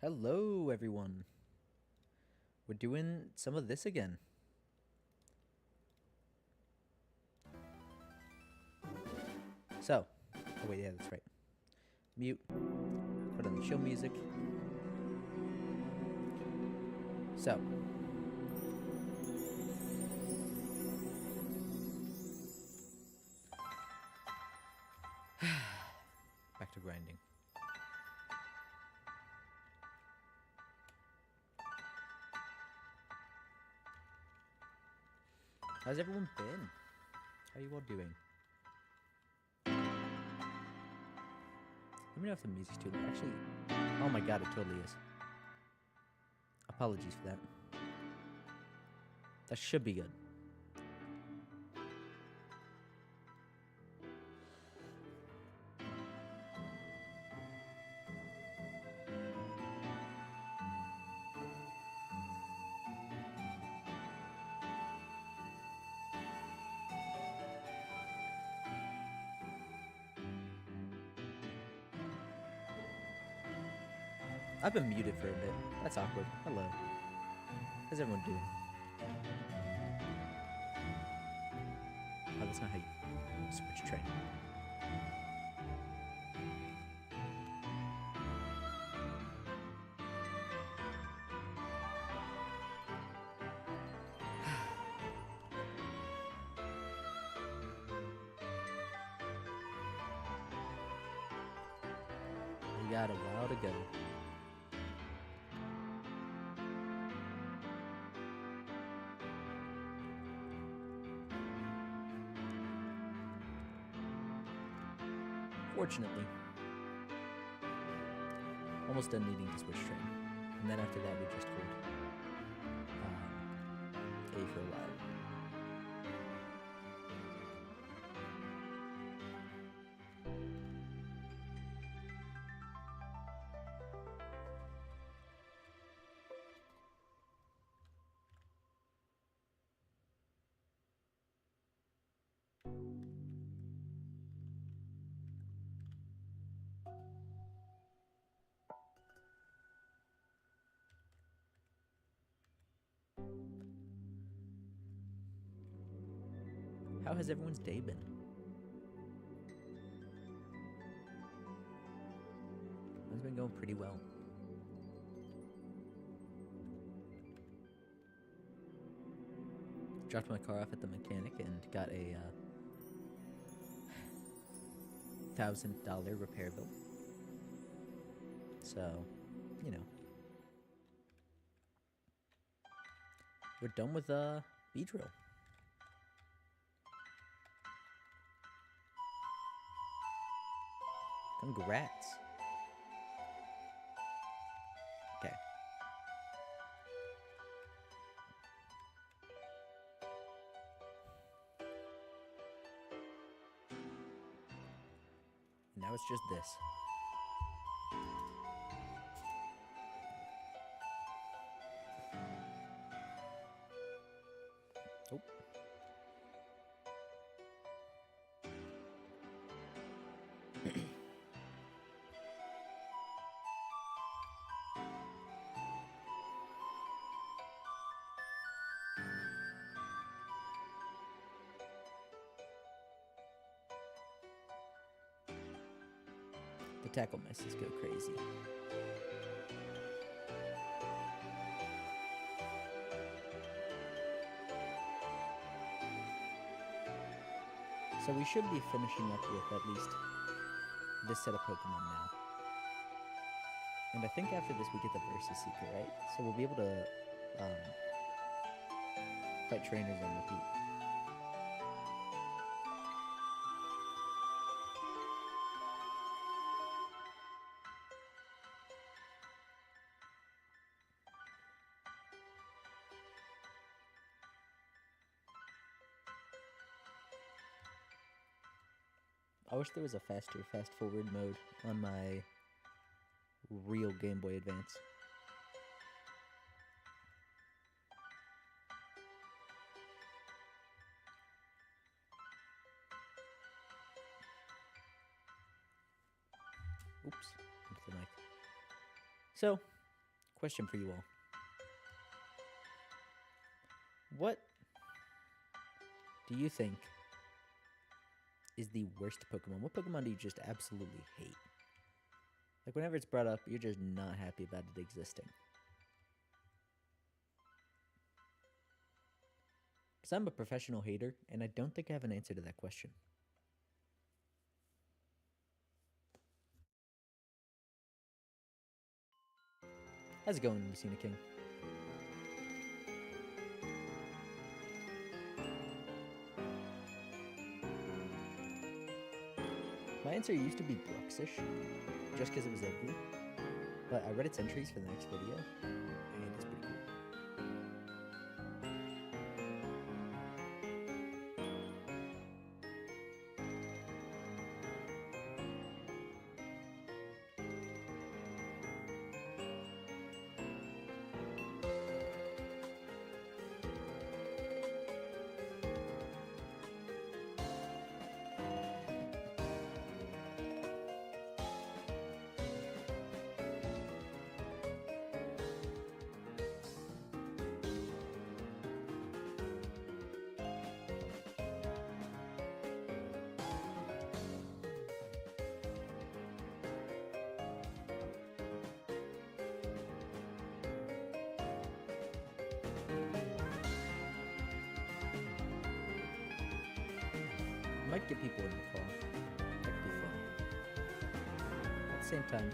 Hello, everyone. We're doing some of this again. So, oh wait, yeah, that's right. Mute. Put on the chill music. So, back to grinding. How's everyone been? How are you all doing? Let me know if the music's too loud. Actually, oh my god, it totally is. Apologies for that. That should be good. I've been muted for a bit. That's awkward. Hello. How's everyone doing? Oh, that's not how you switch train. We got a while to go. Fortunately, almost done needing to switch train, and then after that we just hold A for a while. How has everyone's day been? Mine's been going pretty well. Dropped my car off at the mechanic and got a $1,000 repair bill. So, you know, we're done with B-drill. Congrats. Okay. Now it's just this. Oh. The tackle messes go crazy. So we should be finishing up with at least this set of Pokemon now. And I think after this we get the Versus Seeker, right? So we'll be able to fight trainers on repeat. I wish there was a faster fast forward mode on my real Game Boy Advance. Oops, into the mic. So, Question for you all. What do you think is the worst Pokemon? What Pokemon do you just absolutely hate? Like, whenever it's brought up, you're just not happy about it existing. Because I'm a professional hater, and I don't think I have an answer to that question. How's it going, Lucina King? My answer used to be Bruxish, just because it was ugly. But I read its entries for the next video, and it's pretty cool. Might get people in the call. That could be fun. At the same time,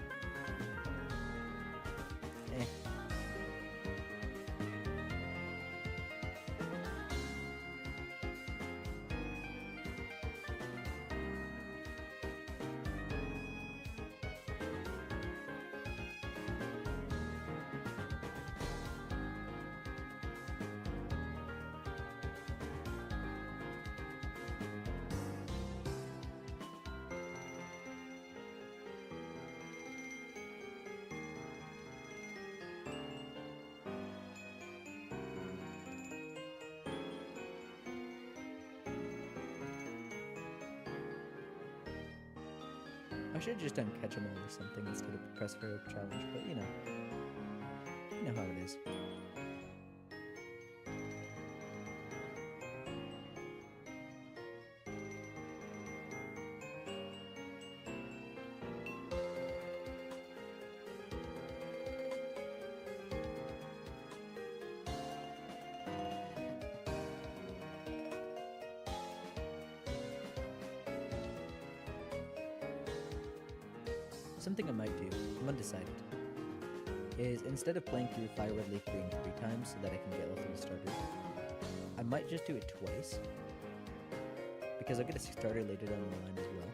I should have just done catch 'em all or something instead of press for a challenge, but you know how it is. Something I might do, I'm undecided, is instead of playing through Fire Red Leaf Green 3 times so that I can get ultimate starter, I might just do it twice, because I'll get a starter later down the line as well.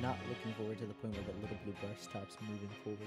not looking forward to the point where that little blue brush stops moving forward.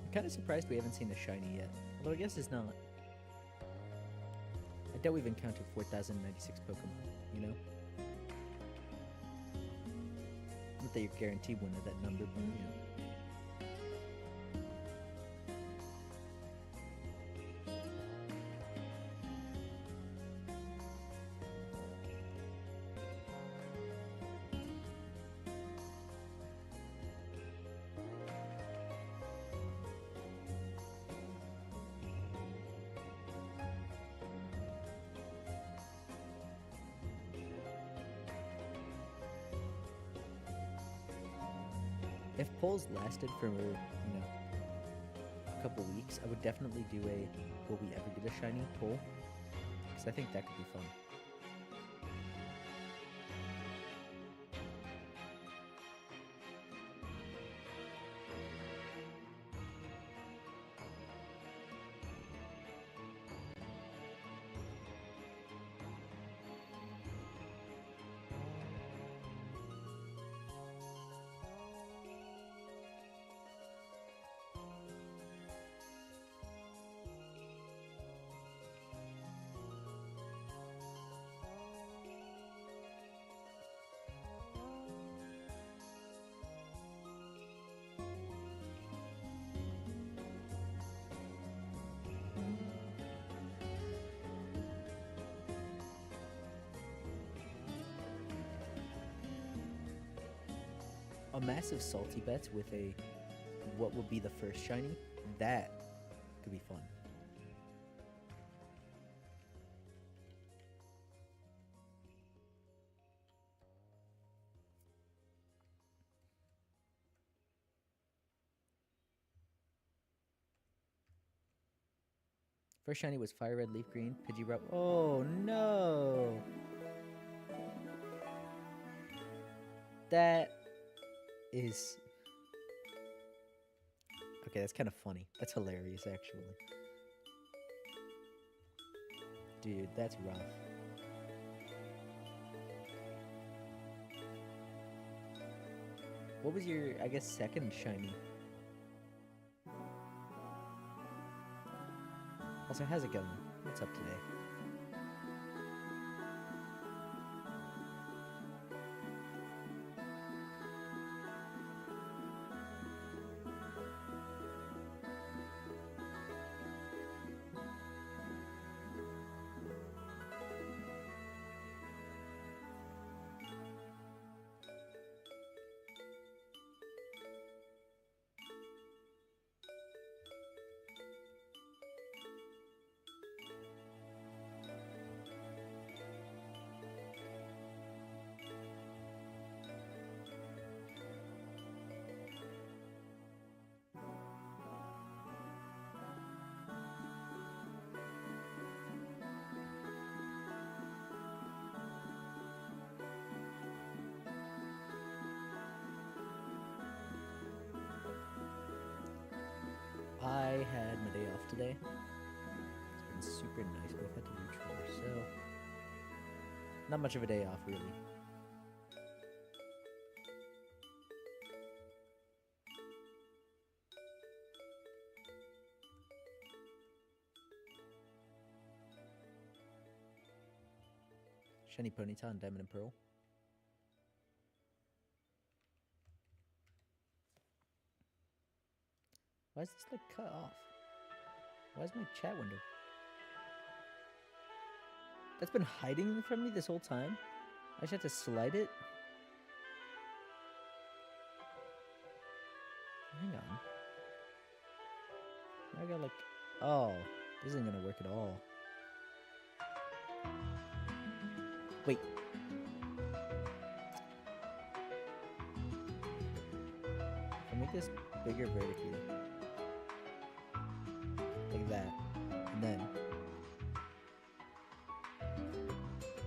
I'm kind of surprised we haven't seen a shiny yet, although I guess it's not. I doubt we've encountered 4,096 Pokemon, you know? Not that you're guaranteed one of that number, but you know. If polls lasted for, you know, a couple weeks, I would definitely do a will we ever get a shiny poll, because I think that could be fun. A massive salty bet with a what will be the first shiny, that could be fun. First shiny was Fire Red, Leaf Green, Pidgeot. Oh no! That is... Okay, that's kind of funny. That's hilarious, actually. Dude, that's rough. What was your, I guess, second shiny? Also, how's it going? What's up today? I had my day off today. It's been super nice, but I've had to do chores, so not much of a day off, really. Shiny Ponyta and Diamond and Pearl. Why is this like cut off? Why is my chat window? That's been hiding from me this whole time? I just have to slide it? Hang on. I got like... Oh, this isn't gonna work at all. Wait. If I make this bigger vertically. Like that. And then...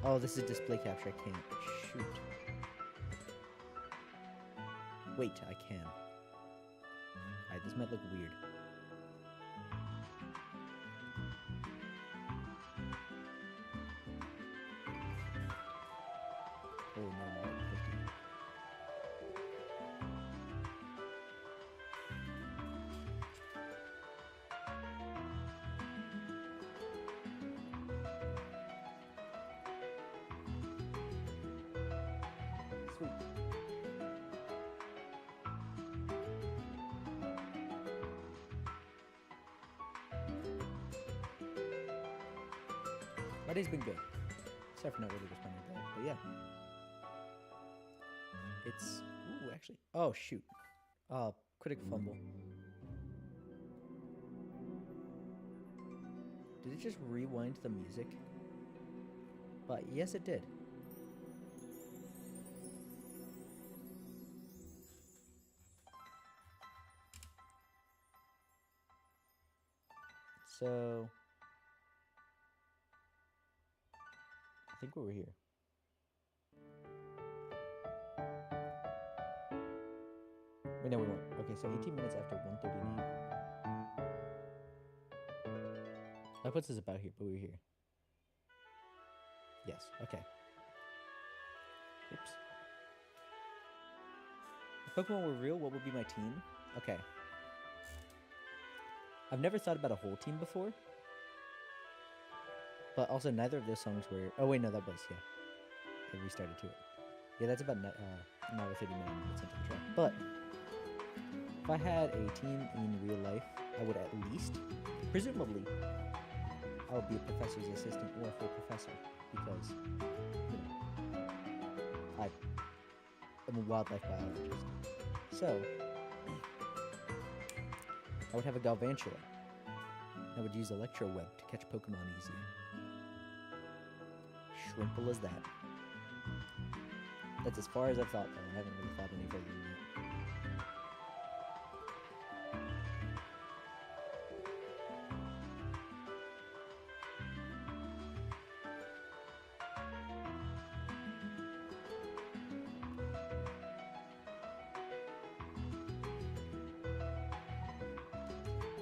Oh, this is display capture. I can't. Shoot. Wait, I can. Alright, this might look weird. Oh, no, no, 50. Sweet. My day's been good. Except for not really responding to that, but yeah. It's... Ooh, actually... Oh, shoot. Critical fumble. Did it just rewind the music? But yes, it did. So... I think we were here. Wait, no, we weren't. Okay, so 18 minutes after 1:39. That puts us about here, but we were here. Yes, okay. Oops. If Pokemon were real, what would be my team? Okay. I've never thought about a whole team before. But also, neither of those songs were... Oh, wait, no, that was, yeah. I restarted to it. Yeah, that's about an hour 39 minutes into the track. But, if I had a team in real life, I would at least, presumably, I would be a professor's assistant or a full professor. Because, you know, I'm a wildlife biologist. So, I would have a Galvantula. I would use Electroweb to catch Pokemon easier. Shrimple as that. That's as far as I've thought, though. I haven't really thought any further than that.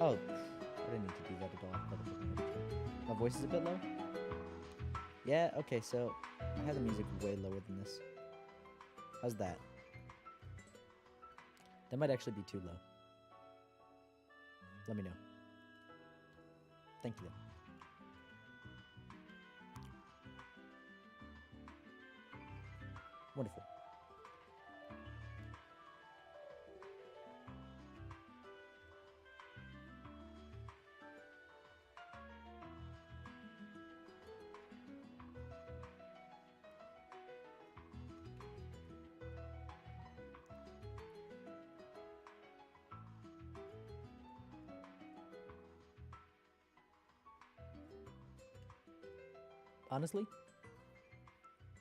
Oh, I didn't need to do that at all. My voice is a bit low? Yeah, okay, so I had the music way lower than this. How's that? That might actually be too low. Let me know. Thank you, though. Wonderful. Honestly,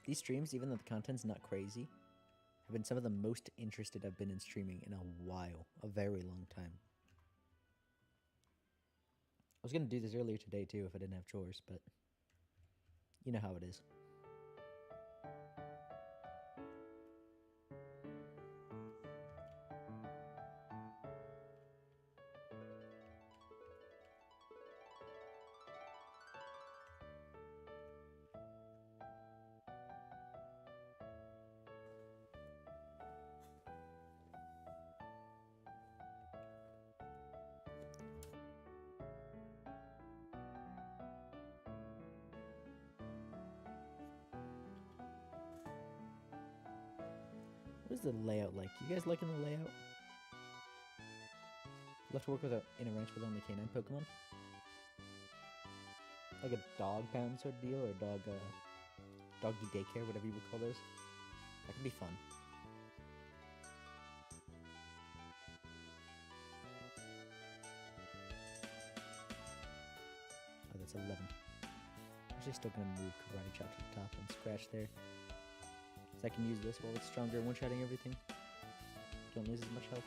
these streams, even though the content's not crazy, have been some of the most interested I've been in streaming in a while. A very long time. I was going to do this earlier today, too, if I didn't have chores, but you know how it is. What is the layout like? You guys liking the layout? Love to work with in a ranch with only canine Pokemon. Like a dog pound sort of deal, or doggy daycare, whatever you would call those. That can be fun. Oh, that's 11. I'm actually still gonna move Karate Chop to the top and scratch there. So I can use this while it's stronger, one-shotting everything. Don't lose as much health.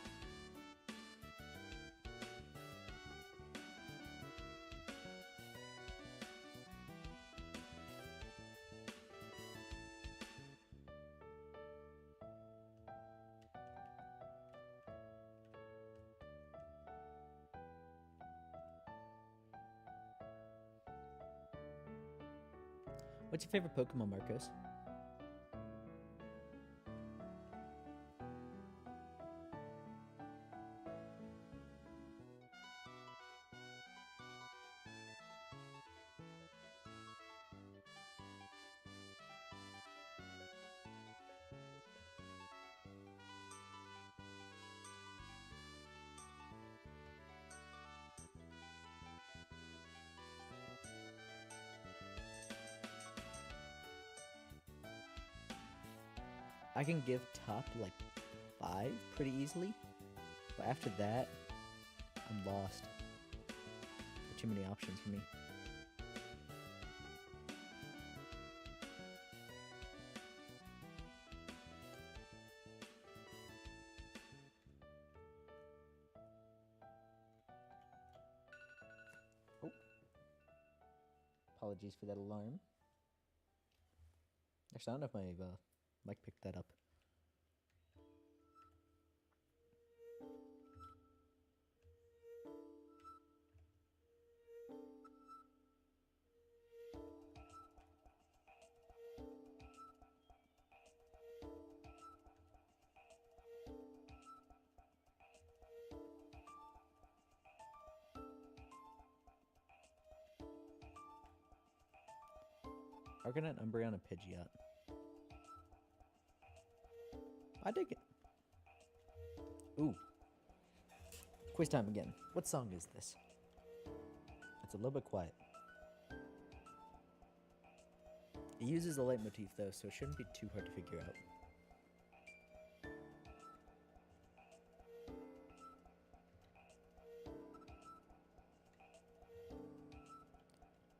What's your favorite Pokemon, Marcos? I can give top like 5 pretty easily, but after that, I'm lost. There are too many options for me. Oh. Apologies for that alarm. Actually, I don't know if my mic picked that up. Arcanine, Umbreon, and Pidgeot. I dig it. Ooh. Quiz time again. What song is this? It's a little bit quiet. It uses a leitmotif though, so it shouldn't be too hard to figure out.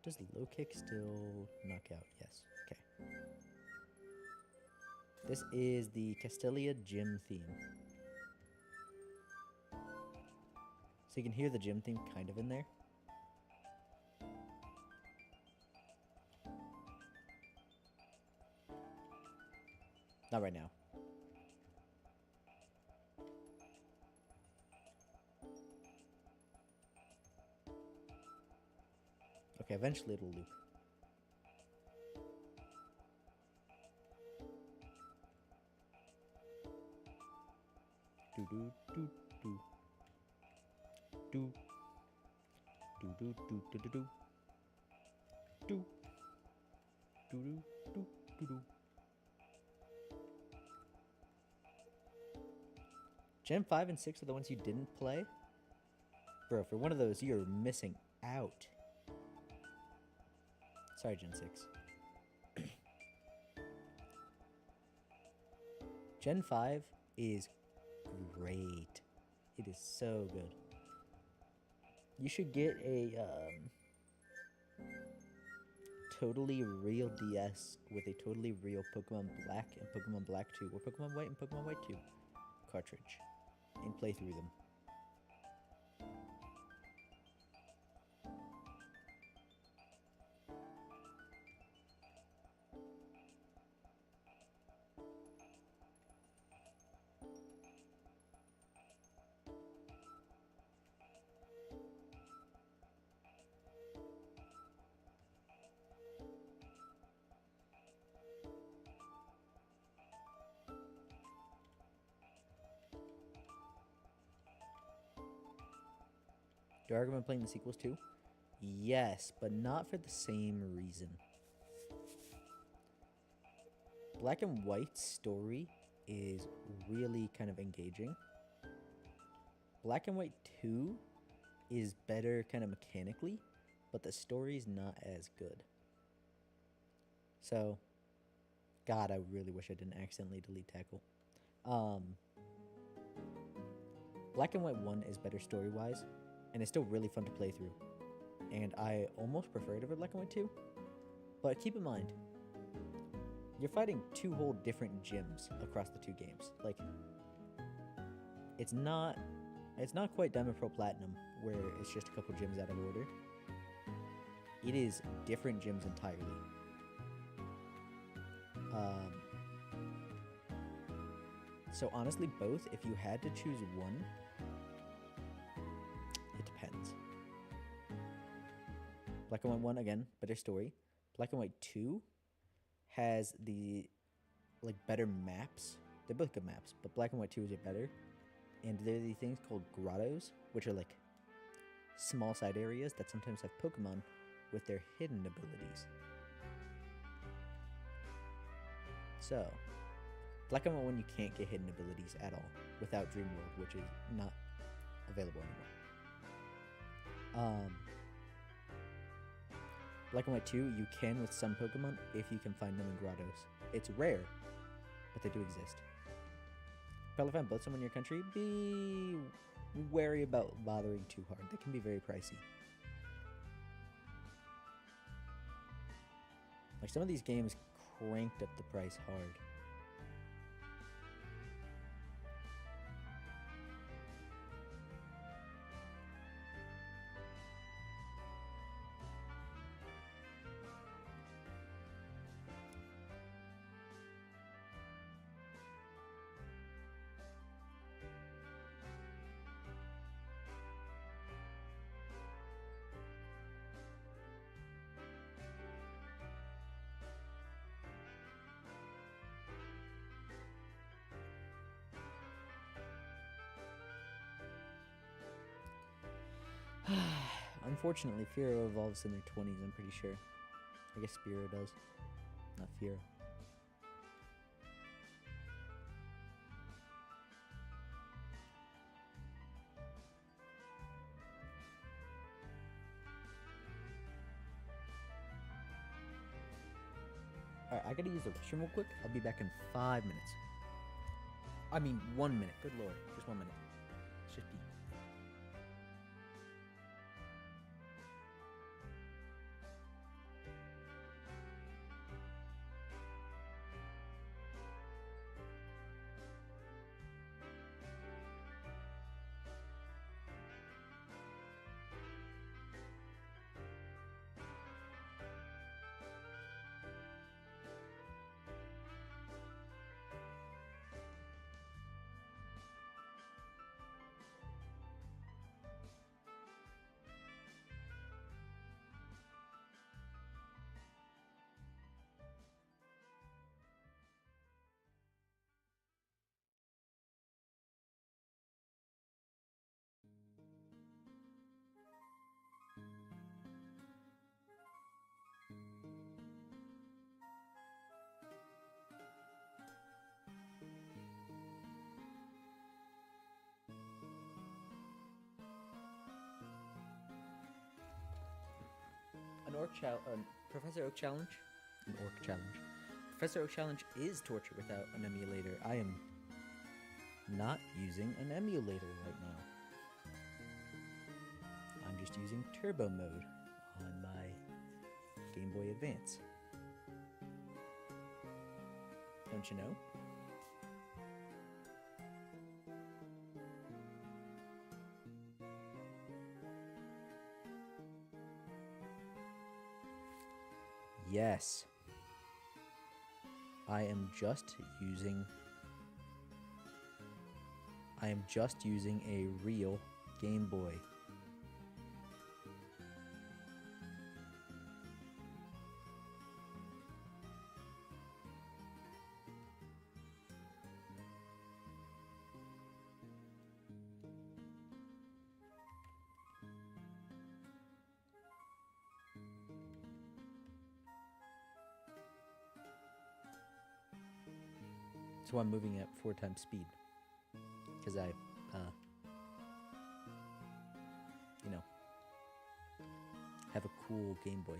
Does low kick still knock out? Yes. Okay. This is the Castelia gym theme. So you can hear the gym theme kind of in there. Not right now. Okay, eventually it'll loop. Do do do do. Do. Do do do do do do. Do. Do do do do do. Gen 5 and 6 are the ones you didn't play? Bro, for one of those, you're missing out. Sorry, Gen 6. Gen 5 is great. It is so good. You should get a totally real DS with a totally real Pokemon Black and Pokemon Black 2, or Pokemon White and Pokemon White 2 cartridge, and play through them. Do I recommend playing the sequels too? Yes, but not for the same reason. Black and White's story is really kind of engaging. Black and White 2 is better kind of mechanically, but the story's not as good. So, God, I really wish I didn't accidentally delete Tackle. Black and White 1 is better story-wise, and it's still really fun to play through. And I almost prefer it over Black and White 2. But keep in mind, you're fighting 2 whole different gyms across the 2 games. Like, it's not quite Diamond Pro Platinum, where it's just a couple gyms out of order. It is different gyms entirely. So honestly, both, if you had to choose one, it depends. Black and White 1, again, better story. Black and White 2 has the, like, better maps. They're both good maps, but Black and White 2 is better. And there are these things called grottos, which are, like, small side areas that sometimes have Pokemon with their hidden abilities. So, Black and White 1, you can't get hidden abilities at all without Dream World, which is not available anymore. Black and White 2, you can with some Pokemon if you can find them in grottos. It's rare, but they do exist. Probably find both somewhere in your country. Be wary about bothering too hard. They can be very pricey. Like, some of these games cranked up the price hard. Unfortunately, Fearow evolves in their 20s, I'm pretty sure. I guess Spearow does. Not Fearow. Alright, I gotta use the restroom real quick. I'll be back in 5 minutes. I mean, 1 minute. Good lord. Just 1 minute. Should be. Professor Oak challenge? An orc challenge. Professor Oak challenge is torture without an emulator. I am not using an emulator right now. I'm just using turbo mode on my Game Boy Advance. Don't you know? Yes. I am just using a real Game Boy. So I'm moving at 4 times speed because I cool Game Boy.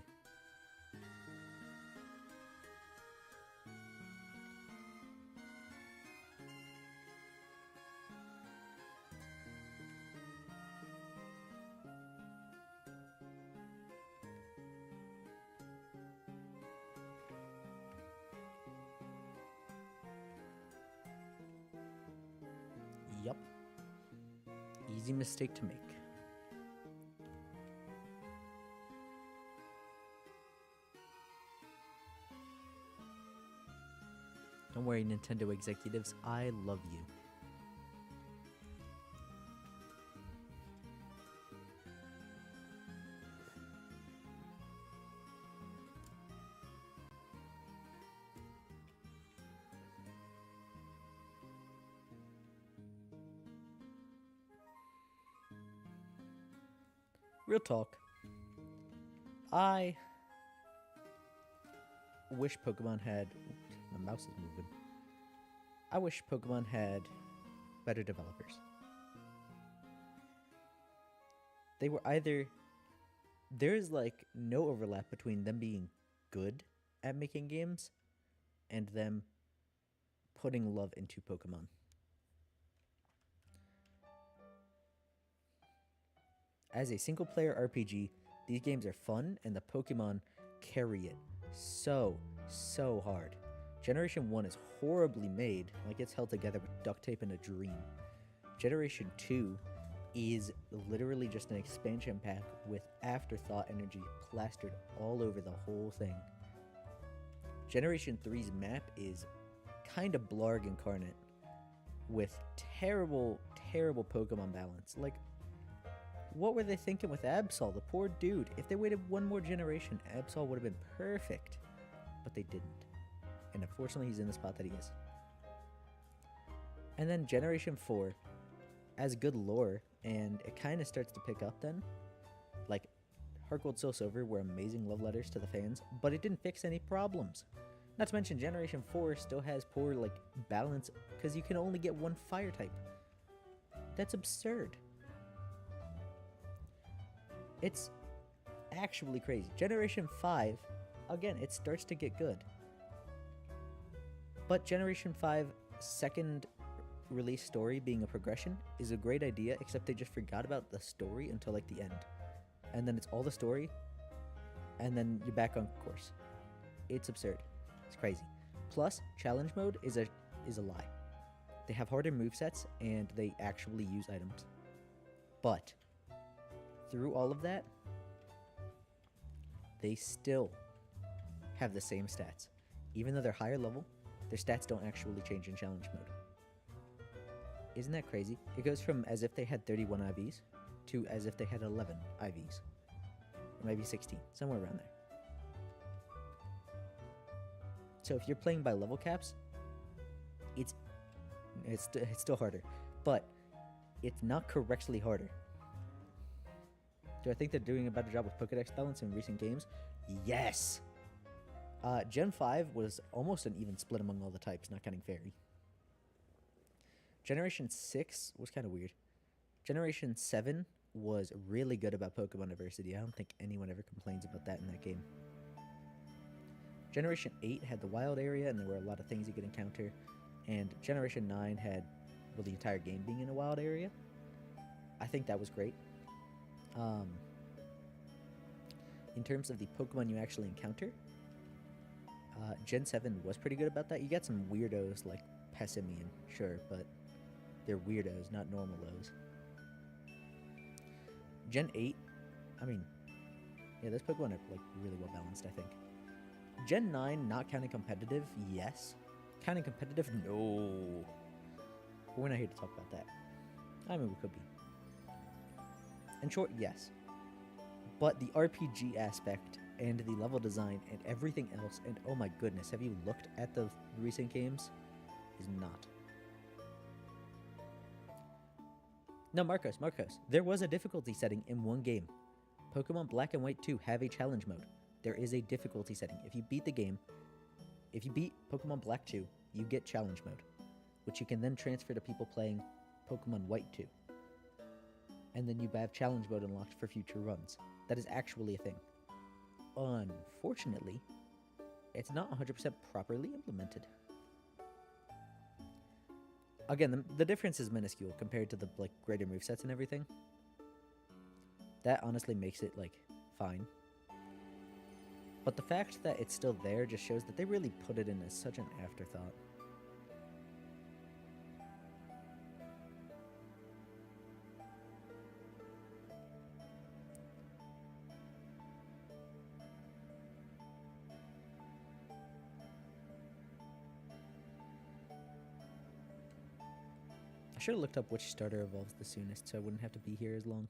Yup. Easy mistake to make. Don't worry, Nintendo executives, I love you. Real talk. I wish Pokemon had... My mouse is moving. I wish Pokemon had better developers. They were either... There's like no overlap between them being good at making games and them putting love into Pokemon. As a single-player RPG, these games are fun, and the Pokemon carry it so hard. Generation 1 is horribly made, like it's held together with duct tape and a dream. Generation 2 is literally just an expansion pack with afterthought energy plastered all over the whole thing. Generation 3's map is kind of Blarg incarnate, with terrible Pokemon balance. Like, what were they thinking with Absol? The poor dude. If they waited one more generation, Absol would have been perfect. But they didn't. And unfortunately, he's in the spot that he is. And then Generation 4 has good lore, and it kind of starts to pick up then. Like, Heart Gold, Soul Silver were amazing love letters to the fans, but it didn't fix any problems. Not to mention, Generation 4 still has poor, like, balance, because you can only get one fire type. That's absurd. It's actually crazy. Generation 5, again, it starts to get good. But Generation 5 second release story being a progression is a great idea, except they just forgot about the story until like the end. And then it's all the story, and then you're back on course. It's absurd. It's crazy. Plus, challenge mode is a lie. They have harder movesets, and they actually use items. But through all of that, they still have the same stats. Even though they're higher level, their stats don't actually change in challenge mode. Isn't that crazy? It goes from as if they had 31 IVs to as if they had 11 IVs. Or maybe 16, somewhere around there. So if you're playing by level caps, it's still harder. But it's not correctly harder. Do I think they're doing a better job with Pokedex balance in recent games? Yes! Gen 5 was almost an even split among all the types, not counting Fairy. Generation 6 was kind of weird. Generation 7 was really good about Pokemon diversity. I don't think anyone ever complains about that in that game. Generation 8 had the wild area, and there were a lot of things you could encounter. And Generation 9 had, well, the entire game being in a wild area. I think that was great. In terms of the Pokemon you actually encounter, Gen 7 was pretty good about that. You got some weirdos like Pessimian, sure, but they're weirdos, not normal lows. Gen 8, I mean, yeah, those Pokemon are like really well balanced, I think. Gen 9, not counting competitive, yes. Counting competitive, no. But we're not here to talk about that. I mean, we could be. In short, yes. But the RPG aspect and the level design and everything else, and oh my goodness, have you looked at the recent games? Is not. No, Marcos, there was a difficulty setting in one game. Pokemon Black and White 2 have a challenge mode. There is a difficulty setting. If you beat the game, if you beat Pokemon Black 2, you get challenge mode, which you can then transfer to people playing Pokemon White 2. And then you have challenge mode unlocked for future runs. That is actually a thing. unfortunately, it's not 100% properly implemented. Again, the difference is minuscule compared to the like greater movesets and everything. That honestly makes it like fine. But the fact that it's still there just shows that they really put it in as such an afterthought. I should have looked up which starter evolves the soonest so I wouldn't have to be here as long.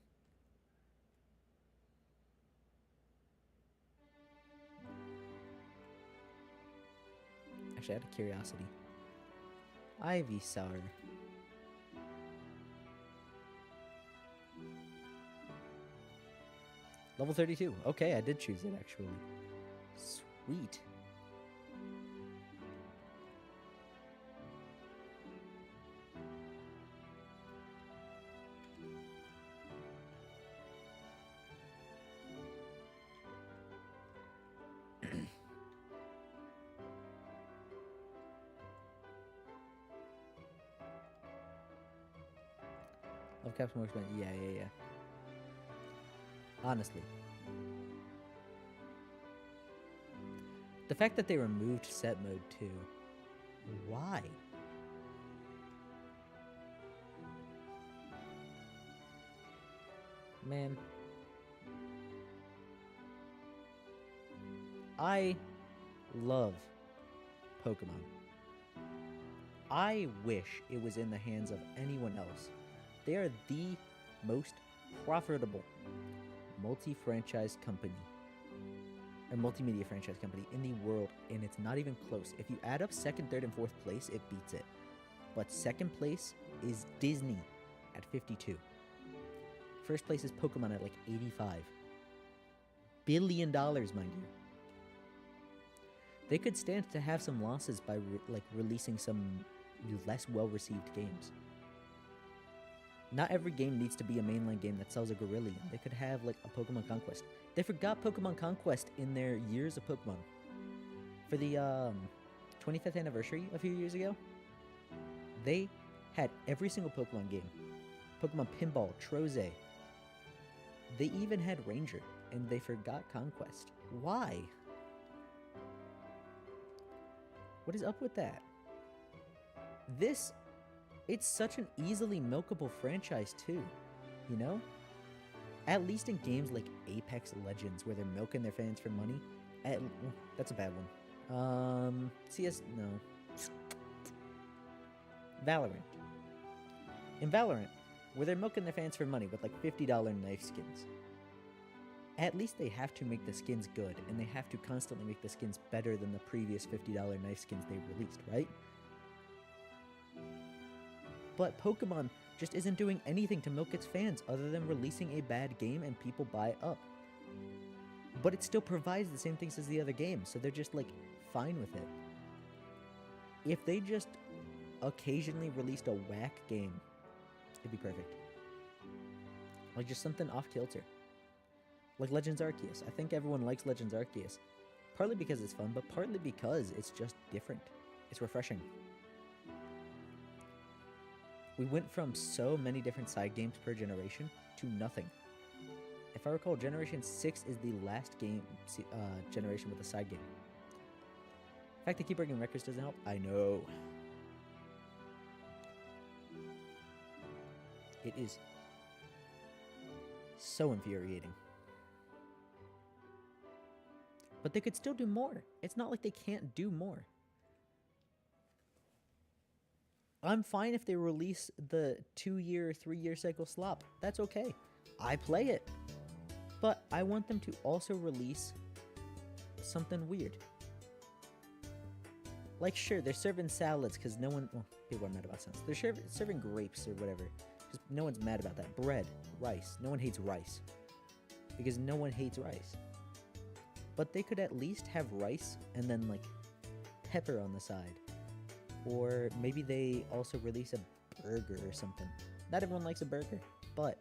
Actually, out of curiosity. Ivysaur. Level 32. Okay, I did choose it actually. Sweet. Love Captain Workman. Yeah. Honestly. The fact that they removed set mode too. Why? Man. I love Pokemon. I wish it was in the hands of anyone else. They are the most profitable multi-franchise company, or multimedia franchise company in the world, and it's not even close. If you add up second, third, and fourth place, it beats it. But second place is Disney at 52. First place is Pokemon at like 85. $1 billion, mind you. They could stand to have some losses by releasing some less well-received games. Not every game needs to be a mainline game that sells a gorillion. They could have like a Pokemon Conquest. They forgot Pokemon Conquest in their years of Pokemon. For the 25th anniversary a few years ago, they had every single Pokemon game. Pokemon Pinball, Troze. They even had Ranger, and they forgot Conquest. Why? What is up with that? It's such an easily milkable franchise too, you know? At least in games like Apex Legends, where they're milking their fans for money. That's a bad one. No. Valorant. In Valorant, where they're milking their fans for money with like $50 knife skins. At least they have to make the skins good, and they have to constantly make the skins better than the previous $50 knife skins they released, right? But Pokemon just isn't doing anything to milk its fans other than releasing a bad game and people buy it up. But it still provides the same things as the other games, so they're just like fine with it. If they just occasionally released a whack game, it'd be perfect. Like just something off kilter. Like Legends Arceus. I think everyone likes Legends Arceus. Partly because it's fun, but partly because it's just different. It's refreshing. We went from so many different side games per generation to nothing. If I recall, Generation 6 is the last game generation with a side game. The fact they keep breaking records doesn't help. I know. It is so infuriating. But they could still do more. It's not like they can't do more. I'm fine if they release the 2-year, 3-year cycle slop. That's okay. I play it. But I want them to also release something weird. Like, sure, they're serving salads because no one... Well, people are mad about salads. They're serving grapes or whatever. Because no one's mad about that. Bread, rice. No one hates rice. Because no one hates rice. But they could at least have rice and then, like, pepper on the side. Or maybe they also release a burger or something. Not everyone likes a burger, but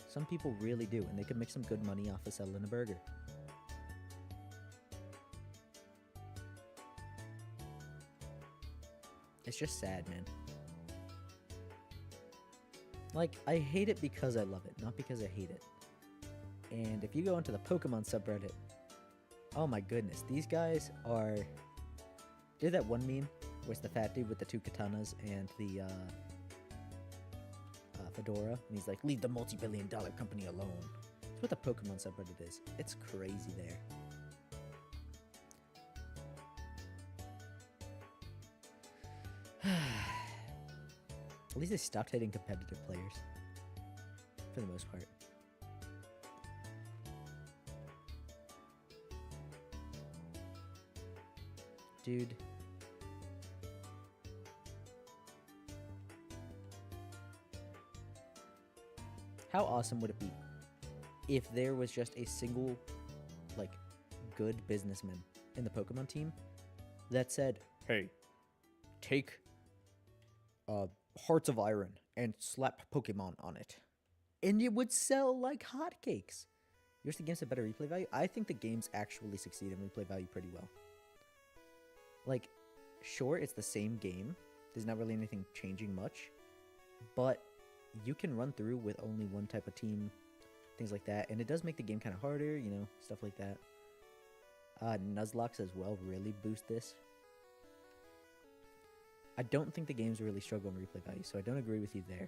some people really do, and they could make some good money off of selling a burger. It's just sad, man. Like, I hate it because I love it, not because I hate it. And if you go into the Pokemon subreddit, oh my goodness, these guys are... Did that one meme where it's the fat dude with the two katanas and the fedora, and he's like, leave the multi-billion-dollar company alone. That's what the Pokemon subreddit is. It's crazy there. At least they stopped hitting competitive players. For the most part. Dude. How awesome would it be if there was just a single, like, good businessman in the Pokemon team that said, hey, take Hearts of Iron and slap Pokemon on it. And it would sell like hotcakes. You wish the games had better replay value? I think the games actually succeed in replay value pretty well. Like, sure, it's the same game. There's not really anything changing much. But you can run through with only one type of team, things like that. And it does make the game kind of harder, you know, stuff like that. Nuzlocke as well really boost this. I don't think the games really struggle in replay value, so I don't agree with you there.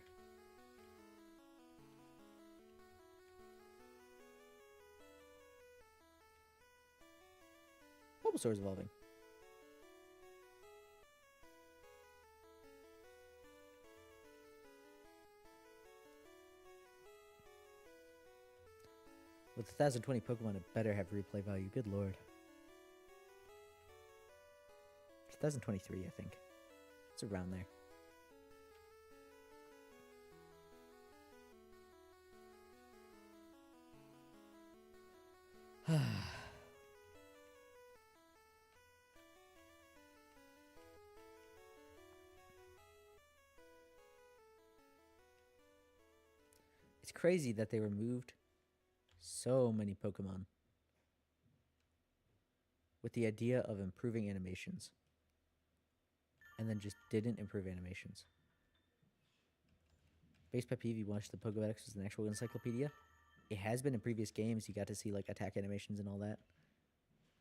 Bulbasaur is evolving. With 1020 Pokemon, it better have replay value. Good lord. 2023, I think. It's around there. It's crazy that they removed so many Pokemon with the idea of improving animations and then just didn't improve animations. Base pet peeve, you watched the Pokedex as an actual encyclopedia. It has been in previous games. You got to see like attack animations and all that.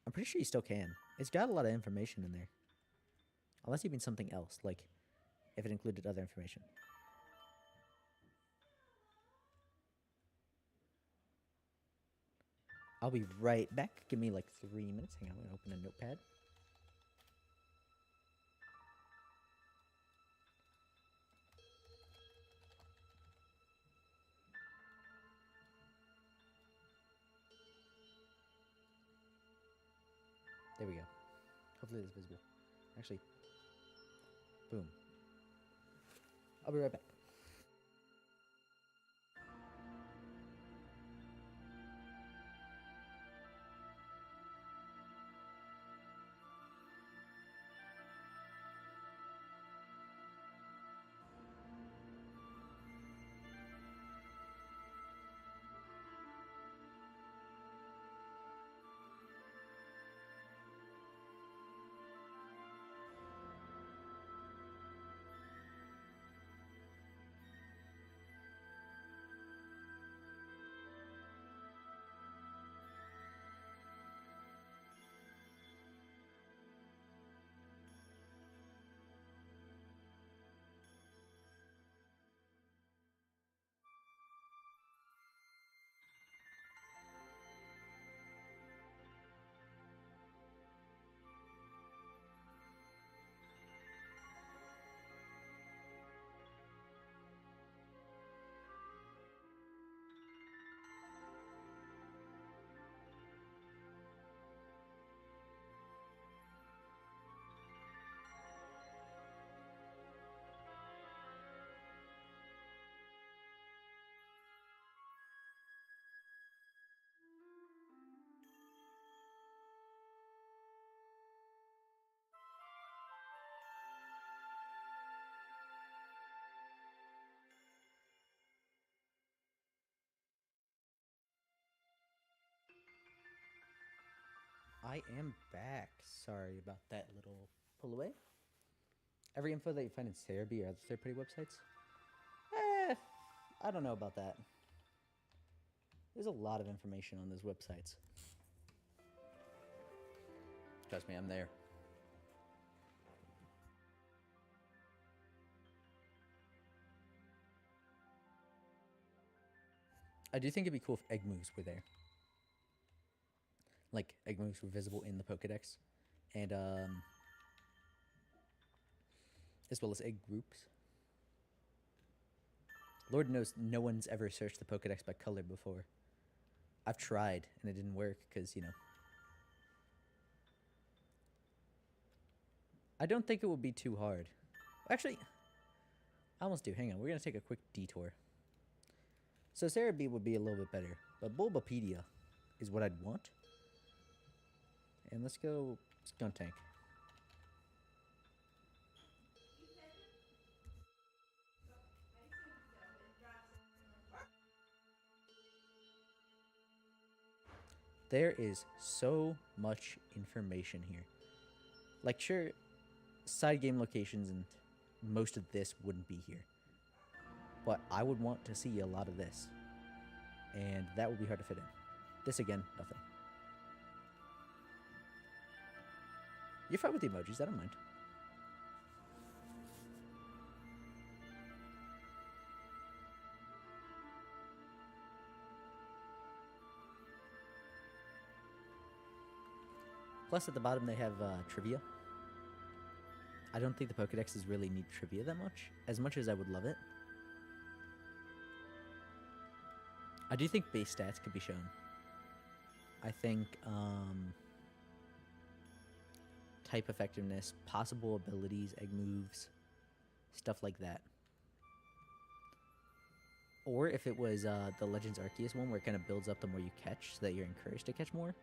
I'm pretty sure you still can. It's got a lot of information in there. Unless you mean something else, like if it included other information. I'll be right back. Give me like 3 minutes. Hang on, I'm going to open a notepad. There we go. Hopefully it's visible. Actually, boom. I'll be right back. I am back. Sorry about that little pull away. Every info that you find in Cerebi or other third-party websites? I don't know about that. There's a lot of information on those websites. Trust me, I'm there. I do think it'd be cool if egg moves were there. Like, egg moves were visible in the Pokedex. And, as well as egg groups. Lord knows no one's ever searched the Pokedex by color before. I've tried, and it didn't work, because, you know. I don't think it would be too hard. Actually, I almost do. Hang on, we're going to take a quick detour. So Cerebi would be a little bit better, but Bulbapedia is what I'd want. And let's go Skuntank. There is so much information here. Like, sure, side game locations and most of this wouldn't be here. But I would want to see a lot of this. And that would be hard to fit in. This again, nothing. You're fine with the emojis, I don't mind. Plus, at the bottom, they have trivia. I don't think the Pokedexes really need trivia that much as I would love it. I do think base stats could be shown. I think type effectiveness, possible abilities, egg moves, stuff like that. Or if it was the Legends Arceus one where it kind of builds up the more you catch so that you're encouraged to catch more.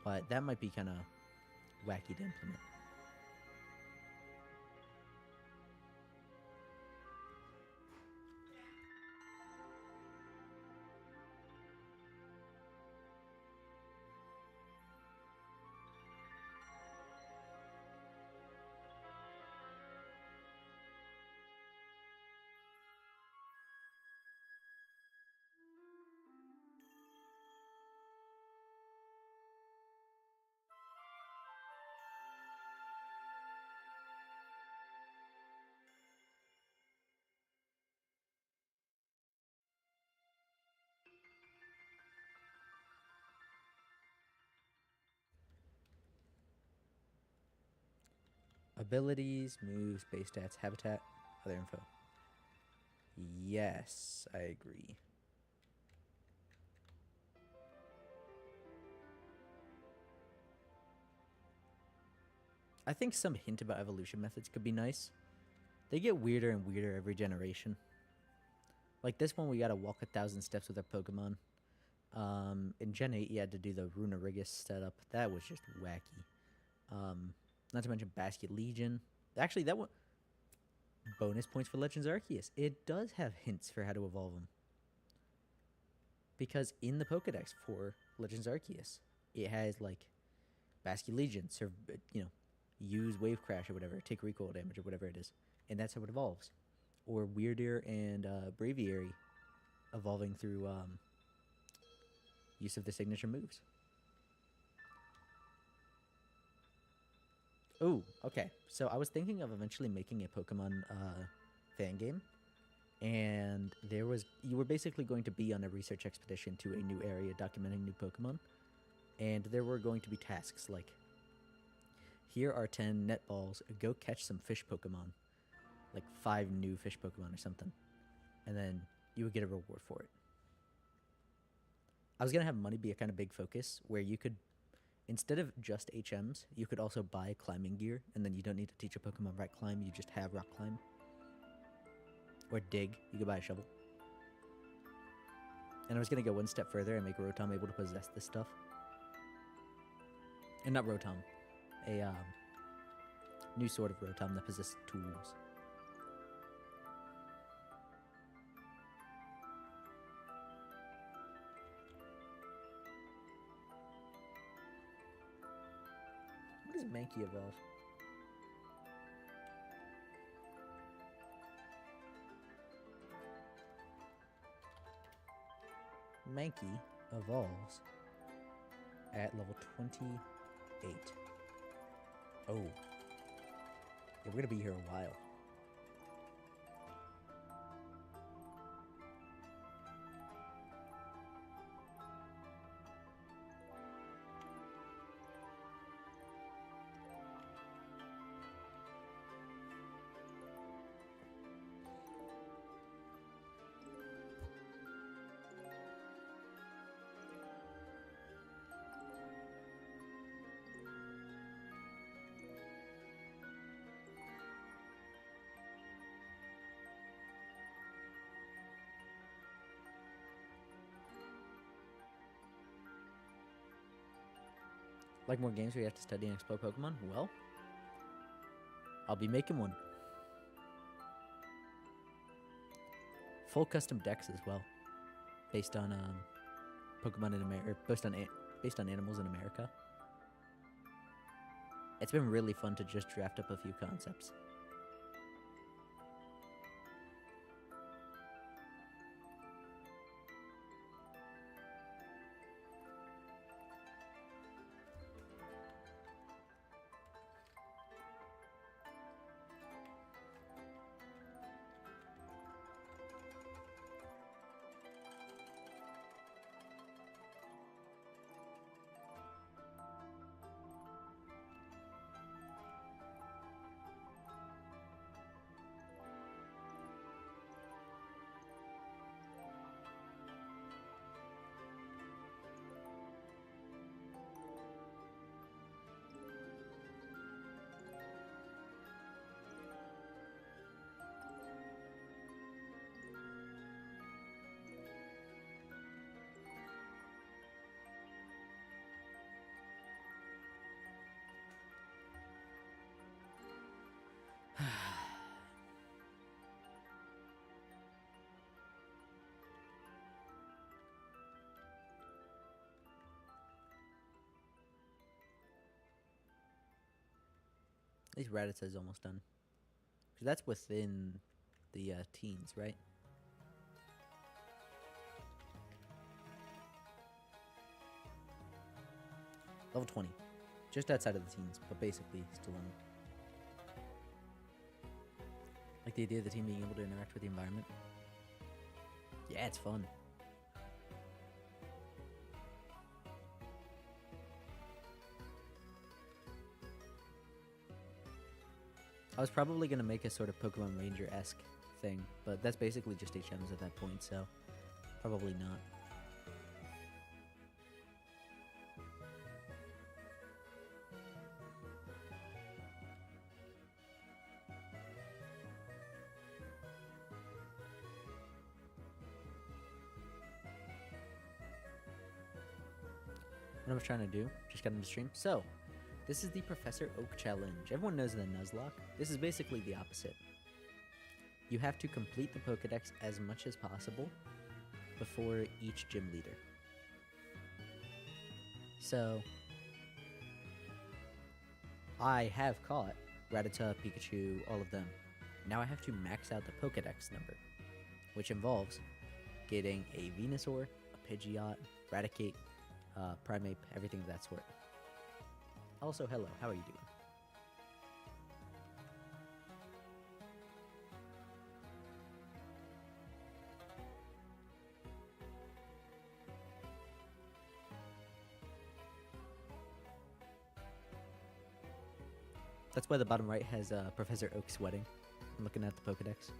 But that might be kind of wacky to implement. Abilities, moves, base stats, habitat, other info. Yes, I agree. I think some hint about evolution methods could be nice. They get weirder and weirder every generation. Like this one, we gotta walk 1,000 steps with our Pokemon. In Gen 8, you had to do the Runerigus setup. That was just wacky. Not to mention Basket Legion. Actually, that one... Bonus points for Legends Arceus. It does have hints for how to evolve them. Because in the Pokedex for Legends Arceus, it has, like, Basket Legion, use Wave Crash or whatever, take recoil damage or whatever it is. And that's how it evolves. Or Weirdeer and Braviary evolving through use of the signature moves. Oh, okay. So I was thinking of eventually making a Pokemon fan game. And you were basically going to be on a research expedition to a new area documenting new Pokemon. And there were going to be tasks like, here are 10 net balls, go catch some fish Pokemon. Like 5 new fish Pokemon or something. And then you would get a reward for it. I was going to have money be a kind of big focus where you could, instead of just HMs, you could also buy climbing gear. And then you don't need to teach a Pokemon rock climb, you just have rock climb. Or dig, you could buy a shovel. And I was going to go one step further and make Rotom able to possess this stuff. And not Rotom, a new sort of Rotom that possesses tools. What does Mankey evolve? Mankey evolves at level 28. Oh. Yeah, we're gonna be here a while. Like more games where you have to study and explore Pokemon? Well, I'll be making one. Full custom decks as well, based on Pokemon in America, based on animals in America. It's been really fun to just draft up a few concepts. At least Rattata is almost done. Because that's within the teens, right? Level 20. Just outside of the teens, but basically still on. Like the idea of the team being able to interact with the environment. Yeah, it's fun. I was probably going to make a sort of Pokemon Ranger-esque thing, but that's basically just HMs at that point, so probably not. What I was trying to do, just got into stream. So, this is the Professor Oak Challenge. Everyone knows the Nuzlocke. This is basically the opposite. You have to complete the Pokedex as much as possible before each gym leader. So, I have caught Rattata, Pikachu, all of them. Now I have to max out the Pokedex number, which involves getting a Venusaur, a Pidgeot, Raticate, Primeape, everything of that sort. Also, hello, how are you doing? That's why the bottom right has Professor Oak sweating. I'm looking at the Pokedex.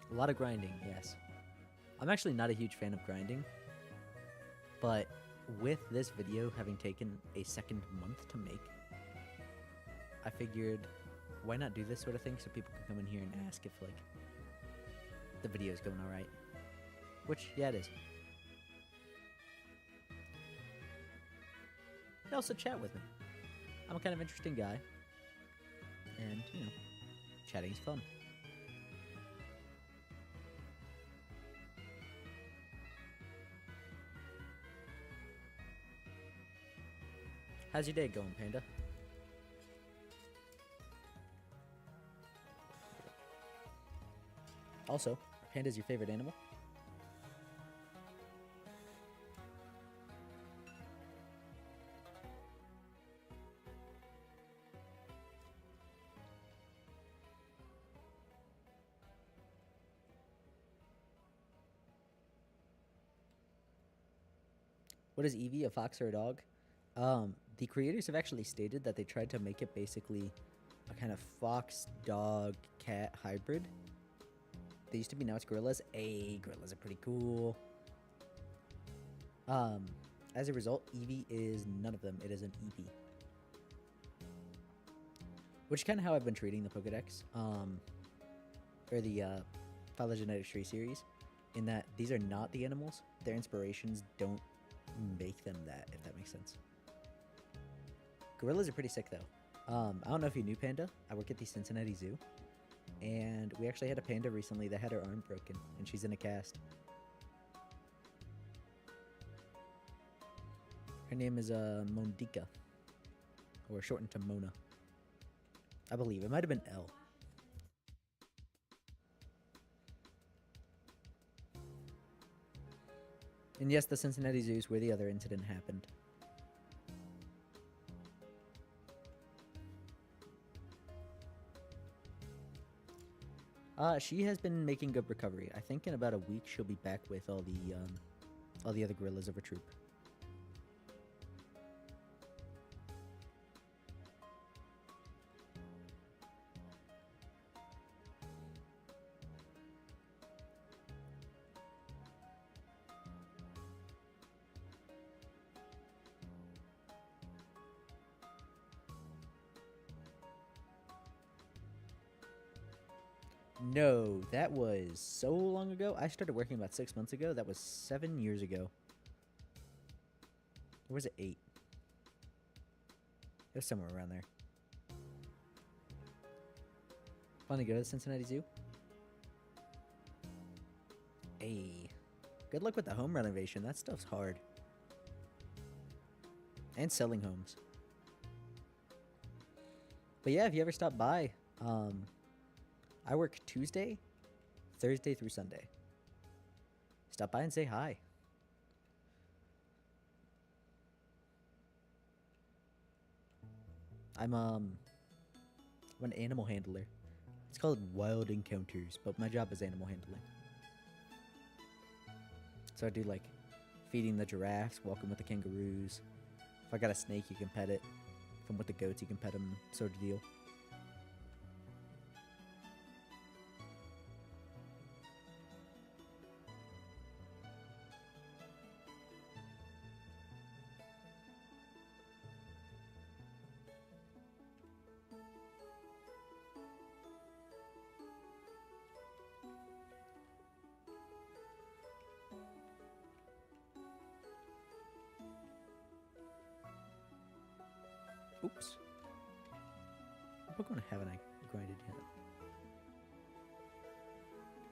A lot of grinding, yes. I'm actually not a huge fan of grinding, but with this video having taken a second month to make, I figured, why not do this sort of thing so people can come in here and ask if, like, the video's going alright. Which, yeah, it is. And also chat with me. I'm a kind of interesting guy. And, you know, chatting's fun. How's your day going, Panda? Also, panda's your favorite animal? What is Eevee, a fox or a dog? The creators have actually stated that they tried to make it basically a kind of fox, dog, cat hybrid. They used to be, now it's gorillas. Gorillas are pretty cool. As a result, Eevee is none of them. It is an Eevee. Which is kind of how I've been treating the Pokedex, or the Phylogenetic Tree series, in that these are not the animals. Their inspirations don't make them that, if that makes sense. Gorillas are pretty sick, though. I don't know if you knew, Panda. I work at the Cincinnati Zoo, and we actually had a panda recently that had her arm broken, and she's in a cast. Her name is Mondika, or shortened to Mona. I believe. It might have been L. And yes, the Cincinnati Zoo is where the other incident happened. She has been making good recovery. I think in about a week she'll be back with all the other gorillas of her troop. No, that was so long ago. I started working about 6 months ago. That was 7 years ago. Or was it 8? It was somewhere around there. Fun to go to the Cincinnati Zoo? Hey, good luck with the home renovation. That stuff's hard. And selling homes. But yeah, if you ever stop by, I work Tuesday, Thursday through Sunday. Stop by and say hi. I'm an animal handler. It's called Wild Encounters, but my job is animal handling. So I do like feeding the giraffes, walking with the kangaroos. If I got a snake, you can pet it. If I'm with the goats, you can pet them, sort of deal. Oops. What Pokemon haven't I grinded yet?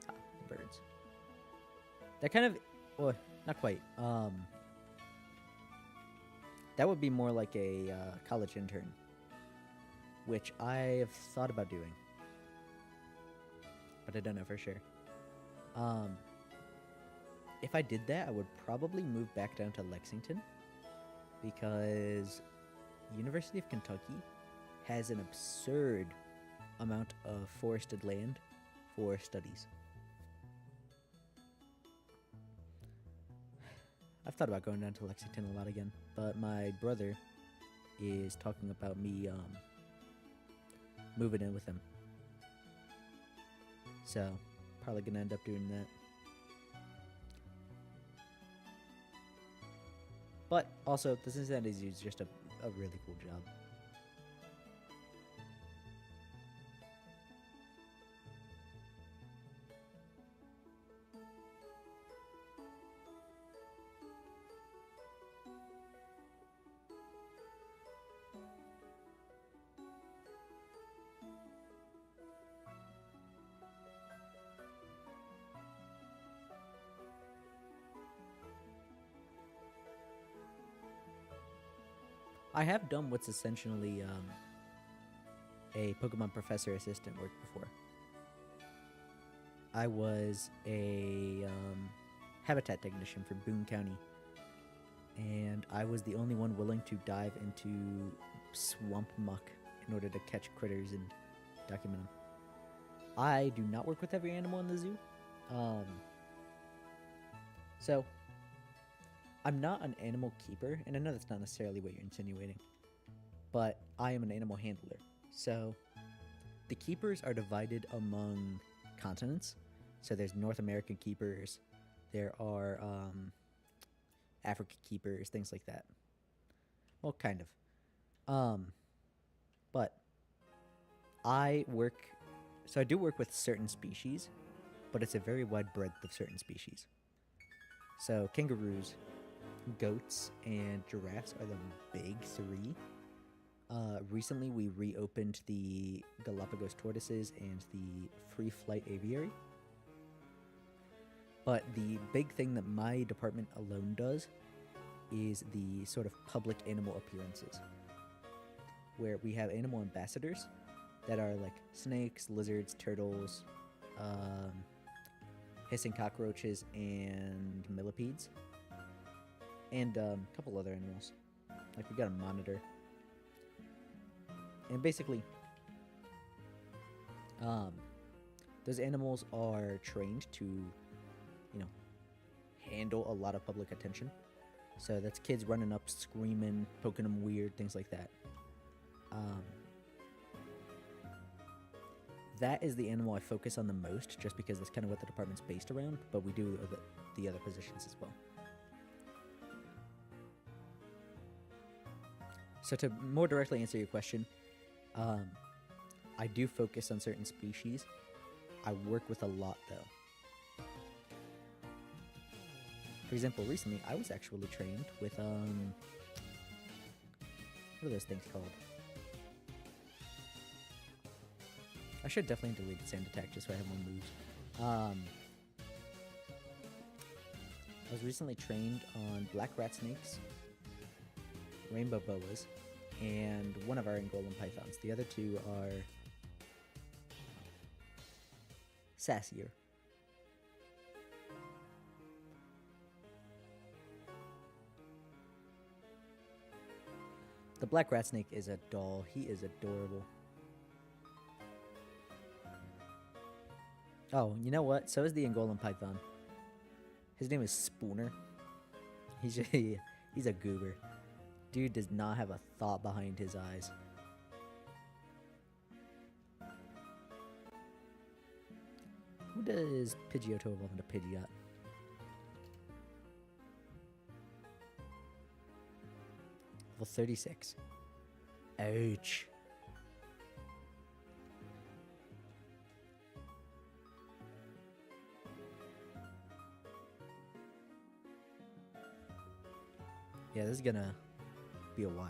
Ah, the birds. That kind of... Well, not quite. That would be more like a college intern, which I've thought about doing, but I don't know for sure. If I did that, I would probably move back down to Lexington, because University of Kentucky has an absurd amount of forested land for studies. I've thought about going down to Lexington a lot again, but my brother is talking about me moving in with him. So, probably gonna end up doing that. But also, the Cincinnati Zoo is just a really cool job. I have done what's essentially a Pokemon professor assistant work before. I was a habitat technician for Boone County, and I was the only one willing to dive into swamp muck in order to catch critters and document them. I do not work with every animal in the zoo, so I'm not an animal keeper, and I know that's not necessarily what you're insinuating, but I am an animal handler. So the keepers are divided among continents. So there's North American keepers, there are African keepers, things like that. Well, kind of. But I work, so I do work with certain species, but it's a very wide breadth of certain species. So kangaroos, goats, and giraffes are the big three. Recently, we reopened the Galapagos tortoises and the free flight aviary. But the big thing that my department alone does is the sort of public animal appearances, where we have animal ambassadors that are like snakes, lizards, turtles, hissing cockroaches, and millipedes, and a couple other animals. Like we got a monitor. And basically, those animals are trained to, handle a lot of public attention. So that's kids running up, screaming, poking them weird, things like that. That is the animal I focus on the most, just because that's kind of what the department's based around, but we do the other positions as well. So to more directly answer your question, I do focus on certain species. I work with a lot, though. For example, recently I was actually trained with, what are those things called? I should definitely delete Sand Attack just so I have more moves. I was recently trained on black rat snakes, rainbow boas, and one of our Angolan pythons. The other two are sassier. The black rat snake is a doll. He is adorable. Oh, you know what? So is the Angolan python. His name is Spooner. He's a goober. Dude does not have a thought behind his eyes. Who does Pidgeotto evolve into Pidgeot? Level 36. Ouch. Yeah, this is gonna be a while.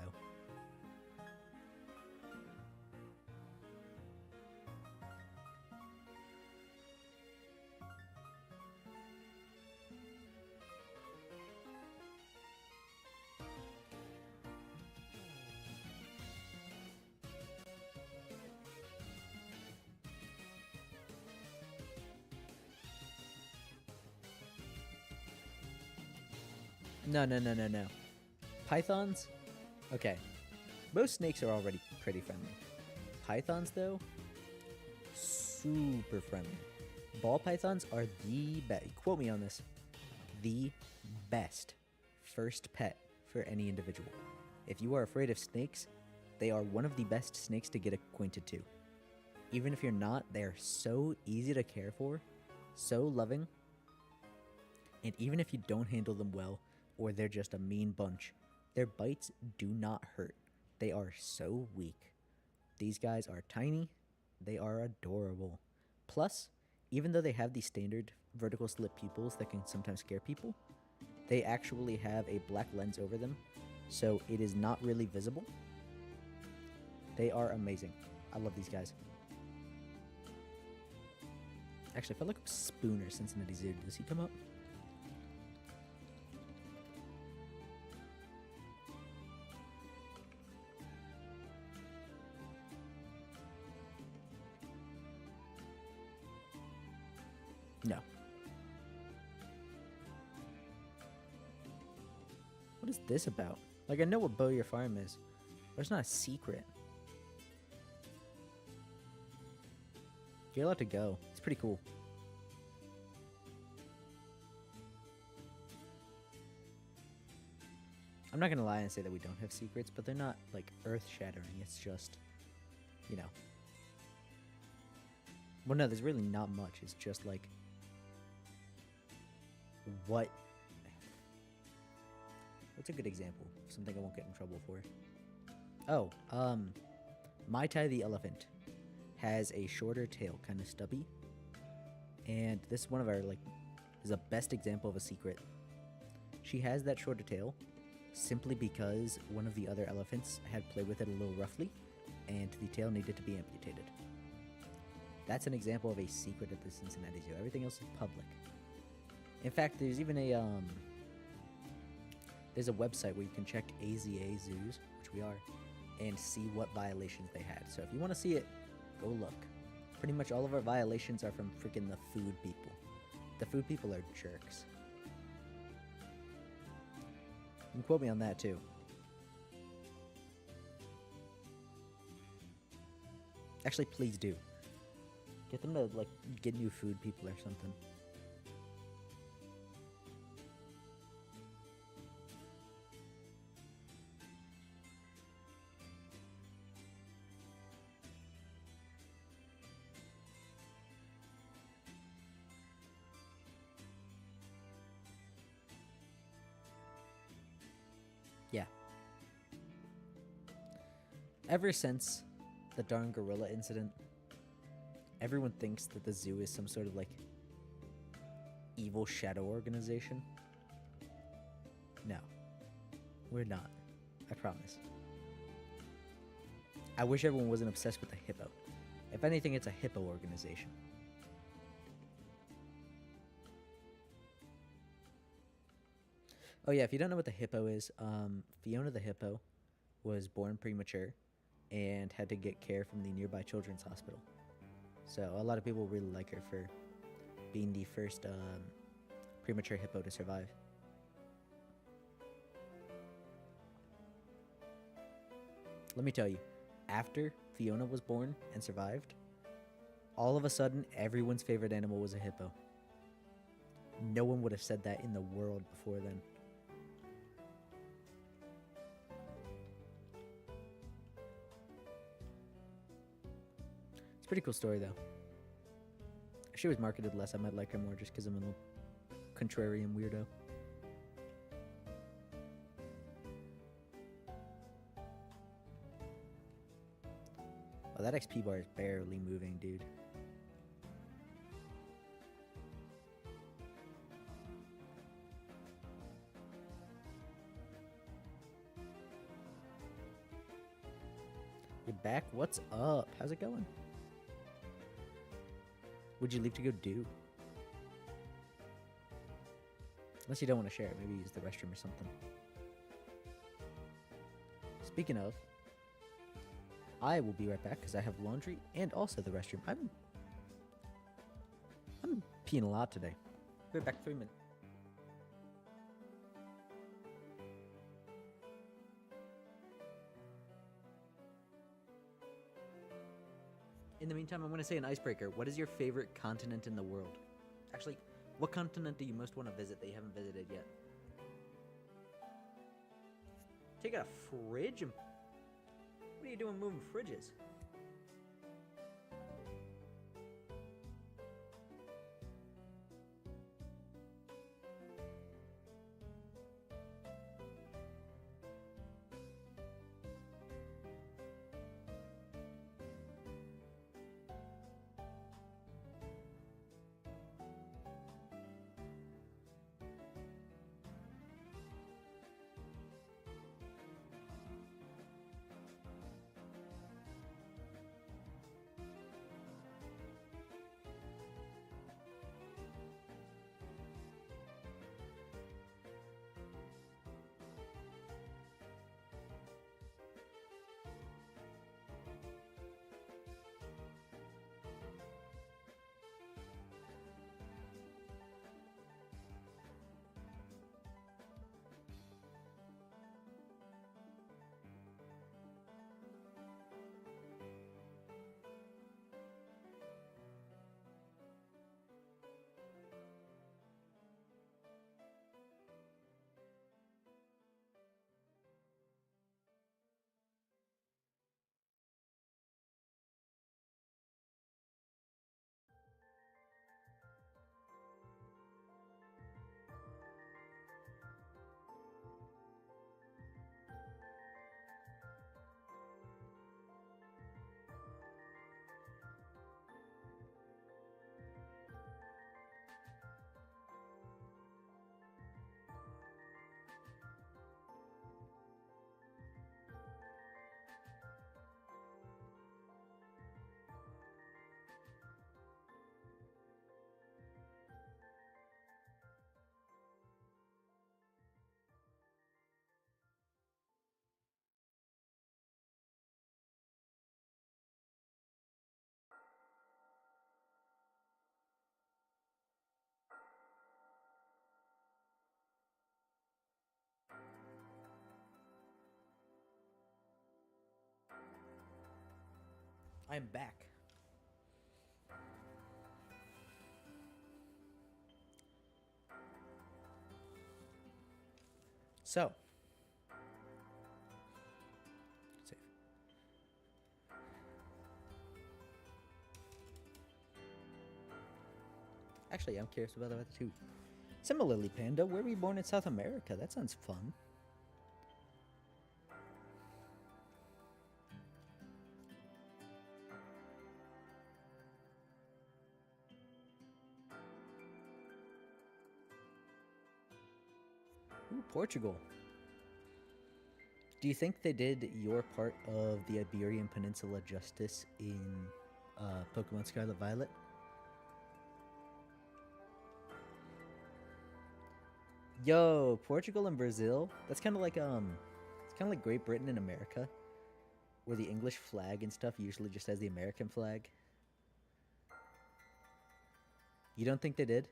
No. Pythons? Okay. Most snakes are already pretty friendly. Pythons, though, super friendly. Ball pythons are the best. Quote me on this. The best first pet for any individual. If you are afraid of snakes, they are one of the best snakes to get acquainted to. Even if you're not, they are so easy to care for, so loving, and even if you don't handle them well, or they're just a mean bunch, their bites do not hurt. They are so weak. These guys are tiny. They are adorable. Plus, even though they have these standard vertical slit pupils that can sometimes scare people, they actually have a black lens over them, so it is not really visible. They are amazing. I love these guys. Actually, if I look up Spooner Cincinnati Zoo, does he come up? No. What is this about? Like, I know what Bow Your Farm is, but it's not a secret. You're allowed to go. It's pretty cool. I'm not gonna lie and say that we don't have secrets, but they're not, like, earth-shattering. It's just, you know. Well, no, there's really not much. It's just, like, what's a good example of something I won't get in trouble for? Oh, Mai Tai the elephant has a shorter tail, kind of stubby. And this is one of our, like, is a best example of a secret. She has that shorter tail simply because one of the other elephants had played with it a little roughly, and the tail needed to be amputated. That's an example of a secret at the Cincinnati Zoo. Everything else is public. In fact, there's even a there's a website where you can check AZA zoos, which we are, and see what violations they had. So if you want to see it, go look. Pretty much all of our violations are from freaking the food people. The food people are jerks. You can quote me on that too. Actually, please do. Get them to, like, get new food people or something. Yeah. Ever since the darn gorilla incident, everyone thinks that the zoo is some sort of, like, evil shadow organization. No. We're not. I promise. I wish everyone wasn't obsessed with the hippo. If anything, it's a hippo organization. Oh yeah, if you don't know what the hippo is, Fiona the hippo was born premature and had to get care from the nearby children's hospital. So a lot of people really like her for being the first premature hippo to survive. Let me tell you, after Fiona was born and survived, all of a sudden everyone's favorite animal was a hippo. No one would have said that in the world before then. It's a pretty cool story, though. If she was marketed less, I might like her more just because I'm a little contrarian weirdo. Oh, that XP bar is barely moving, dude. You're back? What's up? How's it going? Would you leave to go do? Unless you don't want to share it. Maybe use the restroom or something. Speaking of, I will be right back because I have laundry and also the restroom. I'm peeing a lot today. Be right back in 3 minutes. In the meantime, I'm going to say an icebreaker. What is your favorite continent in the world? Actually, what continent do you most want to visit that you haven't visited yet? Take out a fridge? What are you doing moving fridges? I'm back. So, save. Actually, I'm curious about that too. Similarly, Panda, where were you born in South America? That sounds fun. Ooh, Portugal. Do you think they did your part of the Iberian Peninsula justice in Pokemon Scarlet Violet? Yo, Portugal and Brazil. That's kind of like it's kind of like Great Britain and America, where the English flag and stuff usually just has the American flag. You don't think they did?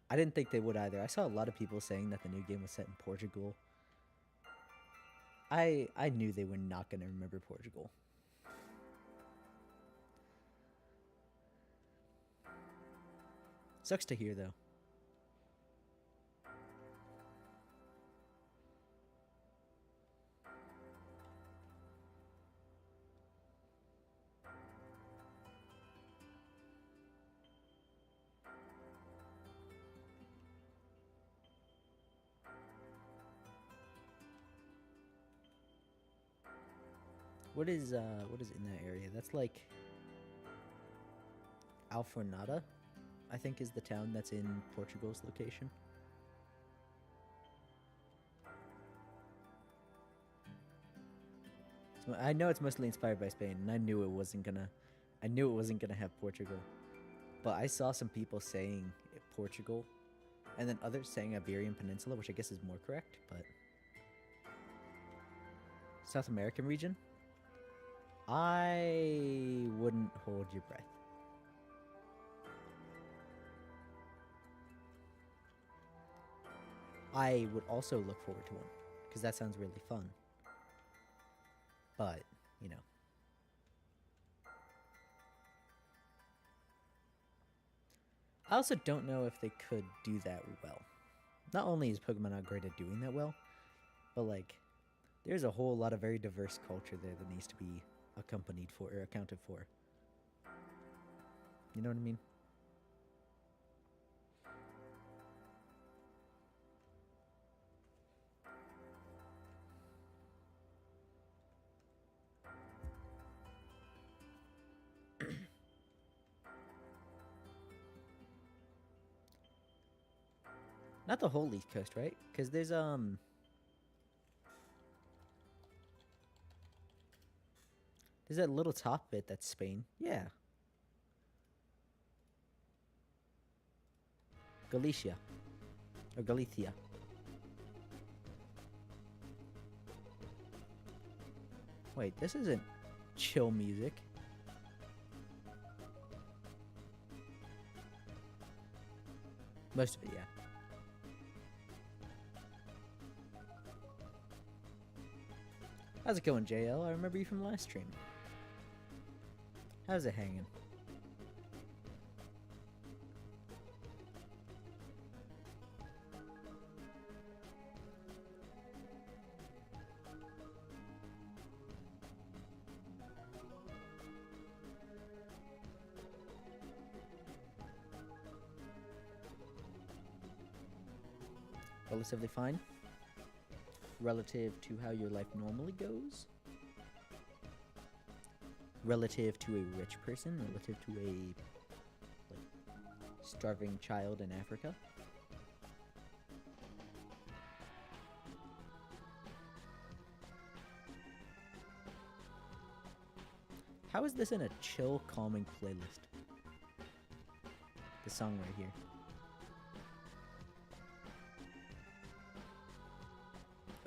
I didn't think they would either. I saw a lot of people saying that the new game was set in Portugal. I knew they were not going to remember Portugal. Sucks to hear, though. What is in that area? That's like Alfornada, I think, is the town that's in Portugal's location. So I know it's mostly inspired by Spain, and I knew it wasn't gonna have Portugal. But I saw some people saying Portugal, and then others saying Iberian Peninsula, which I guess is more correct, but South American region? I wouldn't hold your breath. I would also look forward to one, because that sounds really fun. But, you know. I also don't know if they could do that well. Not only is Pokemon not great at doing that well, but like, there's a whole lot of very diverse culture there that needs to be accompanied for or accounted for. You know what I mean? Not the whole East Coast, right? Because there's that little top bit that's Spain. Yeah. Galicia. Or Galicia. Wait, this isn't chill music. Most of it, yeah. How's it going, JL? I remember you from last stream. How's it hanging? Relatively fine. Relative to how your life normally goes. Relative to a rich person. Relative to a starving child in Africa. How is this in a chill, calming playlist? The song right here.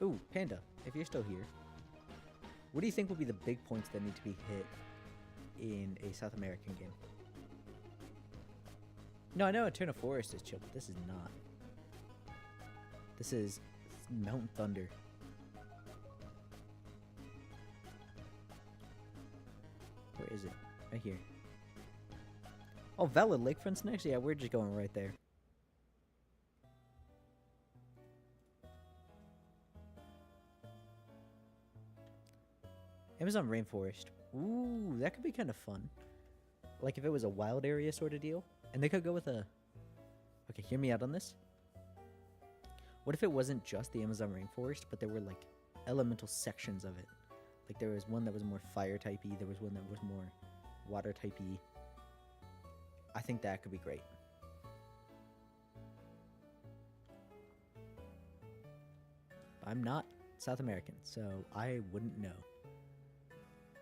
Ooh, Panda, if you're still here, what do you think will be the big points that need to be hit in a South American game? No, I know Eternal Forest is chill, but this is not. This is Mount Thunder. Where is it? Right here. Oh, valid lakefronts next? Yeah, we're just going right there. Amazon rainforest. Ooh, that could be kind of fun. Like if it was a wild area sort of deal. And they could go with a... Okay, hear me out on this. What if it wasn't just the Amazon rainforest, but there were like elemental sections of it? Like there was one that was more fire typey, there was one that was more water typey. I think that could be great. I'm not South American, so I wouldn't know.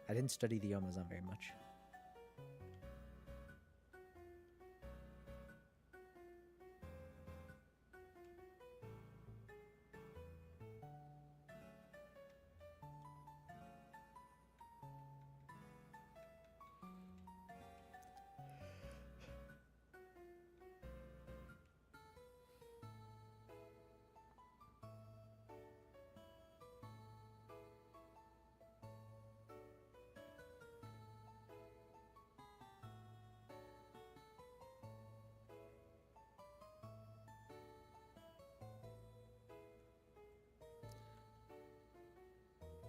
I didn't study the Amazon very much.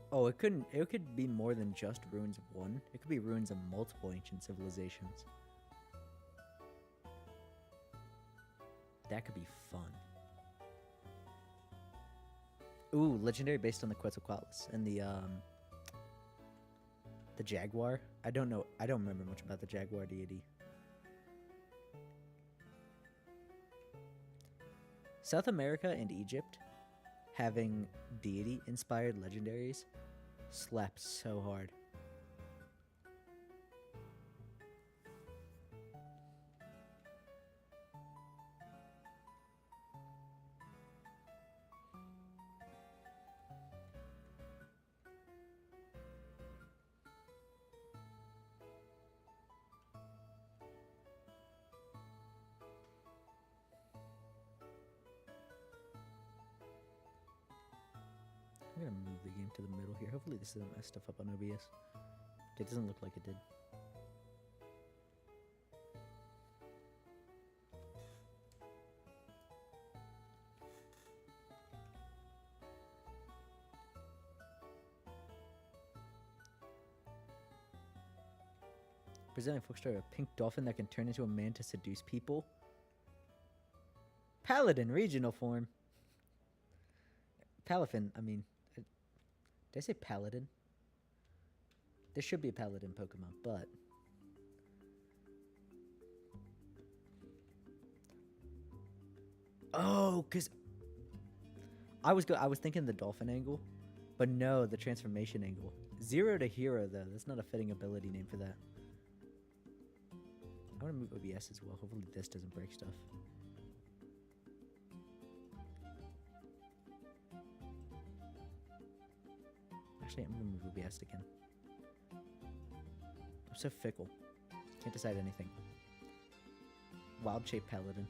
Oh, it couldn't. It could be more than just ruins of one. It could be ruins of multiple ancient civilizations. That could be fun. Ooh, legendary based on the Quetzalcoatlus and the jaguar. I don't know. I don't remember much about the jaguar deity. South America and Egypt having deity-inspired legendaries slaps so hard. I'm gonna move the game to the middle here. Hopefully this doesn't mess stuff up on OBS. It doesn't look like it did. Brazilian folkstory, a pink dolphin that can turn into a man to seduce people. Paladin regional form. Palafin, I mean... Did I say Paladin? There should be a Paladin Pokemon, but... Oh, because... I was thinking the Dolphin angle, but no, the transformation angle. Zero to Hero, though. That's not a fitting ability name for that. I want to move OBS as well. Hopefully this doesn't break stuff. Actually, I'm going to move OBS again. I'm so fickle. Can't decide anything. Wild Shape Paladin.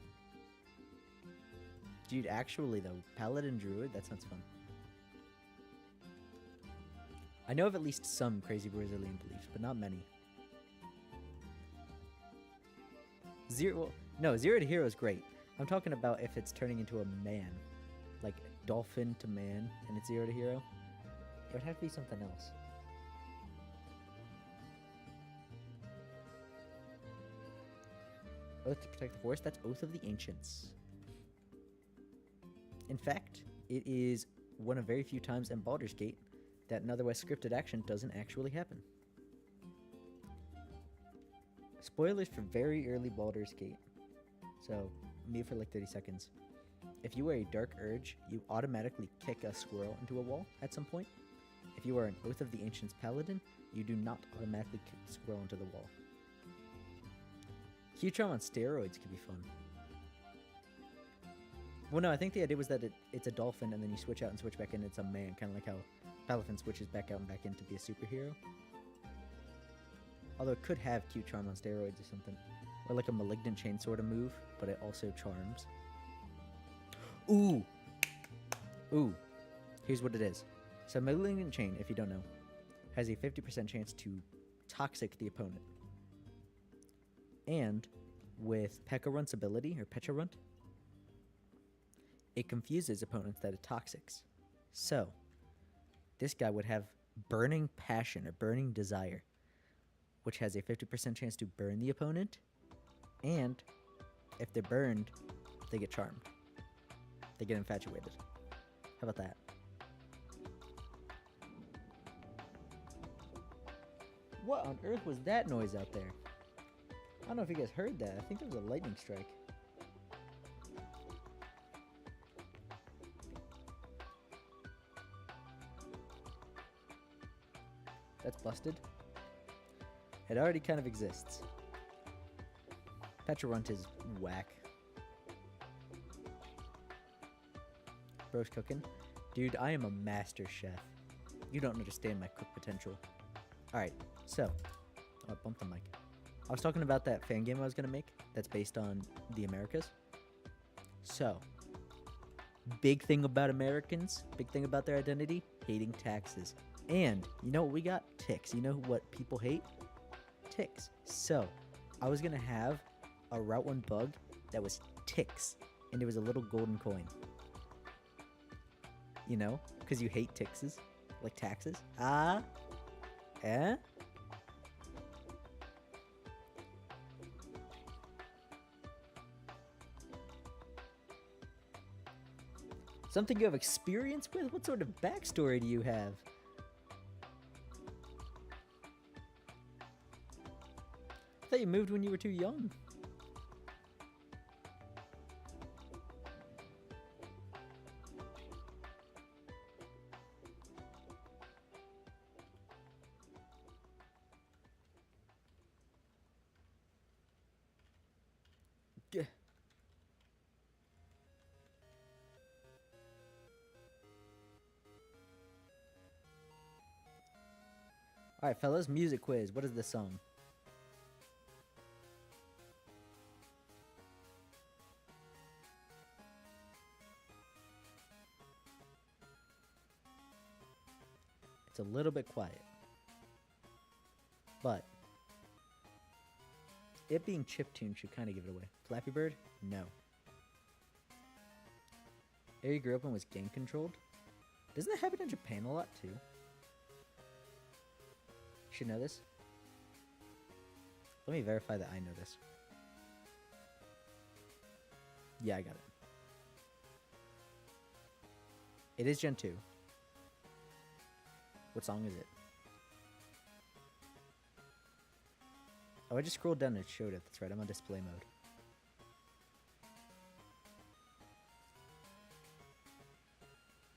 Dude, actually though, Paladin Druid, that sounds fun. I know of at least some crazy Brazilian beliefs, but not many. Zero to Hero is great. I'm talking about if it's turning into a man. Like dolphin to man, and it's Zero to Hero. It would have to be something else. Oath to protect the forest, that's Oath of the Ancients. In fact, it is one of very few times in Baldur's Gate that an otherwise scripted action doesn't actually happen. Spoilers for very early Baldur's Gate. So, mute for like 30 seconds. If you are a Dark Urge, you automatically kick a squirrel into a wall at some point. If you are an Oath of the Ancients Paladin, you do not automatically kick the squirrel into the wall. Q-Charm on steroids could be fun. Well, no, I think the idea was that it's a dolphin, and then you switch out and switch back in, it's a man, kind of like how Palafin switches back out and back in to be a superhero. Although it could have Q-Charm on steroids or something. Or like a Malignant Chain sort of move, but it also charms. Ooh! Ooh. Here's what it is. So Malignant Chain, if you don't know, has a 50% chance to toxic the opponent. And with Pekka-Runt's ability, or Pecha-Runt, it confuses opponents that are toxics. So, this guy would have Burning Passion, or Burning Desire, which has a 50% chance to burn the opponent, and if they're burned, they get charmed. They get infatuated. How about that? What on earth was that noise out there? I don't know if you guys heard that. I think there was a lightning strike. That's busted. It already kind of exists. Pecha-Runt is whack. Bro's cooking. Dude, I am a master chef. You don't understand my cook potential. Alright, so. Oh, I bumped the mic. I was talking about that fan game I was going to make that's based on the Americas. So, big thing about Americans, big thing about their identity, hating taxes. And, you know what we got? Ticks. You know what people hate? Ticks. So, I was going to have a Route 1 bug that was ticks, and there was a little golden coin. You know? Because you hate ticks, like taxes. Ah? Eh? Something you have experience with? What sort of backstory do you have? I thought you moved when you were too young. Alright, fellas, music quiz. What is this song? It's a little bit quiet. But it being chiptune should kind of give it away. Flappy Bird? No. Area you grew up in was game controlled? Doesn't that happen in Japan a lot too? Should know this. Let me verify that I know this. Yeah, I got it. It is Gen 2. What song is it? Oh, I just scrolled down and it showed it. That's right, I'm on display mode.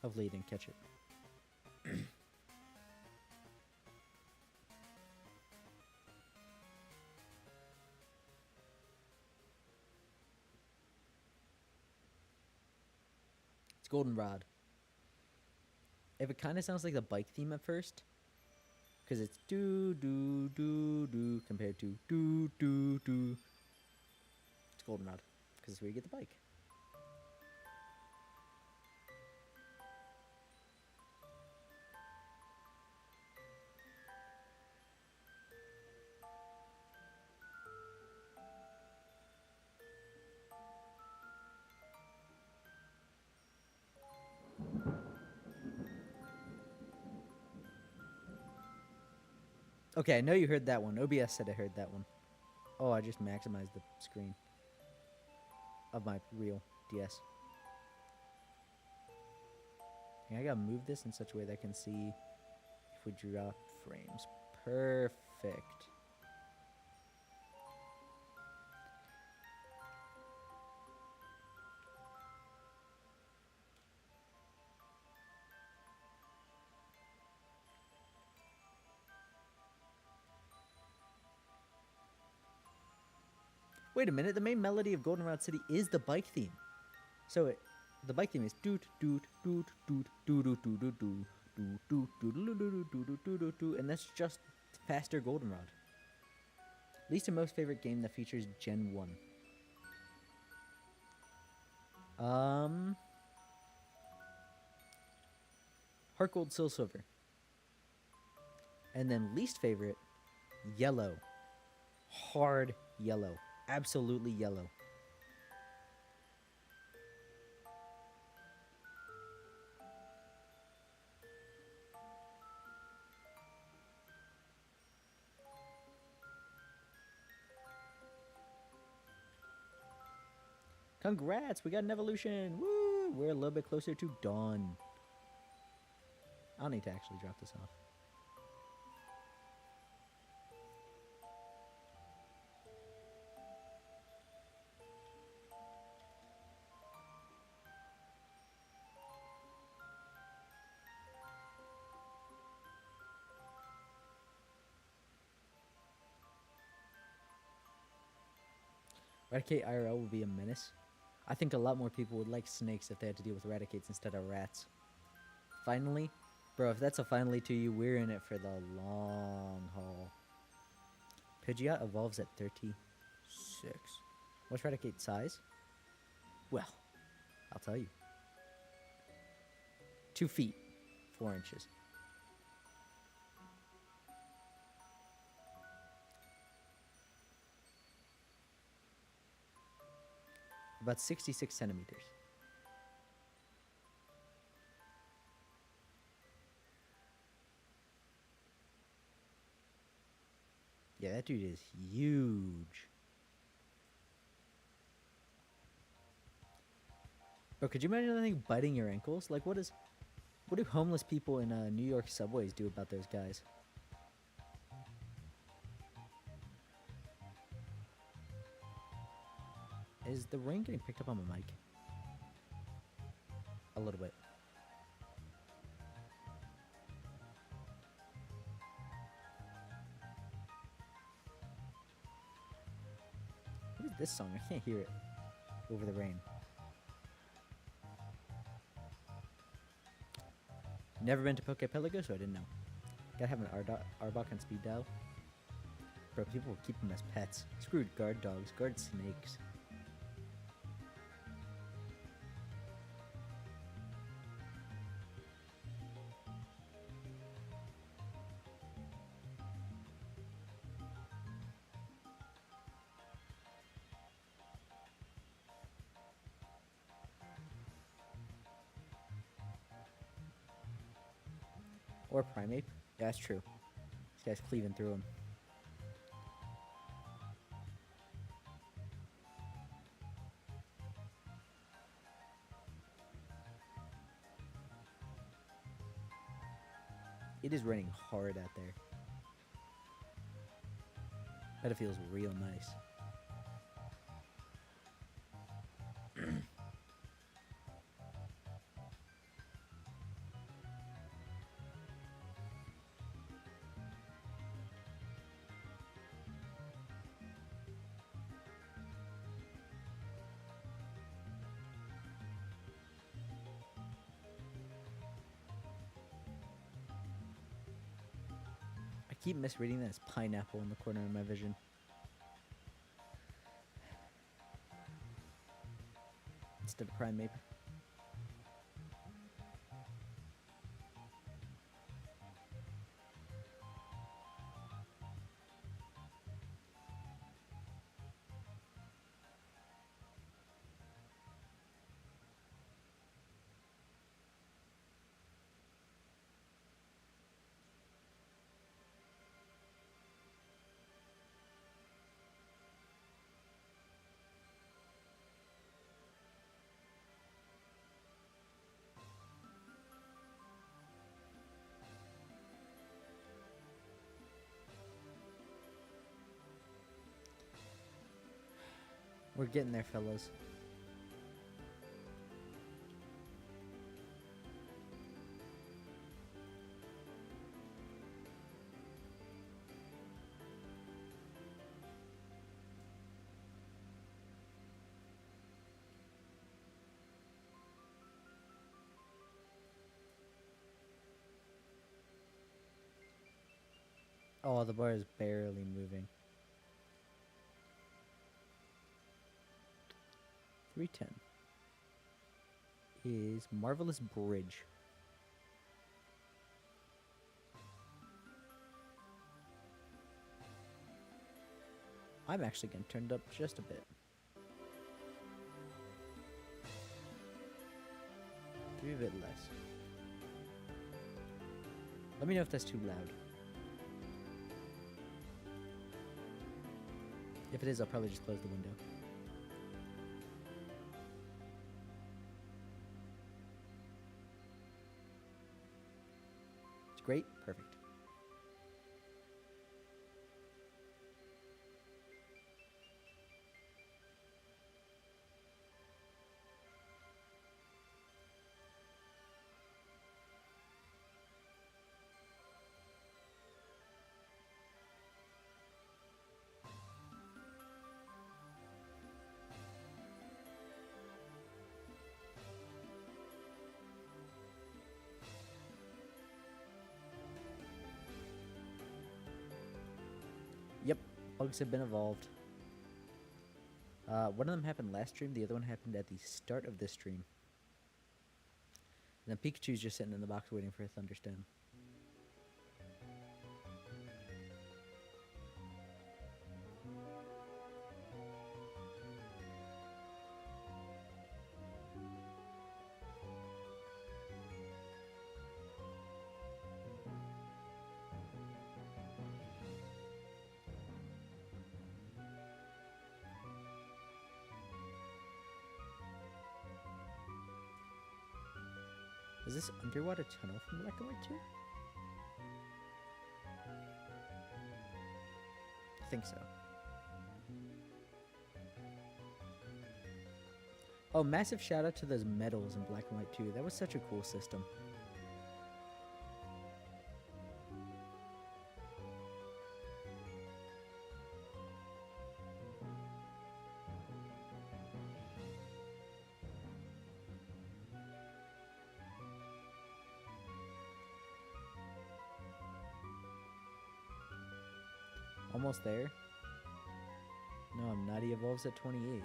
Hopefully you didn't catch it. Goldenrod. If it kind of sounds like the bike theme at first, because it's do do do do compared to do do do, it's Goldenrod because it's where you get the bike. Okay, I know you heard that one. OBS said I heard that one. Oh, I just maximized the screen of my real DS. And I gotta move this in such a way that I can see if we drop frames. Perfect. Wait a minute, the main melody of Goldenrod City is the bike theme. So the bike theme is doot doot doot doot doot doot doot doot doot doot doot doot doot doot, and that's just faster Goldenrod. Least and most favorite game that features Gen 1. Heart Gold, Soul Silver. And then least favorite, Yellow. Hard yellow. Absolutely yellow. Congrats, we got an evolution. Woo! We're a little bit closer to dawn. I'll need to actually drop this off. Eradicate IRL would be a menace. I think a lot more people would like snakes if they had to deal with eradicates instead of rats. Finally? Bro, if that's a finally to you, we're in it for the long haul. Pidgeot evolves at 36. What's eradicate size? Well, I'll tell you. 2 feet, 4 inches. About 66 centimeters. Yeah, that dude is huge. Bro, could you imagine anything biting your ankles? Like, what do homeless people in New York subways do about those guys? Is the rain getting picked up on my mic? A little bit. What is this song? I can't hear it over the rain. Never been to Pokepelago, so I didn't know. Gotta have an Arbok on speed dial. Bro, people will keep them as pets. Screwed guard dogs, guard snakes. Or Primeape. Yeah, that's true. This guy's cleaving through him. It is raining hard out there. But it feels real nice. I keep misreading that as pineapple in the corner of my vision. Instead of Primeape. We're getting there, fellas. Oh, the bar is barely moving. 310 is Marvelous Bridge. I'm actually going to turn it up just a bit. Maybe a bit less. Let me know if that's too loud. If it is, I'll probably just close the window. It's great. Perfect. Yep, bugs have been evolved. One of them happened last stream, the other one happened at the start of this stream. And then Pikachu's just sitting in the box waiting for a thunderstorm. Is this underwater tunnel from Black and White 2? I think so. Oh, massive shout out to those medals in Black and White 2. That was such a cool system. Almost there. No, I'm not. He evolves at 28.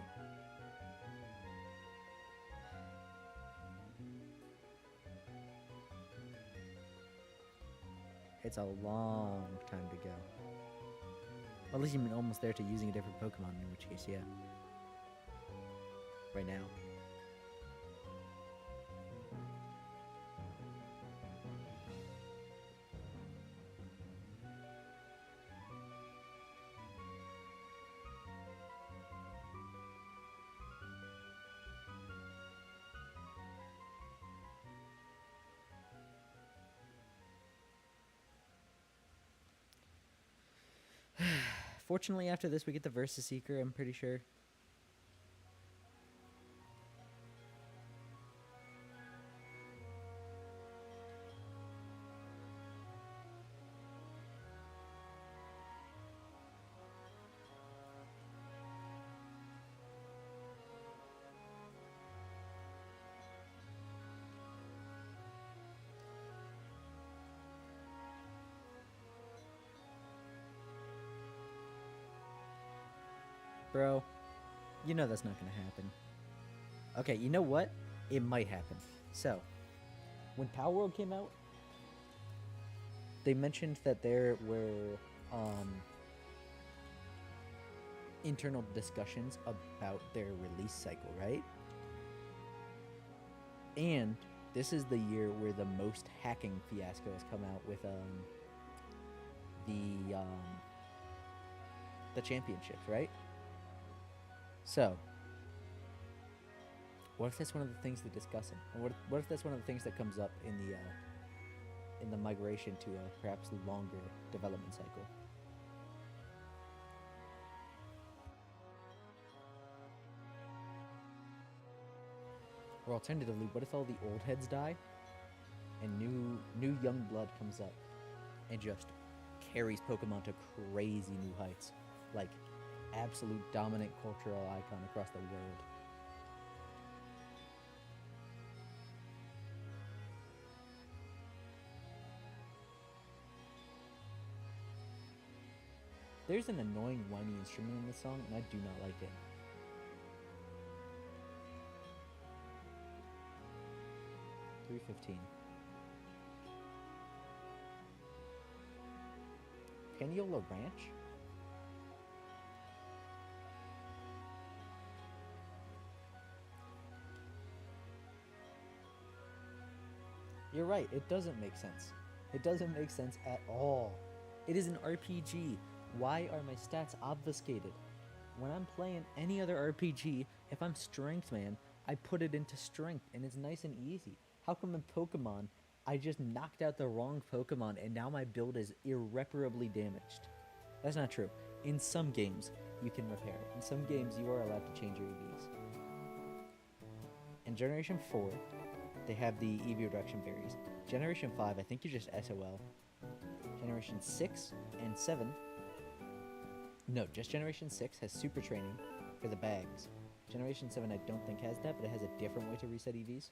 It's a long time to go. At least you mean almost there to using a different Pokemon, in which case, yeah. Right now. Fortunately, after this, we get the Versus Seeker, I'm pretty sure. Bro, you know that's not gonna happen. Okay, you know what? It might happen. So, when Power World came out, they mentioned that there were internal discussions about their release cycle, right? And this is the year where the most hacking fiasco has come out with the championships, right? So, what if that's one of the things they're discussing? Or what if that's one of the things that comes up in the migration to a perhaps longer development cycle? Or alternatively, what if all the old heads die and new young blood comes up and just carries Pokemon to crazy new heights, like absolute dominant cultural icon across the world? There's an annoying whiny instrument in this song, and I do not like it. $3.15. Paniola Ranch? You're right, it doesn't make sense. It doesn't make sense at all. It is an RPG. Why are my stats obfuscated? When I'm playing any other RPG, if I'm Strength Man, I put it into Strength, and it's nice and easy. How come in Pokemon, I just knocked out the wrong Pokemon, and now my build is irreparably damaged? That's not true. In some games, you can repair it. In some games, you are allowed to change your EVs. In Generation 4, they have the EV reduction berries. Generation 5, I think you're just SOL. Generation 6 and 7... No, just Generation 6 has super training for the bags. Generation 7 I don't think has that, but it has a different way to reset EVs.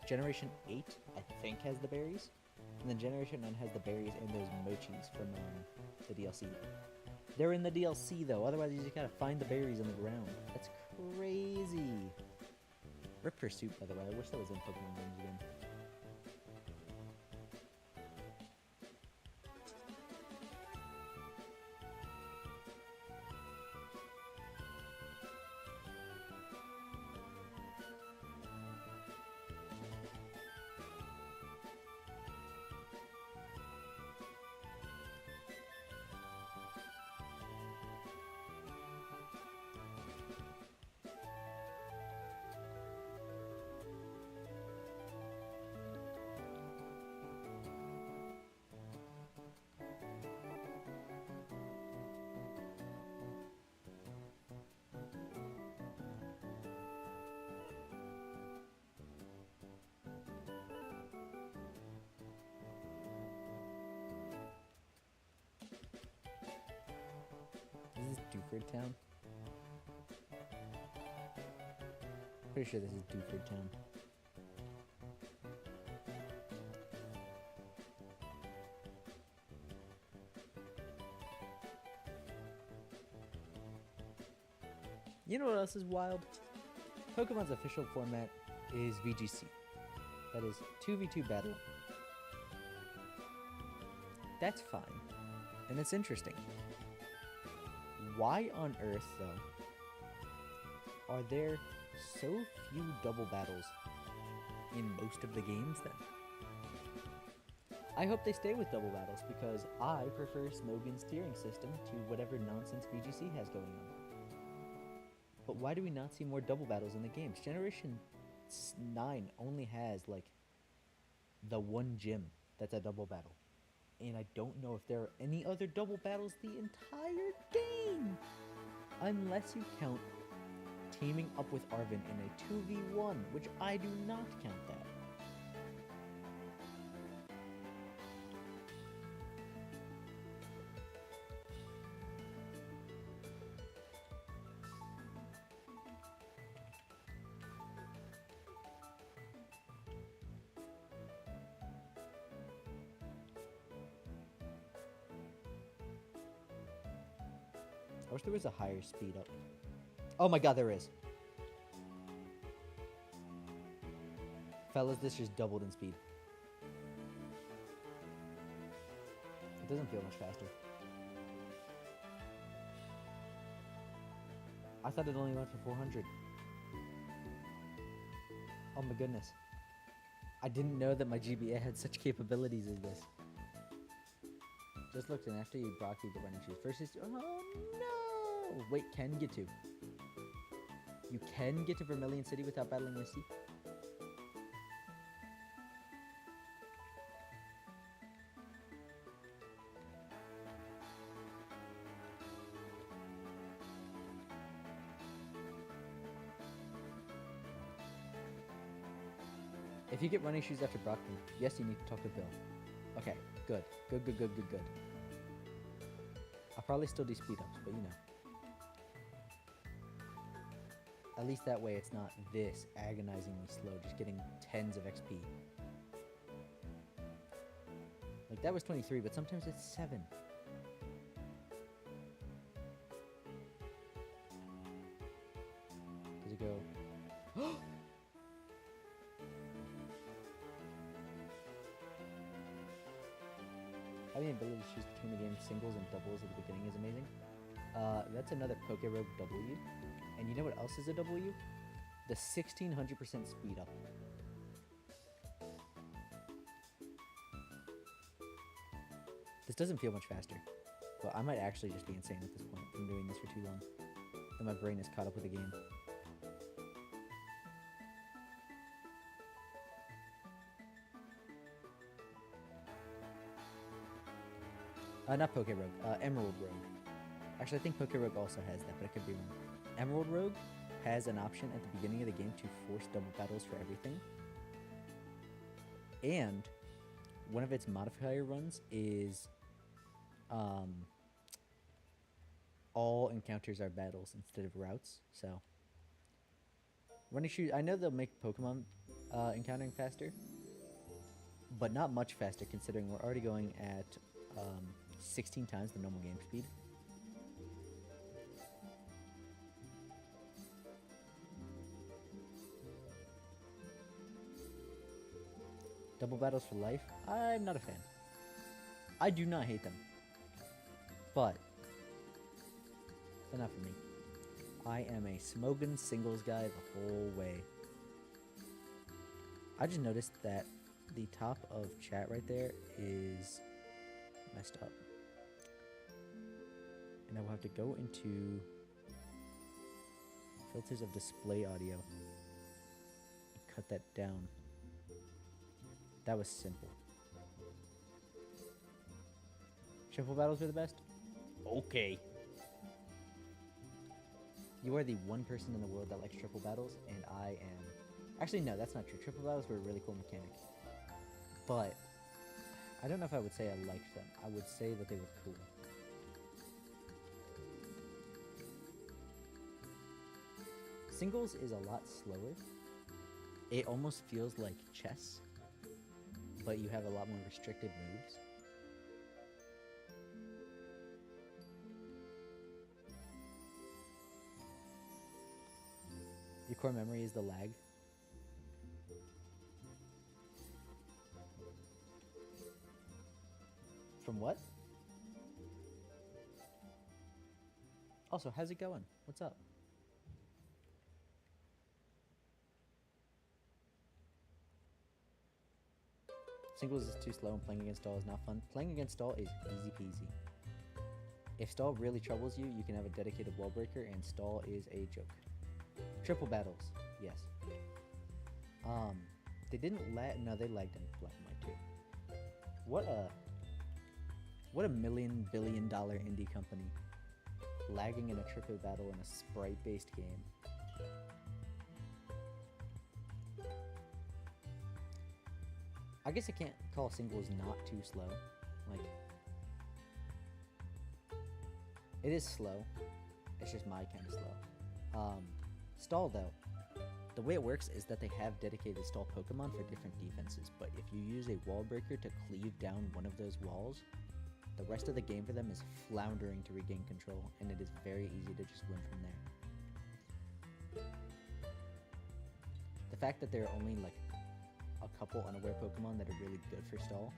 Generation 8 I think has the berries. And then Generation 9 has the berries and those mochis from the DLC. They're in the DLC though, otherwise you just gotta find the berries on the ground. That's crazy. Rip Pursuit, by the way, I wish that was in Pokemon games again. Is this Dewford Town? Pretty sure this is Dewford Town. You know what else is wild? Pokemon's official format is VGC. That is 2v2 battle. That's fine. And it's interesting. Why on earth, though, are there so few double battles in most of the games, then? I hope they stay with double battles, because I prefer Smogon's tiering system to whatever nonsense VGC has going on. But why do we not see more double battles in the games? Generation 9 only has, like, the one gym that's a double battle. And I don't know if there are any other double battles the entire game. Unless you count teaming up with Arvin in a 2v1, which I do not count that. I wish there was a higher speed up. Oh my god, there is. Fellas, this just doubled in speed. It doesn't feel much faster. I thought it only went for 400. Oh my goodness. I didn't know that my GBA had such capabilities as this. Just looked in after you Brock, you get running shoes. First is... Oh no! Wait, can get to. You can get to Vermilion City without battling Misty? If you get running shoes after Brockton, yes, you need to talk to Bill. Okay, good. Good. I'll probably still do speed ups, but you know. At least that way it's not this agonizingly slow, just getting tens of XP. Like, that was 23, but sometimes it's 7. Does it go... Having the ability to choose between the game's singles and doubles at the beginning is amazing. That's another Pokerogue W. And you know what else is a W? The 1600% speed up. doesn't feel much faster. But I might actually just be insane at this point from doing this for too long. And my brain is caught up with the game. Not Poke Rogue, Emerald Rogue. Actually, I think Poke Rogue also has that, but I could be wrong. Emerald Rogue has an option at the beginning of the game to force double battles for everything. And one of its modifier runs is all encounters are battles instead of routes. So running shoes, I know they'll make Pokemon encountering faster, but not much faster considering we're already going at 16 times the normal game speed. Double battles for life? I'm not a fan. I do not hate them. But they're not for me. I am a Smogon singles guy the whole way. I just noticed that the top of chat right there is messed up. And I will have to go into filters of display audio and cut that down. That was simple. Triple battles are the best? Okay. You are the one person in the world that likes triple battles, and I am... Actually, no, that's not true. Triple battles were a really cool mechanic. But I don't know if I would say I liked them. I would say that they were cool. Singles is a lot slower. It almost feels like chess, but you have a lot more restricted moves. Your core memory is the lag. From what? Also, how's it going? What's up? Singles is too slow and playing against stall is not fun. Playing against stall is easy peasy. If stall really troubles you, you can have a dedicated wall breaker, and stall is a joke. Triple battles, yes. They didn't lag. No, they lagged in Black and White too. What a $1 billion indie company lagging in a triple battle in a sprite-based game. I guess I can't call singles not too slow. Like, it is slow. It's just my kind of slow. Stall, though, the way it works is that they have dedicated stall Pokemon for different defenses, but if you use a wall breaker to cleave down one of those walls, the rest of the game for them is floundering to regain control, and it is very easy to just win from there. The fact that there are only, like, a couple unaware Pokemon that are really good for stall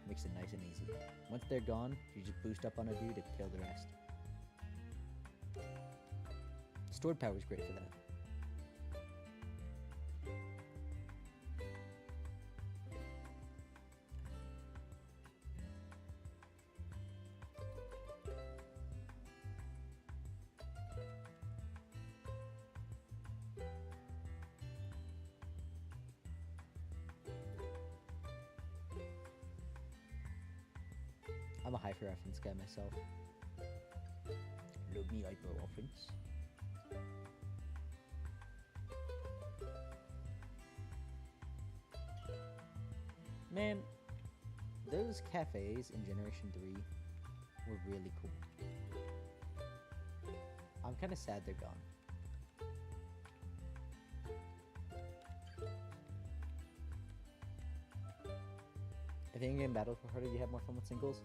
makes it nice and easy. Once they're gone, you just boost up on a dude to kill the rest. Stored power is great for that. I'm a hyper offense guy myself. Love me hyper offense. Man, those cafes in Generation 3 were really cool. I'm kind of sad they're gone. If in-game battles were harder, you have more fun with singles.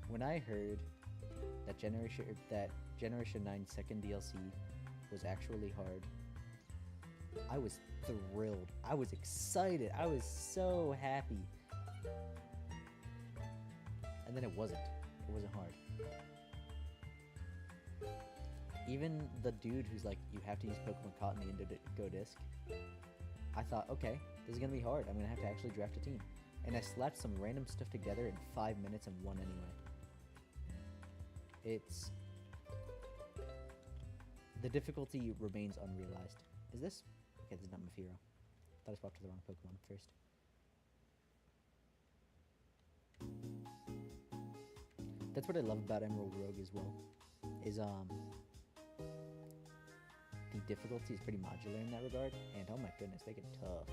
When I heard that Generation 9 second DLC was actually hard, I was thrilled. I was excited. I was so happy. And then it wasn't. It wasn't hard. Even the dude who's like, you have to use Pokemon Caught in the Indigo Disc, I thought, okay, this is gonna be hard. I'm gonna have to actually draft a team. And I slapped some random stuff together in 5 minutes and won anyway. It's... The difficulty remains unrealized. Is this? Okay, this is not Mafiro. Thought I swapped to the wrong Pokemon first. That's what I love about Emerald Rogue as well. Is the difficulty is pretty modular in that regard, and oh my goodness, they get tough.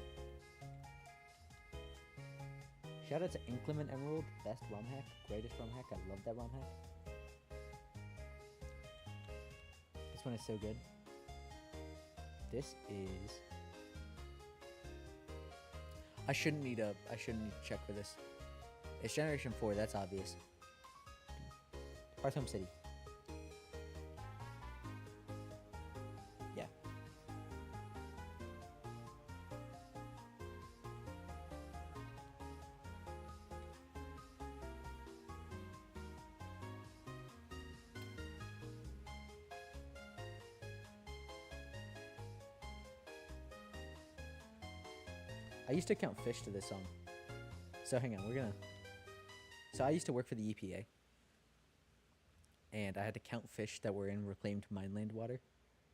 Shout out to Inclement Emerald, best ROM hack, greatest ROM hack. I love that ROM hack. This one is so good. This is... I shouldn't need to check for this. It's Generation 4, that's obvious. Hearthome City. Yeah. I used to count fish to this song. So hang on, we're gonna... So I used to work for the EPA. And I had to count fish that were in reclaimed mineland water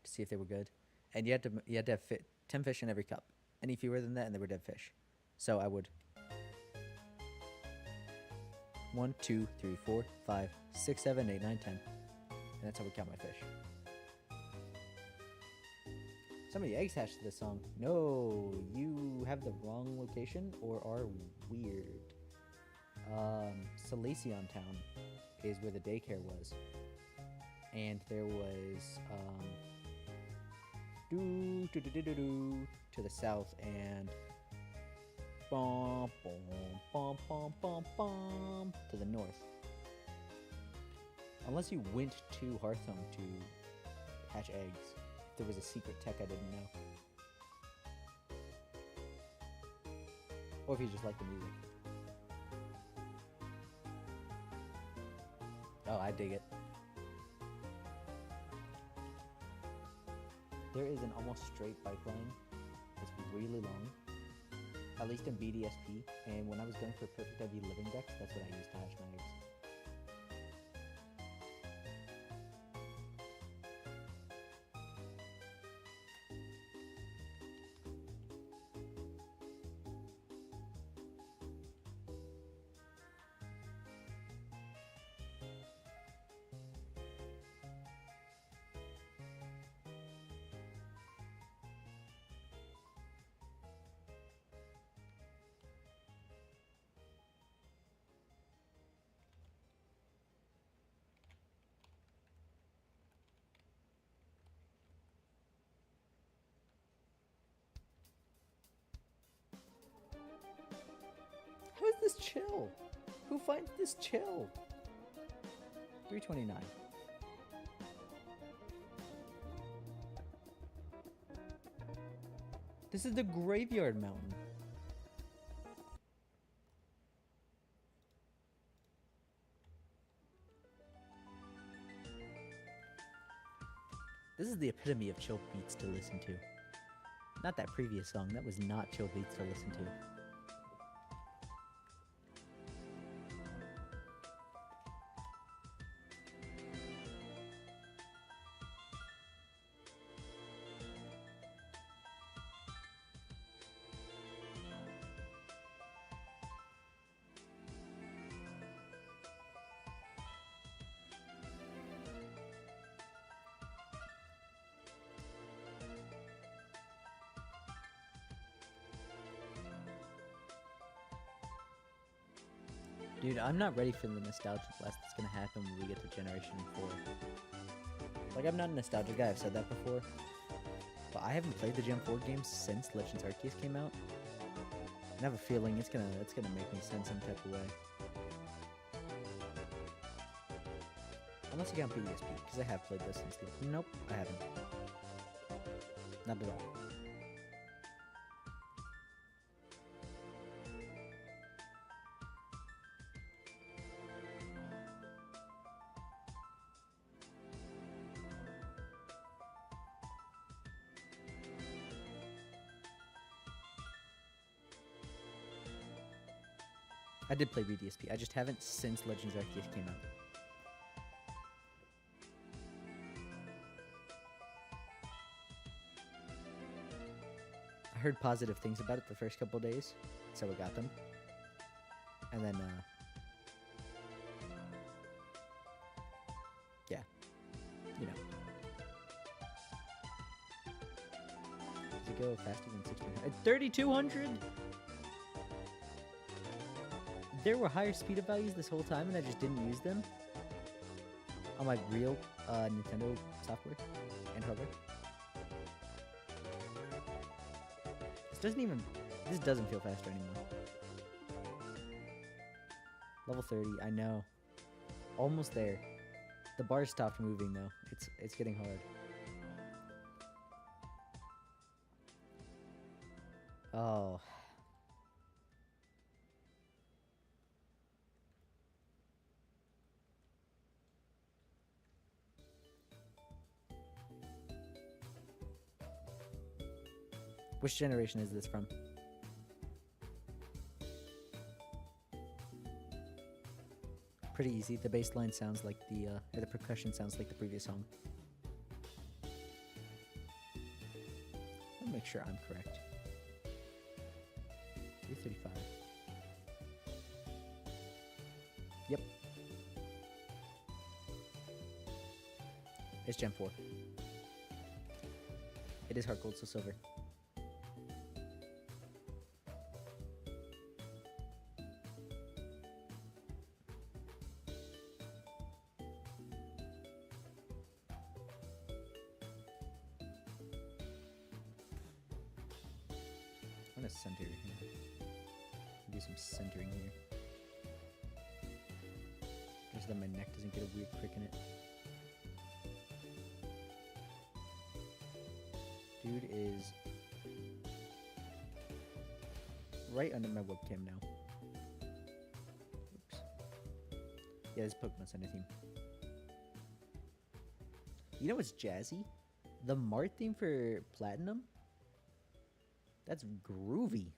to see if they were good. And you had to have 10 fish in every cup. Any fewer than that, and they were dead fish. So I would 1, 2, 3, 4, 5, 6, 7, 8, 9, 10. And that's how we count my fish. Somebody eggs hatched to this song. No, you have the wrong location or are weird. Salacion Town is where the daycare was. And there was to the south and to the north. Unless you went to Hearthome to hatch eggs. If there was a secret tech I didn't know. Or if you just like the music. Oh, I dig it. There is an almost straight bike line. It's really long. At least in BDSP. And when I was going for Perfect IV Living Dex, that's what I used to hatch my eggs. How is this chill? Who finds this chill? 329. This is the Graveyard Mountain. This is the epitome of chill beats to listen to. Not that previous song, that was not chill beats to listen to. Dude, I'm not ready for the nostalgia blast that's gonna happen when we get to Generation 4. Like, I'm not a nostalgia guy, I've said that before. But I haven't played the Gen 4 games since Legends Arceus came out. And I have a feeling it's gonna make me send some type of way. Unless you count PDSP, because I have played this since the... Nope, I haven't. Not at all. I did play BDSP. I just haven't since Legends Arceus came out. I heard positive things about it the first couple days, so I got them. And then, yeah, you know. Does it go faster than 1600? 3,200? There were higher speed up values this whole time, and I just didn't use them on my real Nintendo software and hardware. This doesn't feel faster anymore. Level 30, I know. Almost there. The bar stopped moving though. It's getting hard. Oh. Which generation is this from? Pretty easy. The bass line sounds like the percussion sounds like the previous song. I'll make sure I'm correct. 335. Yep. It's Gen 4. It is Heart Gold, so silver. I'm gonna center here. Do some centering here. Just that my neck doesn't get a weird crick in it. Dude is right under my webcam now. Oops. Yeah, this is Pokemon Center theme. You know what's jazzy? The Mart theme for Platinum? That's groovy.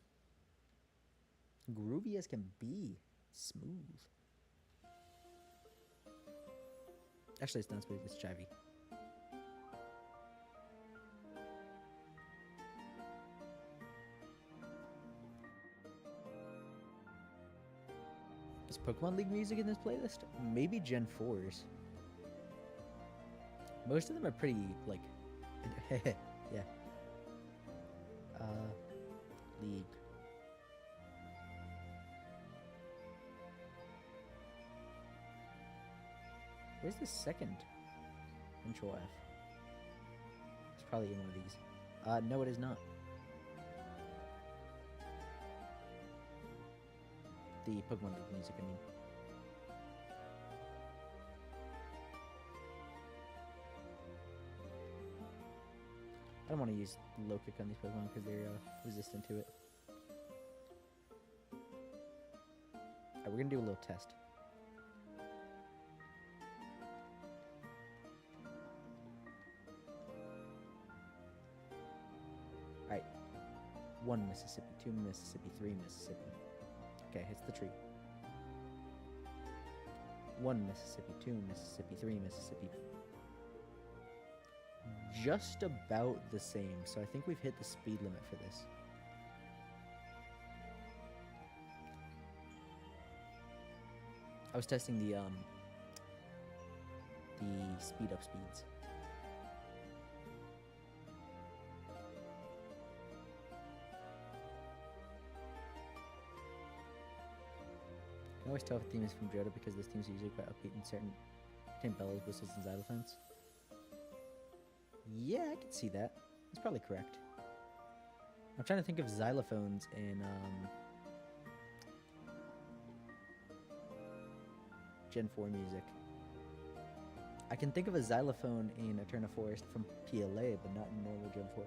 Groovy as can be. Smooth. Actually, it's not smooth, it's chivy. Is Pokemon League music in this playlist? Maybe Gen 4's. Most of them are pretty, like... yeah. League. Where's the second Control F? It's probably in one of these. No, it is not. The Pokemon League music, I mean. I don't want to use low kick on these Pokemon because they're resistant to it. Alright, we're gonna do a little test. Alright. 1 Mississippi, 2 Mississippi, 3 Mississippi. Okay, hits the tree. 1 Mississippi, 2 Mississippi, 3 Mississippi. Just about the same, so I think we've hit the speed limit for this. I was testing the speed up speeds. I can always tell if a theme is from Johto because this theme's usually quite upbeat and certain contain bellows, whistles, and xylophones. Yeah, I can see that. That's probably correct. I'm trying to think of xylophones in Gen 4 music. I can think of a xylophone in Eterna Forest from PLA, but not in normal Gen 4.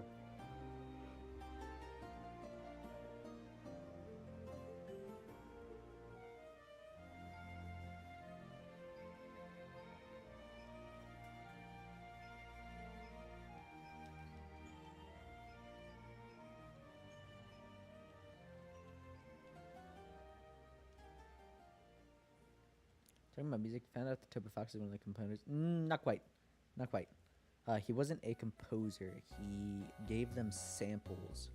Talking about music, found out that Toby Fox is one of the composers. Not quite. Not quite. He wasn't a composer. He gave them samples.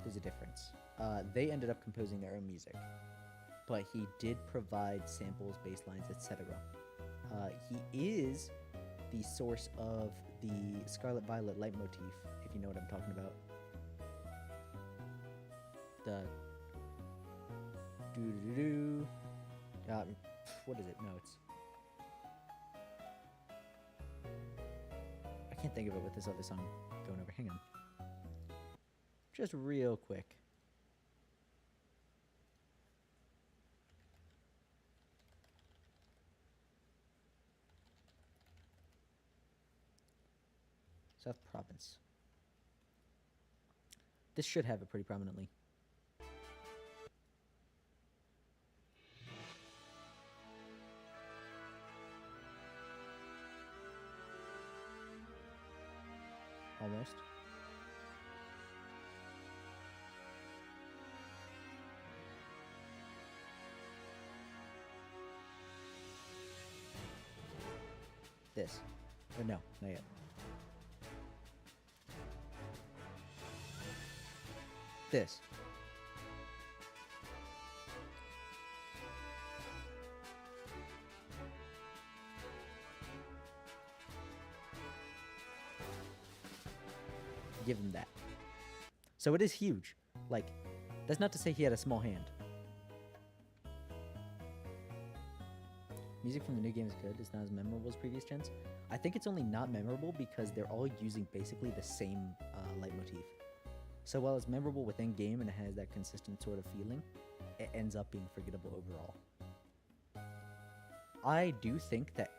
There's a difference. They ended up composing their own music. But he did provide samples, bass lines, etc. He is the source of the Scarlet Violet leitmotif, if you know what I'm talking about. The doo-doo-doo. What is it? No, it's... I can't think of it with this other song going over. Hang on. Just real quick. South Province. This should have it pretty prominently. Almost. This. Or no, not yet. This. Give him that. So it is huge. Like, that's not to say he had a small hand. Music from the new game is good. It's not as memorable as previous gens. I think it's only not memorable because they're all using basically the same leitmotif. So while it's memorable within game and it has that consistent sort of feeling, it ends up being forgettable overall. I do think that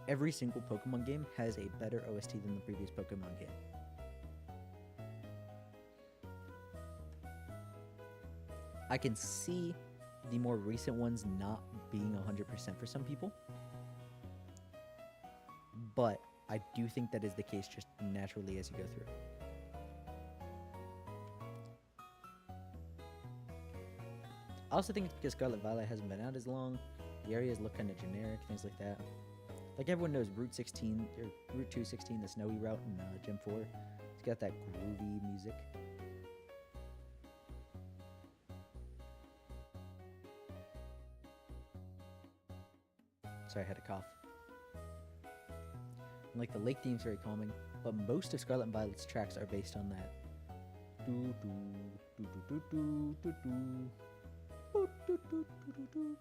every single Pokemon game has a better OST than the previous Pokemon game. I can see the more recent ones not being 100% for some people, but I do think that is the case just naturally as you go through. I also think it's because Scarlet Violet hasn't been out as long, the areas look kind of generic, things like that. Like everyone knows Route 16, or Route 216, the snowy route in Gen 4, it's got that groovy music. Sorry, I had a cough. And like the lake theme's very calming, but most of Scarlet and Violet's tracks are based on that. Do do do do do do do.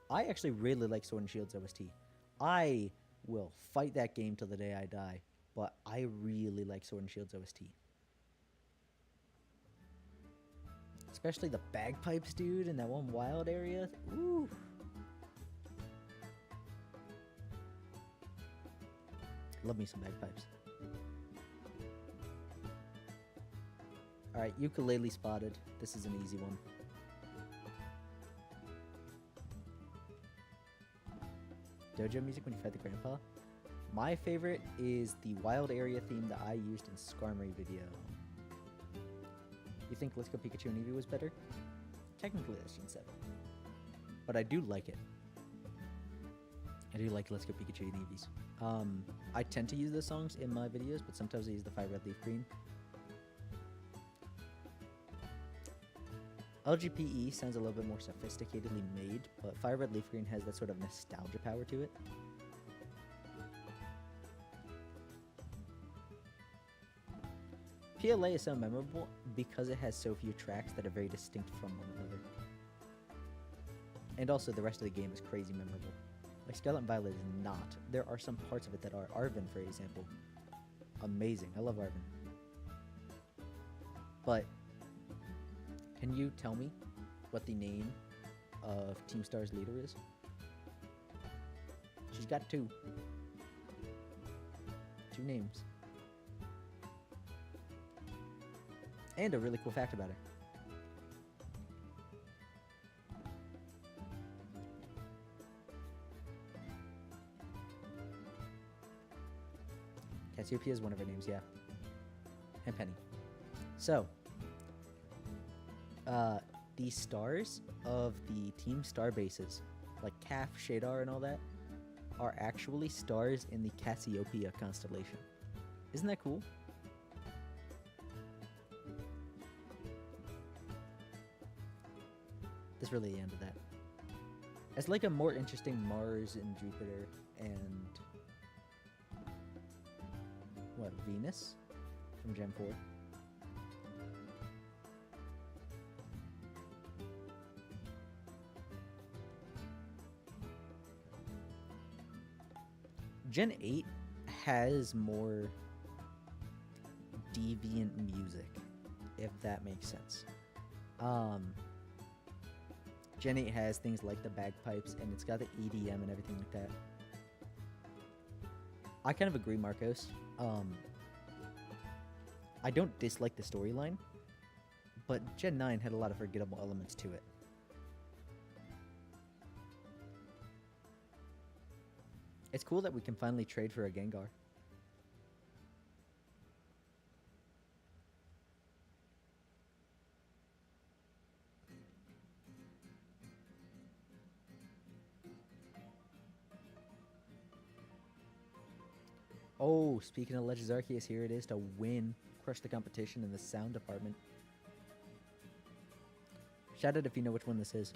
I actually really like Sword and Shield's OST. I will fight that game till the day I die, but I really like Sword and Shield's OST. Especially the bagpipes, dude, in that one wild area. Ooh. Love me some bagpipes. Alright, ukulele spotted. This is an easy one. Dojo music when you fight the grandpa. My favorite is the wild area theme that I used in Skarmory video. You think Let's Go Pikachu and Eevee was better? Technically that's Gen 7. But I do like it. I do like Let's Go Pikachu and Eevees. I tend to use those songs in my videos, but sometimes I use the Fire Red Leaf Green. LGPE sounds a little bit more sophisticatedly made, but Fire Red Leaf Green has that sort of nostalgia power to it. PLA is so memorable because it has so few tracks that are very distinct from one another. And also the rest of the game is crazy memorable. Like Scarlet and Violet is not. There are some parts of it that are. Arven, for example. Amazing. I love Arven. But can you tell me what the name of Team Star's leader is? She's got two. Two names. And a really cool fact about her. Cassiopeia is one of her names, yeah. And Penny. So, the stars of the Team Star bases, like half Shadar and all that, are actually stars in the Cassiopeia constellation. Isn't that cool? That's really the end of that. It's like a more interesting Mars and Jupiter and what, Venus from Gen 4. Gen 8 has more deviant music, if that makes sense. Gen 8 has things like the bagpipes, and it's got the EDM and everything like that. I kind of agree, Marcos. I don't dislike the storyline, but Gen 9 had a lot of forgettable elements to it. It's cool that we can finally trade for a Gengar. Oh, speaking of Legends Arceus, here it is to win, crush the competition in the sound department. Shout out if you know which one this is.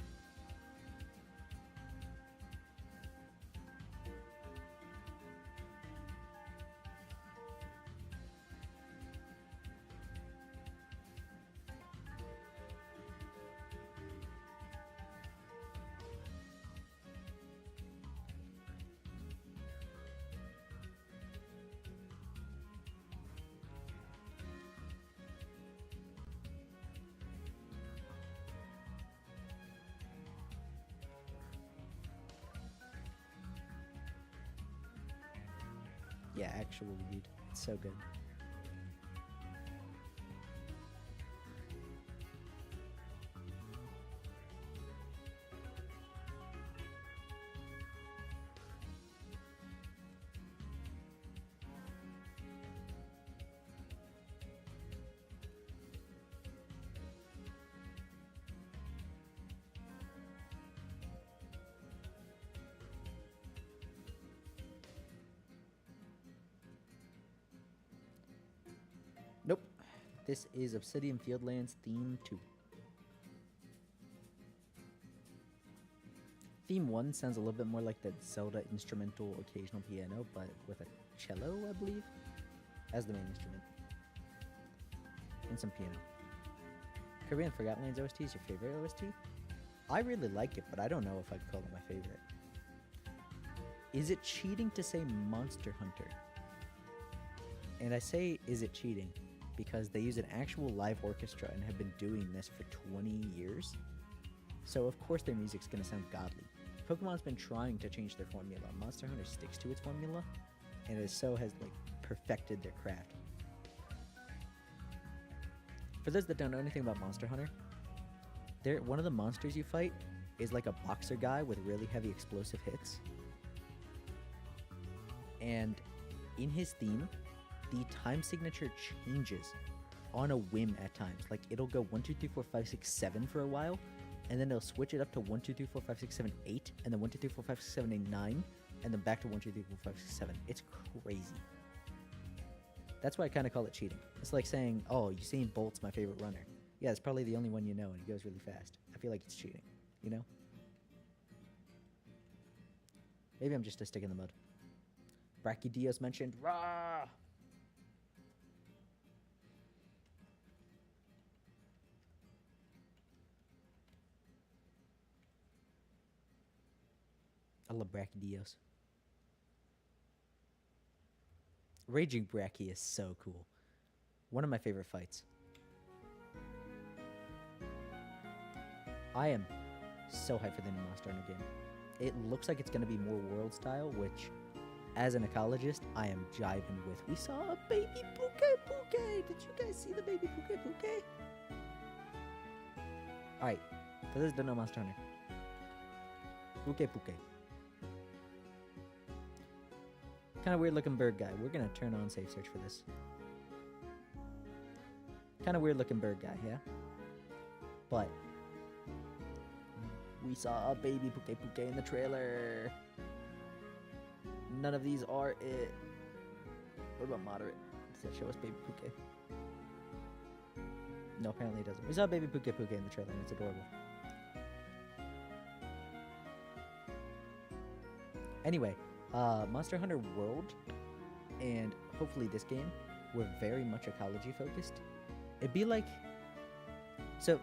Yeah, actually, dude. It's so good. Nope. This is Obsidian Fieldlands Theme 2. Theme 1 sounds a little bit more like the Zelda instrumental occasional piano, but with a cello, I believe, as the main instrument. And some piano. Kirby and Forgotten Lands OST is your favorite OST? I really like it, but I don't know if I'd call it my favorite. Is it cheating to say Monster Hunter? And I say, is it cheating? Because they use an actual live orchestra and have been doing this for 20 years. So of course their music's gonna sound godly. Pokemon's been trying to change their formula. Monster Hunter sticks to its formula, and it so has like perfected their craft. For those that don't know anything about Monster Hunter, one of the monsters you fight is like a boxer guy with really heavy explosive hits. And in his theme, the time signature changes on a whim at times. Like, it'll go 1, 2, 3, 4, 5, 6, 7 for a while, and then it'll switch it up to 1, 2, 3, 4, 5, 6, 7, 8, and then 1, 2, 3, 4, 5, 6, 7, 8, 9, and then back to 1, 2, 3, 4, 5, 6, 7. It's crazy. That's why I kind of call it cheating. It's like saying, oh, Usain Bolt's my favorite runner. Yeah, it's probably the only one you know, and he goes really fast. I feel like it's cheating, you know? Maybe I'm just a stick in the mud. Brachydios mentioned. Rah! I love Brachydios. Raging Brachy is so cool. One of my favorite fights. I am so hyped for the new Monster Hunter game. It looks like it's going to be more world style, which, as an ecologist, I am jiving with. We saw a baby Puke. Did you guys see the baby Puke? Alright, for those that don't know Monster Hunter. Puke. Kind of weird looking bird guy. We're going to turn on safe search for this. Kind of weird looking bird guy, yeah? But We saw a baby Poke in the trailer. None of these are it. What about moderate? Does that show us baby Poke? No, apparently it doesn't. We saw baby Poke in the trailer and it's adorable. Anyway, Monster Hunter World and hopefully this game were very much ecology focused. It'd be like, so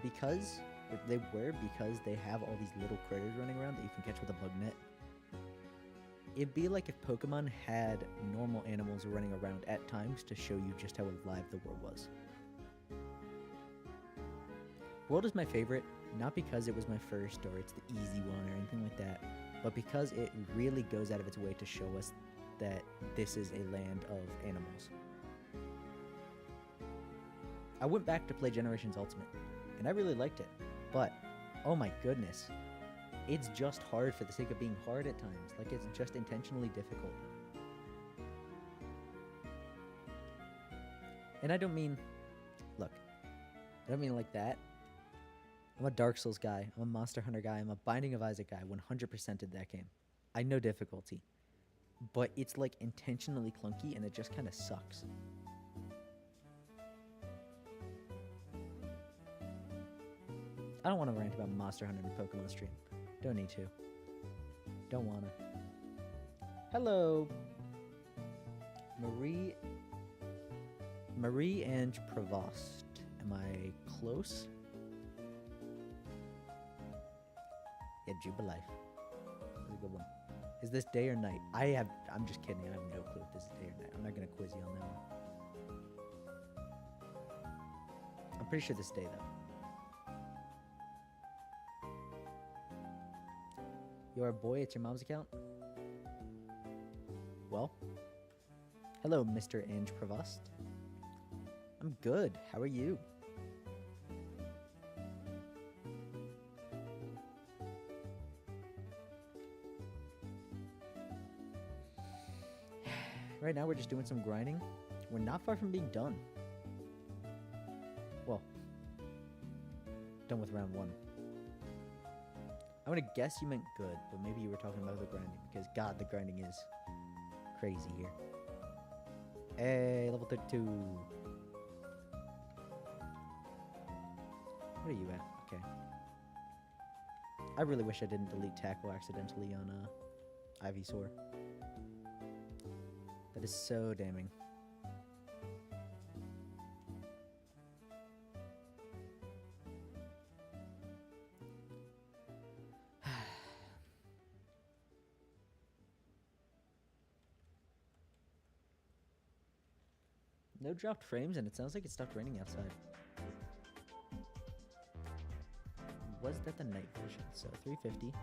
because they have all these little critters running around that you can catch with a bug net. It'd be like if Pokemon had normal animals running around at times to show you just how alive the world was. World is my favorite, not because it was my first or it's the easy one or anything like that, but because it really goes out of its way to show us that this is a land of animals. I went back to play Generations Ultimate, and I really liked it, but oh my goodness, it's just hard for the sake of being hard at times. Like, it's just intentionally difficult. And I don't mean, look, I don't mean like that. I'm a Dark Souls guy, I'm a Monster Hunter guy, I'm a Binding of Isaac guy, 100%ed that game. I know difficulty, but it's like intentionally clunky and it just kind of sucks. I don't want to rant about Monster Hunter and Pokemon stream. Don't need to. Don't wanna. Hello, Marie and Provost. Am I close? Yeah, Jubilife. That's a good one. Is this day or night? I'm just kidding. I have no clue if this is day or night. I'm not gonna quiz you on that one. I'm pretty sure this is day though. You're a boy at your mom's account? Well, hello, Mr. Ange Provost. I'm good. How are you? Right now we're just doing some grinding. We're not far from being done. Well, done with round 1. I'm gonna guess you meant good, but maybe you were talking about the grinding, because God, the grinding is crazy here. Hey, level 32. What are you at? Okay. I really wish I didn't delete tackle accidentally on Ivysaur. That is so damning. No dropped frames, and it sounds like it stopped raining outside. Was that the night version? So 350.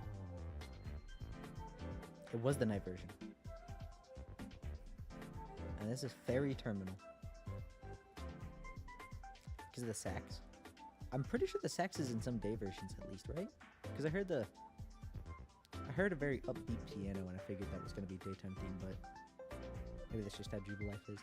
It was the night version. And this is Fairy Terminal. Because of the sax. I'm pretty sure the sax is in some day versions at least, right? Because I heard a very upbeat piano and I figured that was going to be a daytime theme, but maybe that's just how Jubilife is.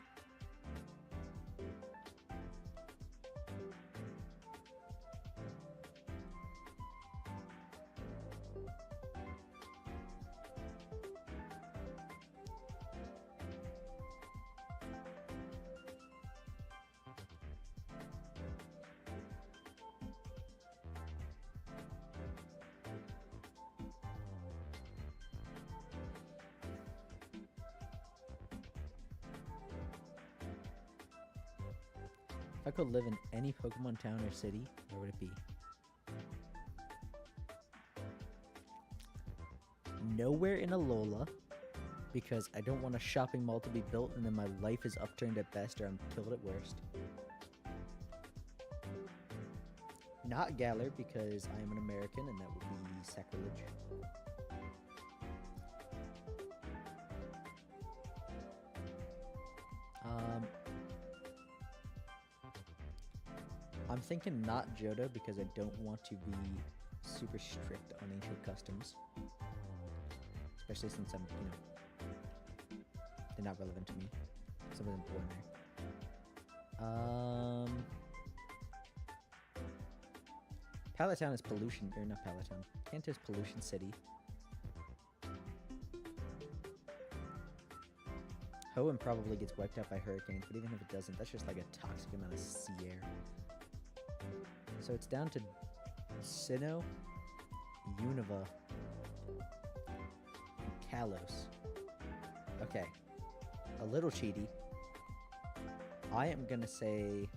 If I could live in any Pokemon town or city, where would it be? Nowhere in Alola, because I don't want a shopping mall to be built and then my life is upturned at best or I'm killed at worst. Not Galar, because I am an American and that would be sacrilege. I'm thinking not Johto because I don't want to be super strict on ancient customs. Especially since I'm, they're not relevant to me. Some of them born there. Palatown is pollution, or not Palatown. Kanto's pollution city. Hoenn probably gets wiped out by hurricanes, but even if it doesn't, that's just like a toxic amount of sea air. So it's down to Sinnoh, Unova, and Kalos. Okay. A little cheaty. I am gonna say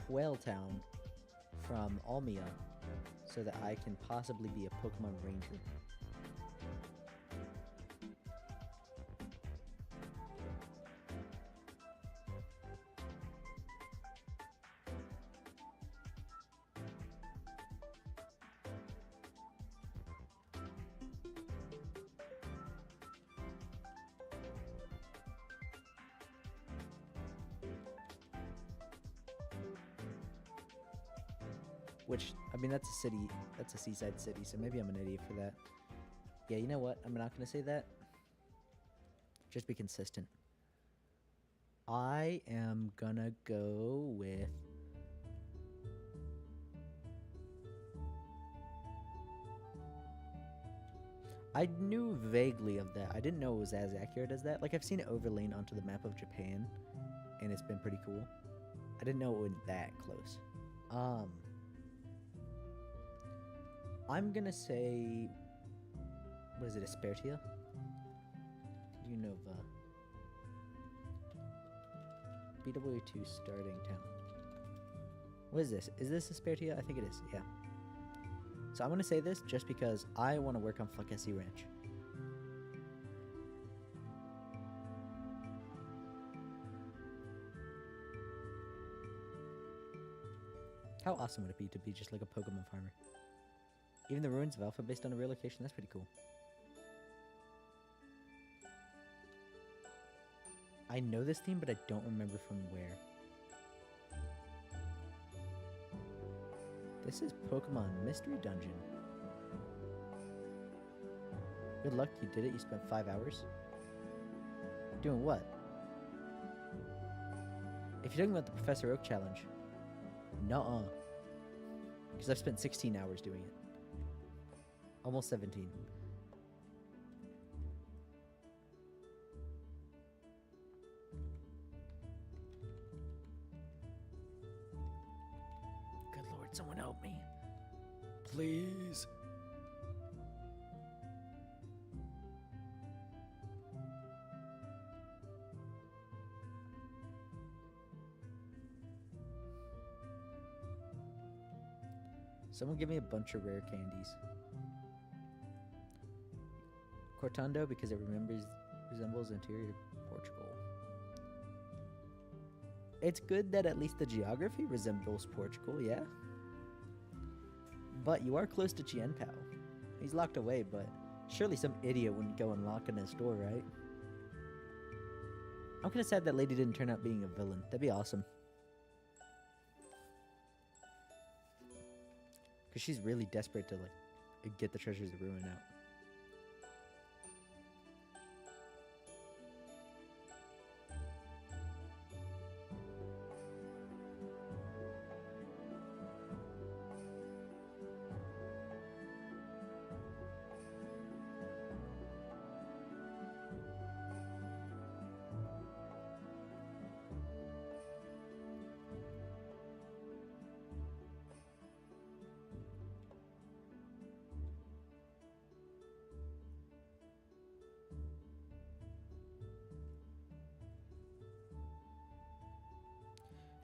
Whale Town from Almia so that I can possibly be a Pokemon Ranger. Which, I mean, that's a city, that's a seaside city, so maybe I'm an idiot for that. Yeah, you know what? I'm not going to say that. Just be consistent. I am going to go with... I knew vaguely of that. I didn't know it was as accurate as that. Like, I've seen it overlain onto the map of Japan, and it's been pretty cool. I didn't know it went that close. I'm gonna say, what is it, Aspertia? Unova. BW2 starting town. What is this? Is this Aspertia? I think it is, yeah. So I'm gonna say this just because I want to work on Flakessi Ranch. How awesome would it be to be just like a Pokemon farmer? Even the ruins of Alpha based on a real location, that's pretty cool. I know this theme, but I don't remember from where. This is Pokemon Mystery Dungeon. Good luck, you did it. You spent 5 hours. Doing what? If you're talking about the Professor Oak challenge, nuh-uh. Because I've spent 16 hours doing it. Almost 17. Good Lord, someone help me. Please. Someone give me a bunch of rare candies. Cortando, because it resembles interior Portugal. It's good that at least the geography resembles Portugal, yeah? But you are close to Chien-Pao. He's locked away, but surely some idiot wouldn't go and lock in his door, right? I'm kinda sad that lady didn't turn out being a villain. That'd be awesome. Because she's really desperate to, like, get the treasures of the ruin out.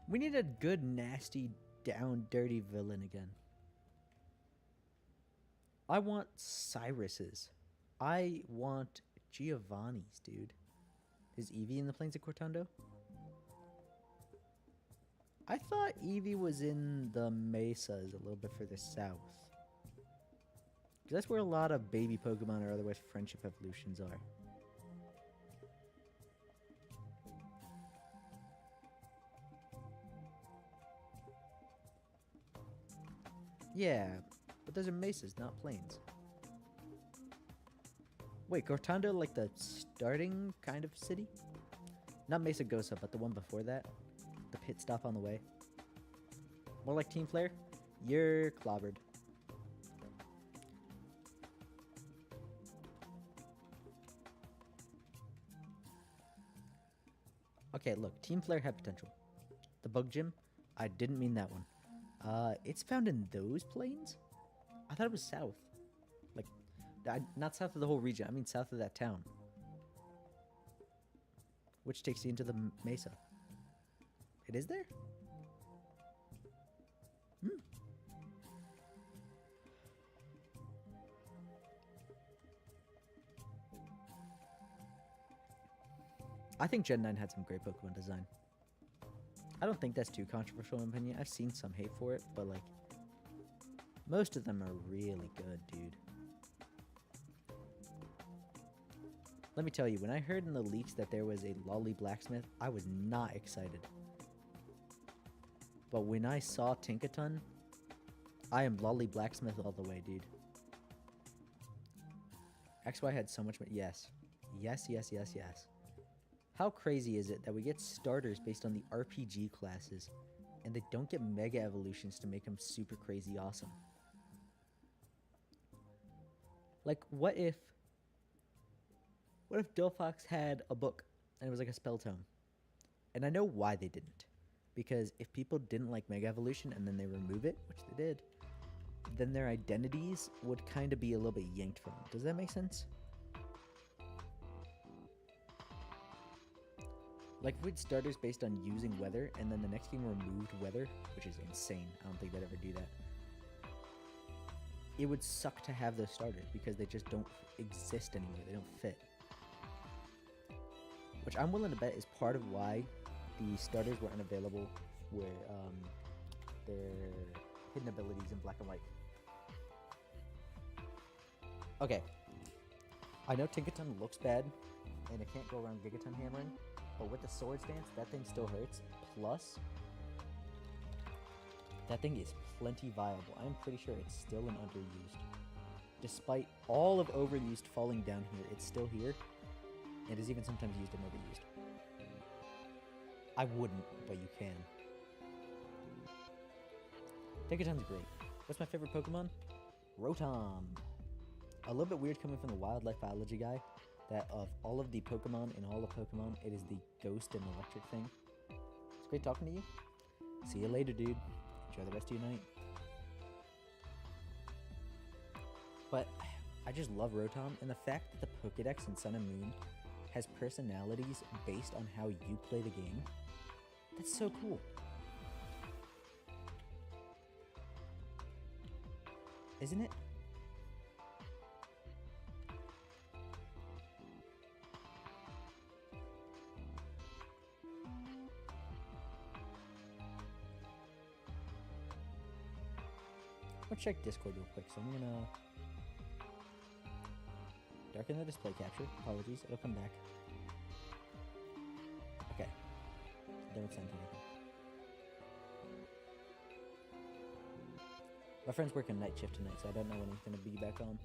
We need a good, nasty, down, dirty villain again. I want Cyrus's. I want Giovanni's, dude. Is Eevee in the Plains of Cortando? I thought Eevee was in the Mesas a little bit further south. Because that's where a lot of baby Pokemon or otherwise friendship evolutions are. Yeah, but those are mesas, not plains. Wait, Cortando, like the starting kind of city? Not Mesa Gosa, but the one before that. The pit stop on the way. More like Team Flare. You're clobbered. Okay, look. Team Flare had potential. The Bug Gym, I didn't mean that one. It's found in those plains? I thought it was south. Like, not south of the whole region. I mean south of that town. Which takes you into the mesa. It is there? Hmm. I think Gen 9 had some great Pokemon design. I don't think that's too controversial in my opinion. I've seen some hate for it, but like, most of them are really good, dude. Let me tell you, when I heard in the leaks that there was a Lolly Blacksmith, I was not excited. But when I saw Tinkaton, I am Lolly Blacksmith all the way, dude. XY had so much... Yes. Yes, yes, yes, yes. How crazy is it that we get starters based on the RPG classes, and they don't get Mega Evolutions to make them super crazy awesome? Like, what if Delphox had a book, and it was like a spell tome? And I know why they didn't. Because if people didn't like Mega Evolution, and then they remove it, which they did, then their identities would kind of be a little bit yanked from them. Does that make sense? Like, if we had starters based on using weather, and then the next game removed weather, which is insane. I don't think they'd ever do that. It would suck to have those starters, because they just don't exist anymore. They don't fit. Which I'm willing to bet is part of why the starters were unavailable where their hidden abilities in black and white. Okay. I know Tinkaton looks bad, and it can't go around Gigaton hammering, but with the Sword Stance, that thing still hurts. Plus, that thing is plenty viable. I'm pretty sure it's still an underused. Despite all of overused falling down here, it's still here. It is even sometimes used and overused. I wouldn't, but you can. Tinkaton's great. What's my favorite Pokemon? Rotom. A little bit weird coming from the wildlife biology guy, that of all of the Pokemon in all of Pokemon, it is the ghost and electric thing. It's great talking to you. See you later, dude. Enjoy the rest of your night. But I just love Rotom, and the fact that the Pokedex in Sun and Moon has personalities based on how you play the game, that's so cool. Isn't it? I'll check Discord real quick, so I'm gonna darken the display capture. Apologies, it'll come back. Okay. Don't send anything. My friend's working night shift tonight, so I don't know when he's gonna be back on.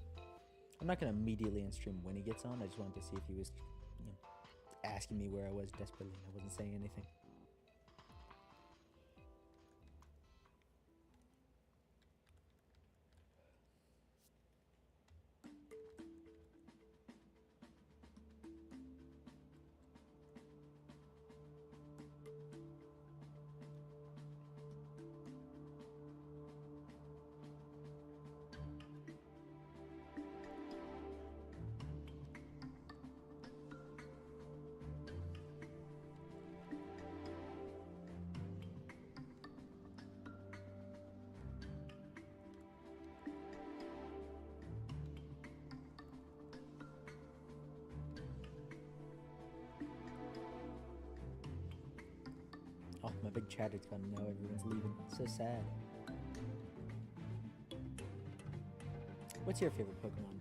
I'm not gonna immediately stream when he gets on. I just wanted to see if he was, you know, asking me where I was desperately. I wasn't saying anything. Oh, my big chatter's gone. Now everyone's leaving. So sad. What's your favorite Pokemon?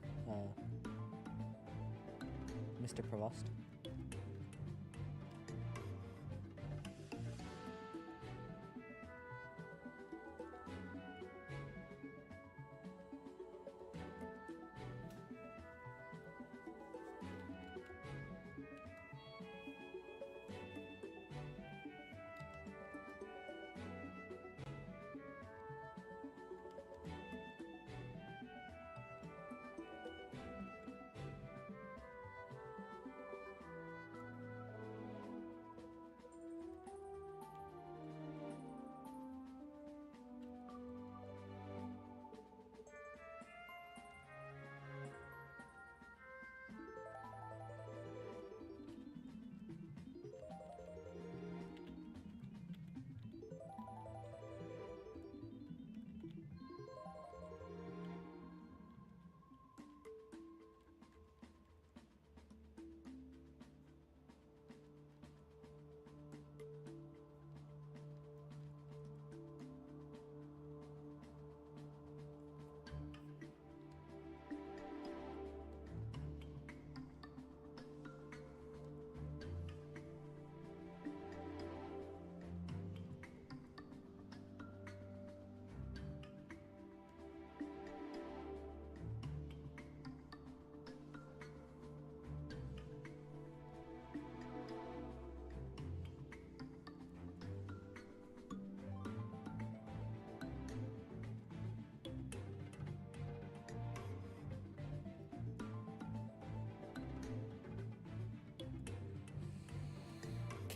Mr. Provost?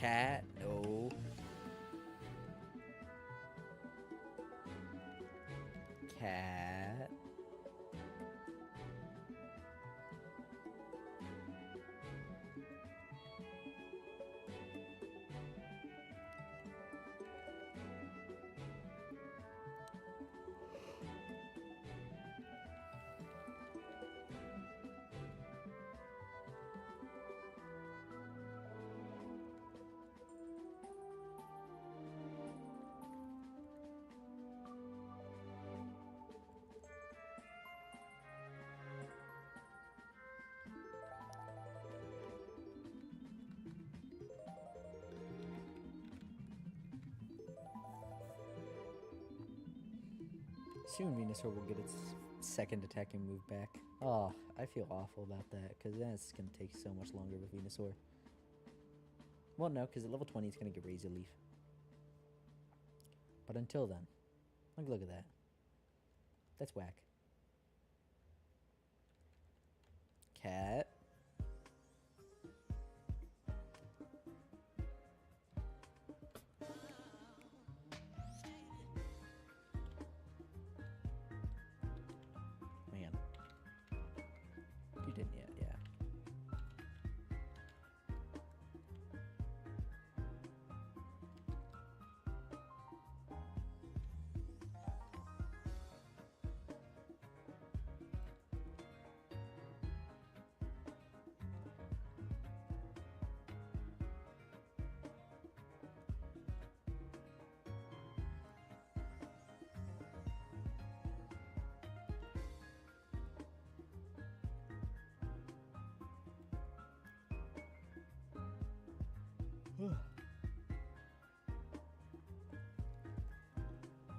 Cat. No. Cat. Soon Venusaur will get its second attacking move back. Oh, I feel awful about that, because that's going to take so much longer with Venusaur. Well, no, because at level 20 it's going to get Razor Leaf. But until then, look at that. That's whack. Cat. Man. You didn't yet, yeah.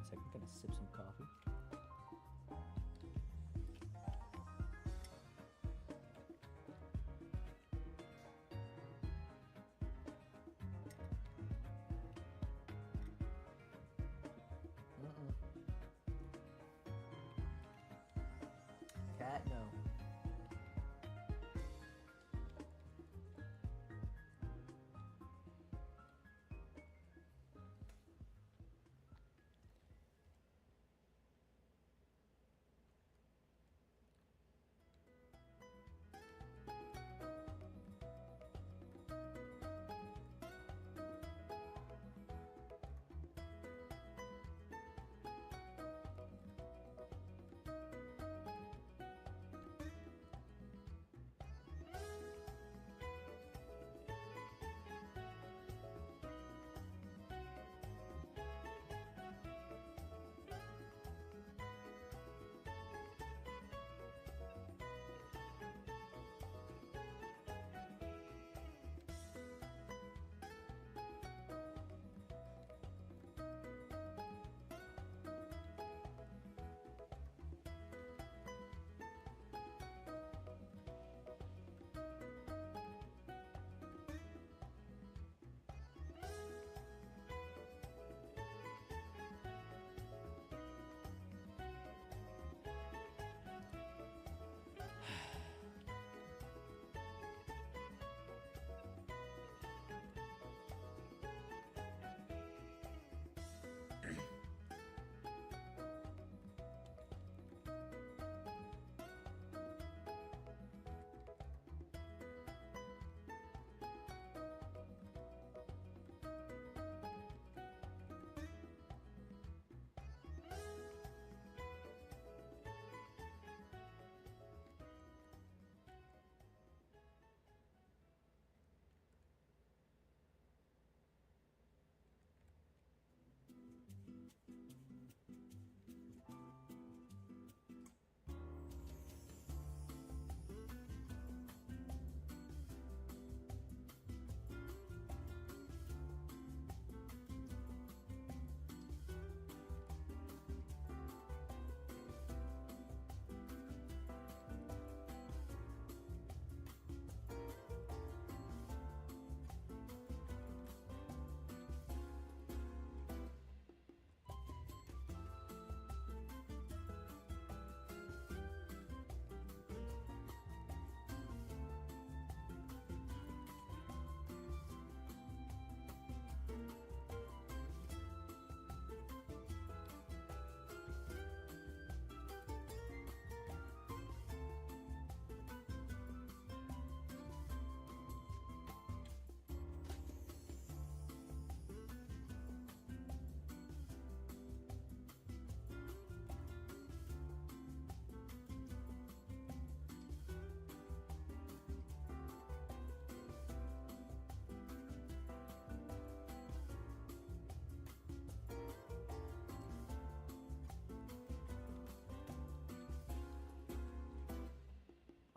So I'm gonna sip some coffee. Cat, no.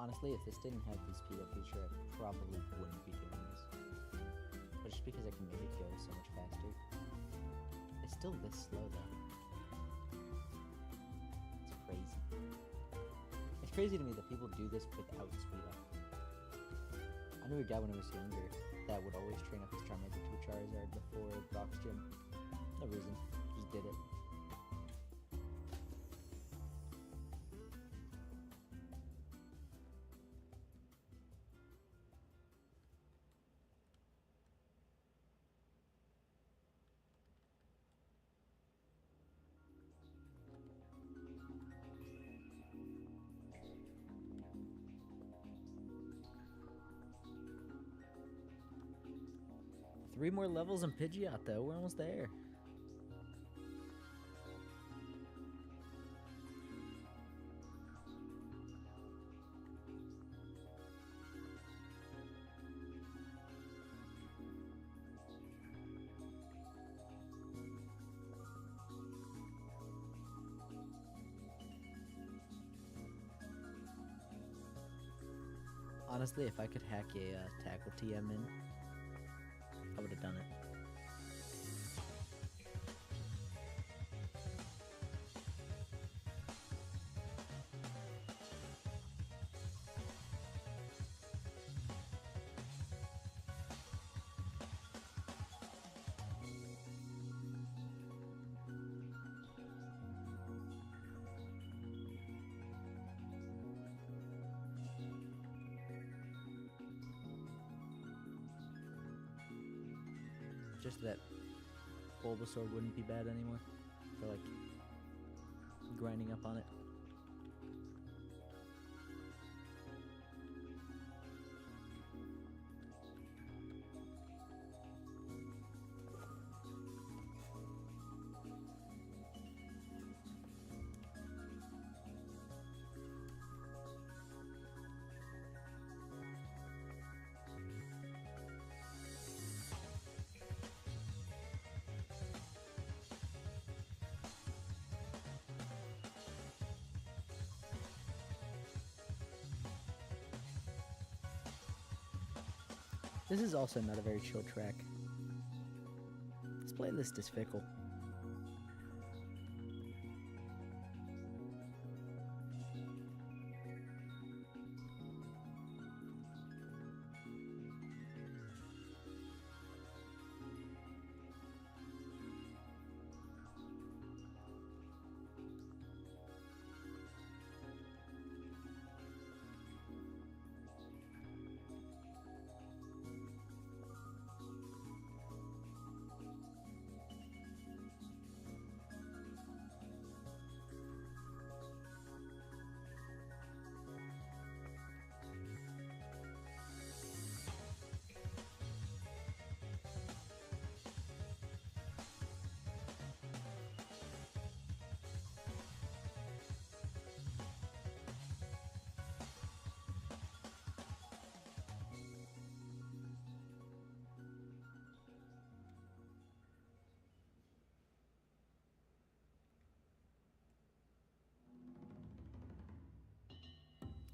Honestly, if this didn't have the speed up feature, I probably wouldn't be doing this. But just because I can make it go so much faster, it's still this slow though. It's crazy. It's crazy to me that people do this without speed up. I knew a guy when I was younger that would always train up his Charmander to a Charizard before Brock's gym. No reason, just did it. 3 more levels on Pidgeot though, we're almost there. Honestly, if I could hack a tackle TM in, I would have done it. Just that Bulbasaur wouldn't be bad anymore for like grinding up on it. This is also not a very chill track. This playlist is fickle.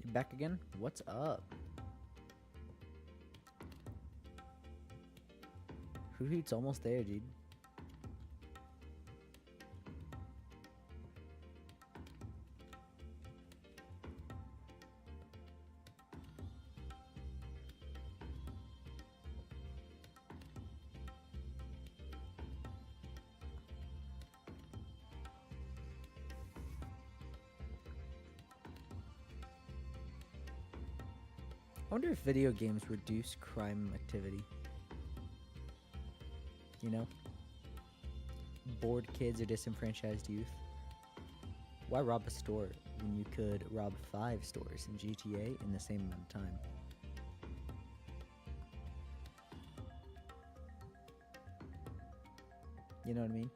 You back again? What's up? Hoot's almost there, dude. I wonder if video games reduce crime activity. You know? Bored kids or disenfranchised youth. Why rob a store when you could rob 5 stores in GTA in the same amount of time? You know what I mean?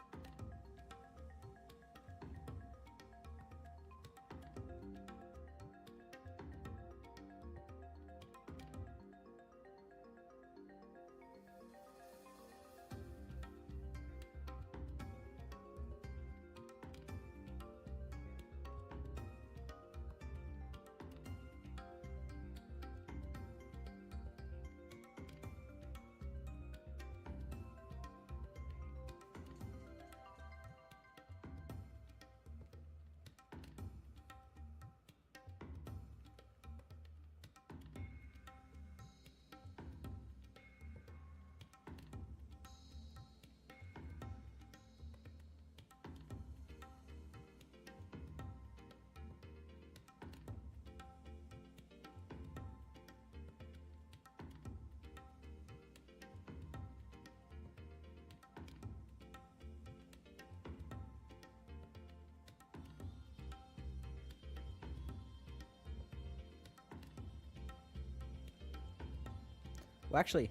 Well, actually,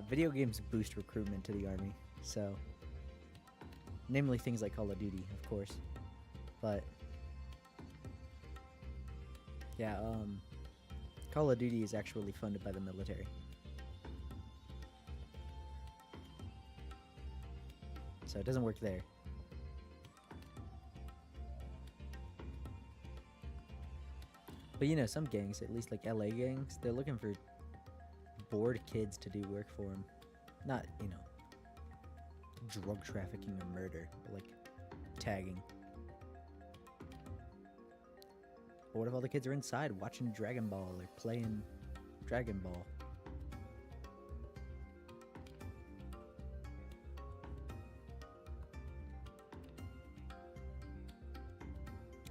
video games boost recruitment to the army, so namely things like Call of Duty, of course. But yeah, Call of Duty is actually funded by the military. So it doesn't work there. But you know, some gangs, at least like LA gangs, they're looking for bored kids to do work for them. Not, you know, drug trafficking or murder, but like tagging. But what if all the kids are inside watching Dragon Ball or playing Dragon Ball?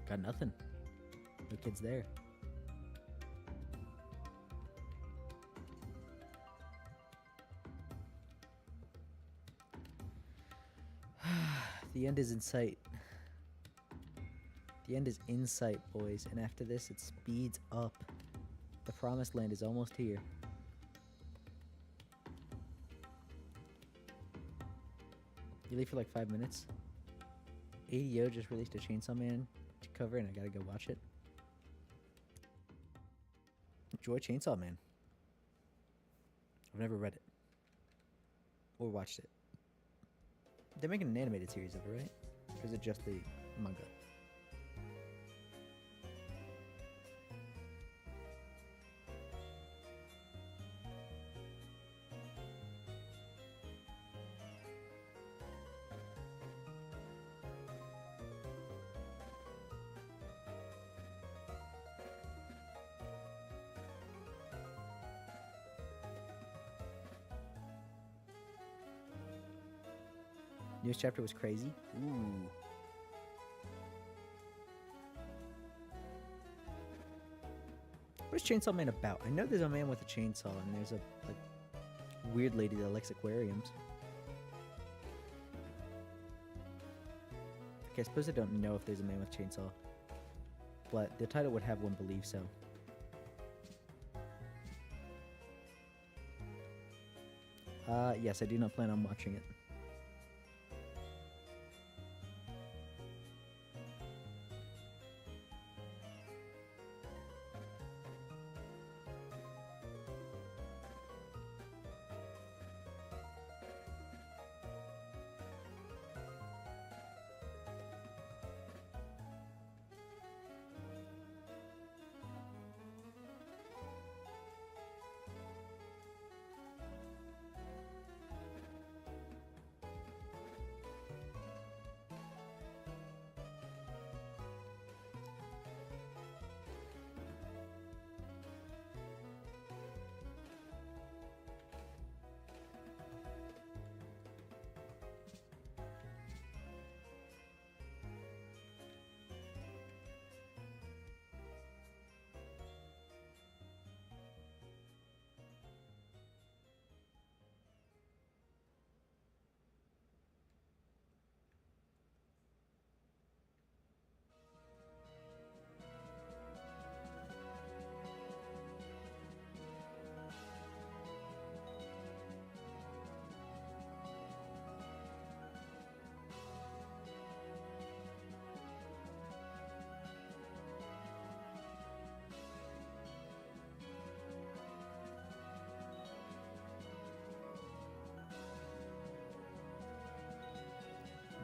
Got nothing. No kids there. The end is in sight. The end is in sight, boys, and after this, it speeds up. The promised land is almost here. You leave for like 5 minutes. ADO just released a Chainsaw Man to cover, and I gotta go watch it. Enjoy Chainsaw Man. I've never read it. Or watched it. They're making an animated series of it, right? Or is it just the manga? Newest chapter was crazy. Ooh. What is Chainsaw Man about? I know there's a man with a chainsaw, and there's a like weird lady that likes aquariums. Okay, I suppose I don't know if there's a man with a chainsaw, but the title would have one believe so. Yes, I do not plan on watching it.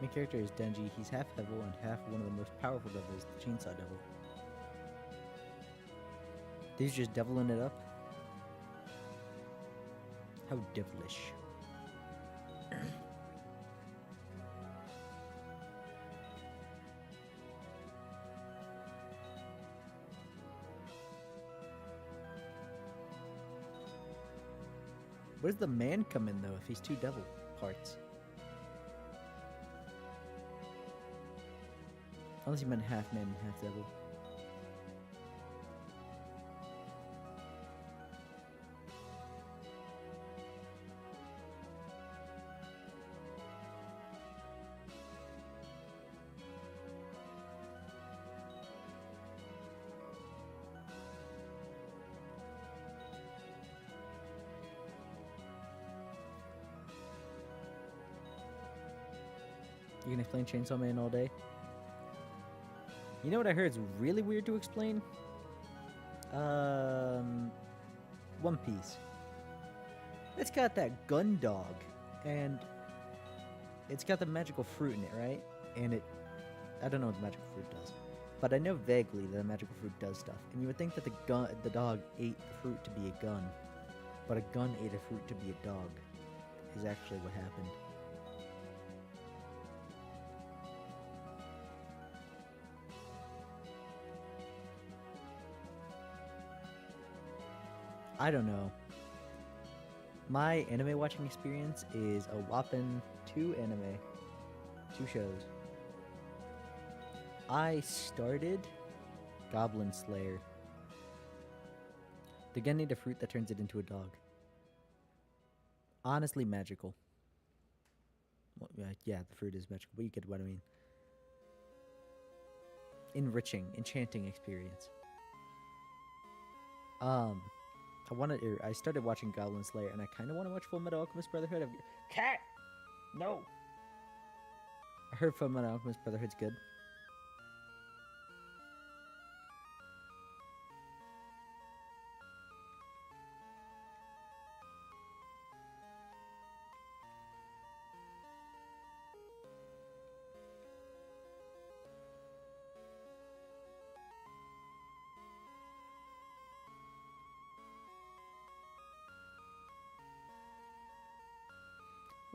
Main character is Denji. He's half devil and half one of the most powerful devils, the Chainsaw Devil. He's just deviling it up. How devilish. Where does the man come in, though, if he's two devil parts? Unless you meant half man and half devil. You can explain Chainsaw Man all day. You know what I heard is really weird to explain? One Piece. It's got that gun dog, and it's got the magical fruit in it, right? And I don't know what the magical fruit does, but I know vaguely that the magical fruit does stuff. And you would think that the dog ate the fruit to be a gun, but a gun ate a fruit to be a dog, is actually what happened. I don't know. My anime watching experience is a whopping 2 shows. I started Goblin Slayer. The gun ate a fruit that turns it into a dog. Honestly magical. Well, yeah, the fruit is magical, but you get what I mean. Enriching, enchanting experience. I started watching Goblin Slayer, and I kind of want to watch Full Metal Alchemist Brotherhood. Cat! No! I heard Full Metal Alchemist Brotherhood's good.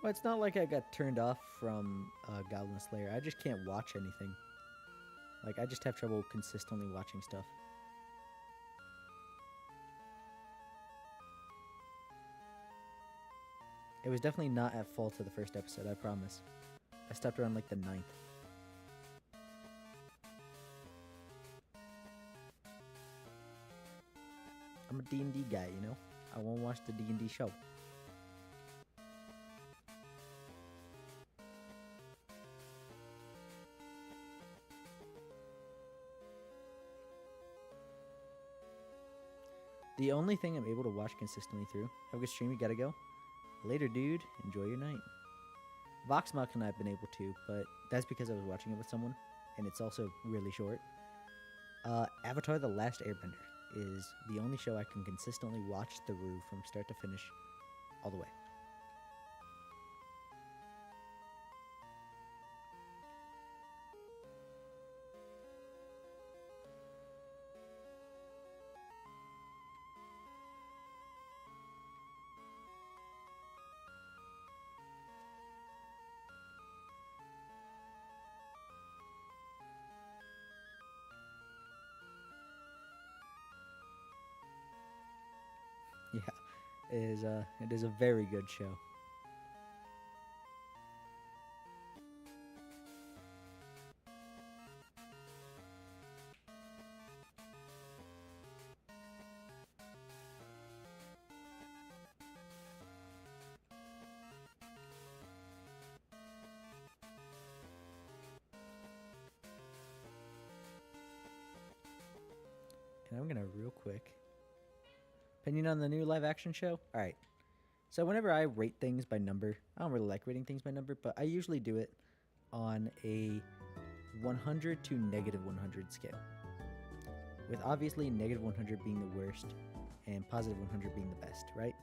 Well, it's not like I got turned off from Goblin Slayer. I just can't watch anything. Like, I just have trouble consistently watching stuff. It was definitely not at fault of the first episode, I promise. I stopped around like the 9th. I'm a D&D guy, you know? I won't watch the D&D show. The only thing I'm able to watch consistently through. Have a good stream, you gotta go. Later, dude. Enjoy your night. Vox Machina I've been able to, but that's because I was watching it with someone, and it's also really short. Avatar The Last Airbender is the only show I can consistently watch through from start to finish, all the way. Yeah, it is a very good show. And I'm gonna real quick. Opinion on the new live action show? Alright. So whenever I rate things by number, I don't really like rating things by number, but I usually do it on a 100 to negative 100 scale. With obviously negative 100 being the worst and positive 100 being the best, right?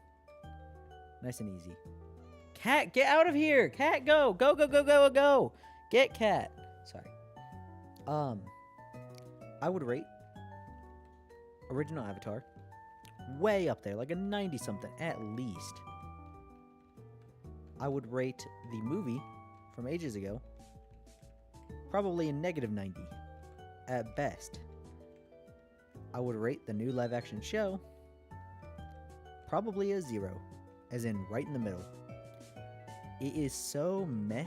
Nice and easy. Cat, get out of here! Cat, go! Go, go, go, go, go! Get Cat! Sorry. I would rate original Avatar way up there, like a 90-something at least. I would rate the movie from ages ago probably a negative 90 at best. I would rate the new live-action show probably a 0, as in right in the middle. It is so meh.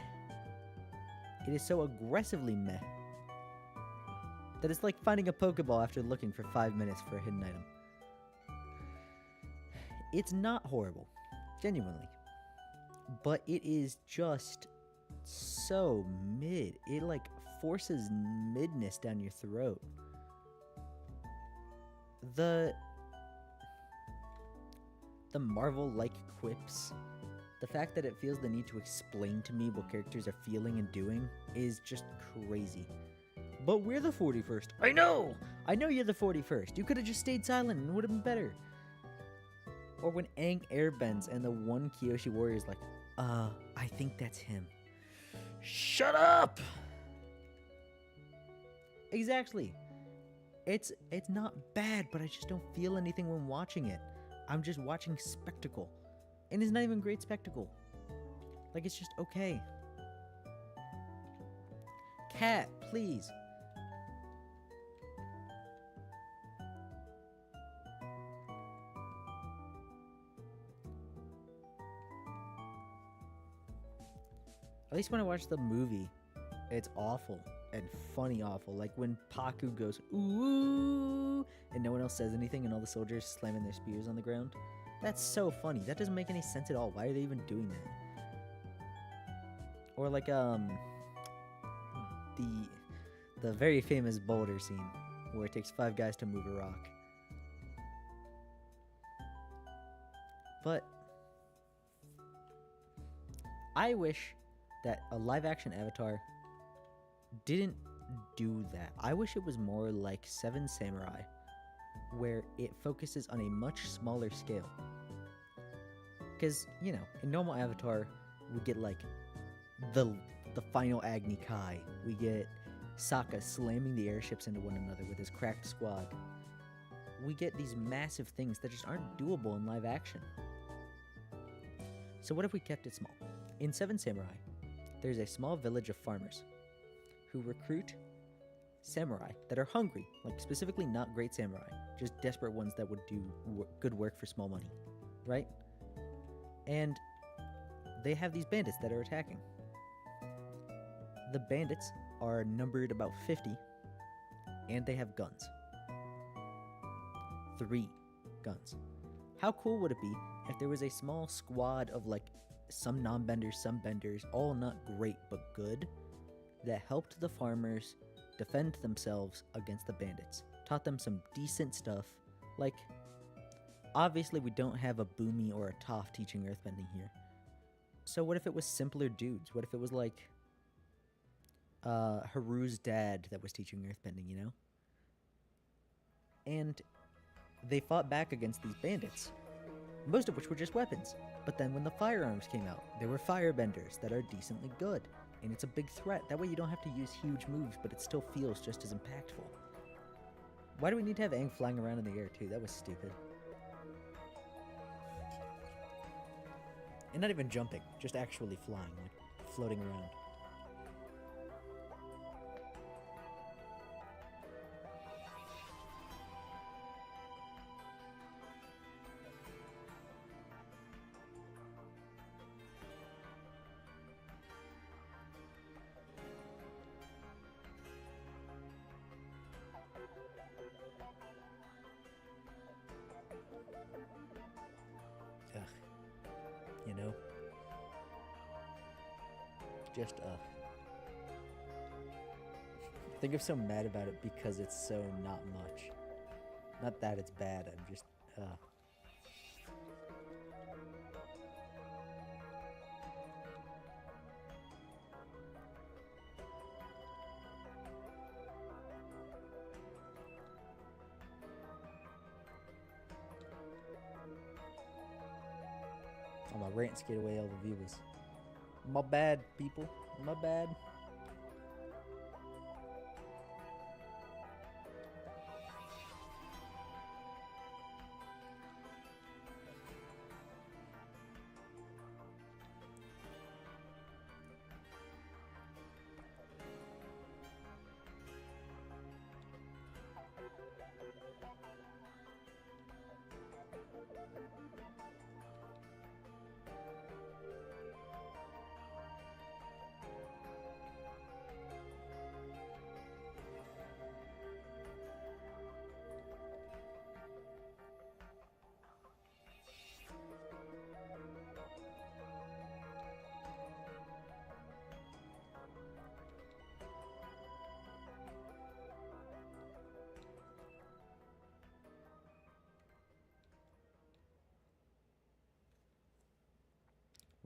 It is so aggressively meh that it's like finding a Pokeball after looking for 5 minutes for a hidden item. It's not horrible, genuinely, but it is just so mid. It like forces midness down your throat. The Marvel-like quips The fact that it feels the need to explain to me what characters are feeling and doing is just crazy. But we're the 41st. I know! I know you're the 41st. You could have just stayed silent and it would have been better. Or when Aang airbends and the one Kyoshi warrior is like, I think that's him. Shut up! Exactly. It's not bad, but I just don't feel anything when watching it. I'm just watching spectacle. And it's not even great spectacle. Like, it's just okay. Cat, please. At least when I watch the movie, it's awful and funny awful. Like when Paku goes, ooh, and no one else says anything and all the soldiers slamming their spears on the ground. That's so funny. That doesn't make any sense at all. Why are they even doing that? Or like, the very famous boulder scene where it takes 5 guys to move a rock. But I wish that a live-action Avatar didn't do that. I wish it was more like Seven Samurai, where it focuses on a much smaller scale. Because, you know, in normal Avatar, we get like the final Agni Kai. We get Sokka slamming the airships into one another with his cracked squad. We get these massive things that just aren't doable in live action. So what if we kept it small? In Seven Samurai, there's a small village of farmers who recruit samurai that are hungry, like specifically not great samurai, just desperate ones that would do good work for small money, right? And they have these bandits that are attacking. The bandits are numbered about 50, and they have guns. 3 guns. How cool would it be if there was a small squad of like some non-benders, some benders, all not great but good, that helped the farmers defend themselves against the bandits, taught them some decent stuff. Like, obviously we don't have a Boomy or a Toph teaching earthbending here. So what if it was simpler dudes? What if it was like Haru's dad that was teaching earthbending, you know? And they fought back against these bandits, most of which were just weapons. But then when the firearms came out, there were firebenders that are decently good. And it's a big threat. That way you don't have to use huge moves, but it still feels just as impactful. Why do we need to have Aang flying around in the air too? That was stupid. And not even jumping, just actually flying, like floating around. You know? Just, I think I'm so mad about it because it's so not much. Not that it's bad, I'm just, Oh, my rant scared away all the viewers. My bad, people. My bad.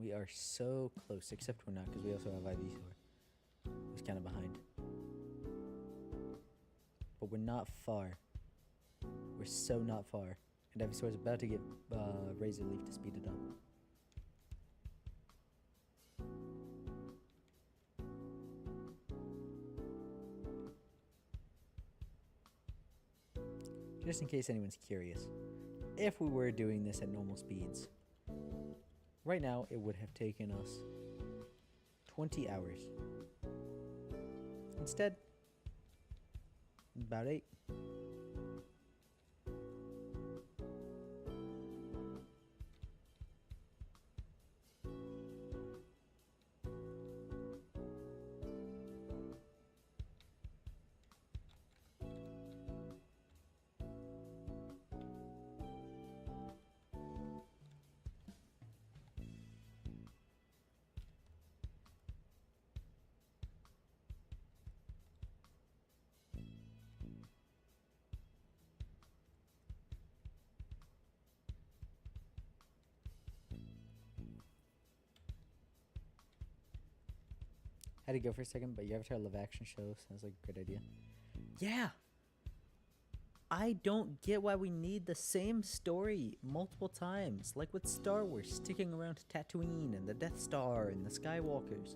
We are so close, except we're not, because we also have Ivysaur, who's kind of behind. But we're not far. We're so not far. And Ivysaur is about to get Razor Leaf to speed it up. Just in case anyone's curious, if we were doing this at normal speeds, right now it would have taken us 20 hours. Instead, about 8. Had to go for a second, but your Avatar live action show sounds like a great idea. Yeah! I don't get why we need the same story multiple times, like with Star Wars sticking around to Tatooine and the Death Star and the Skywalkers.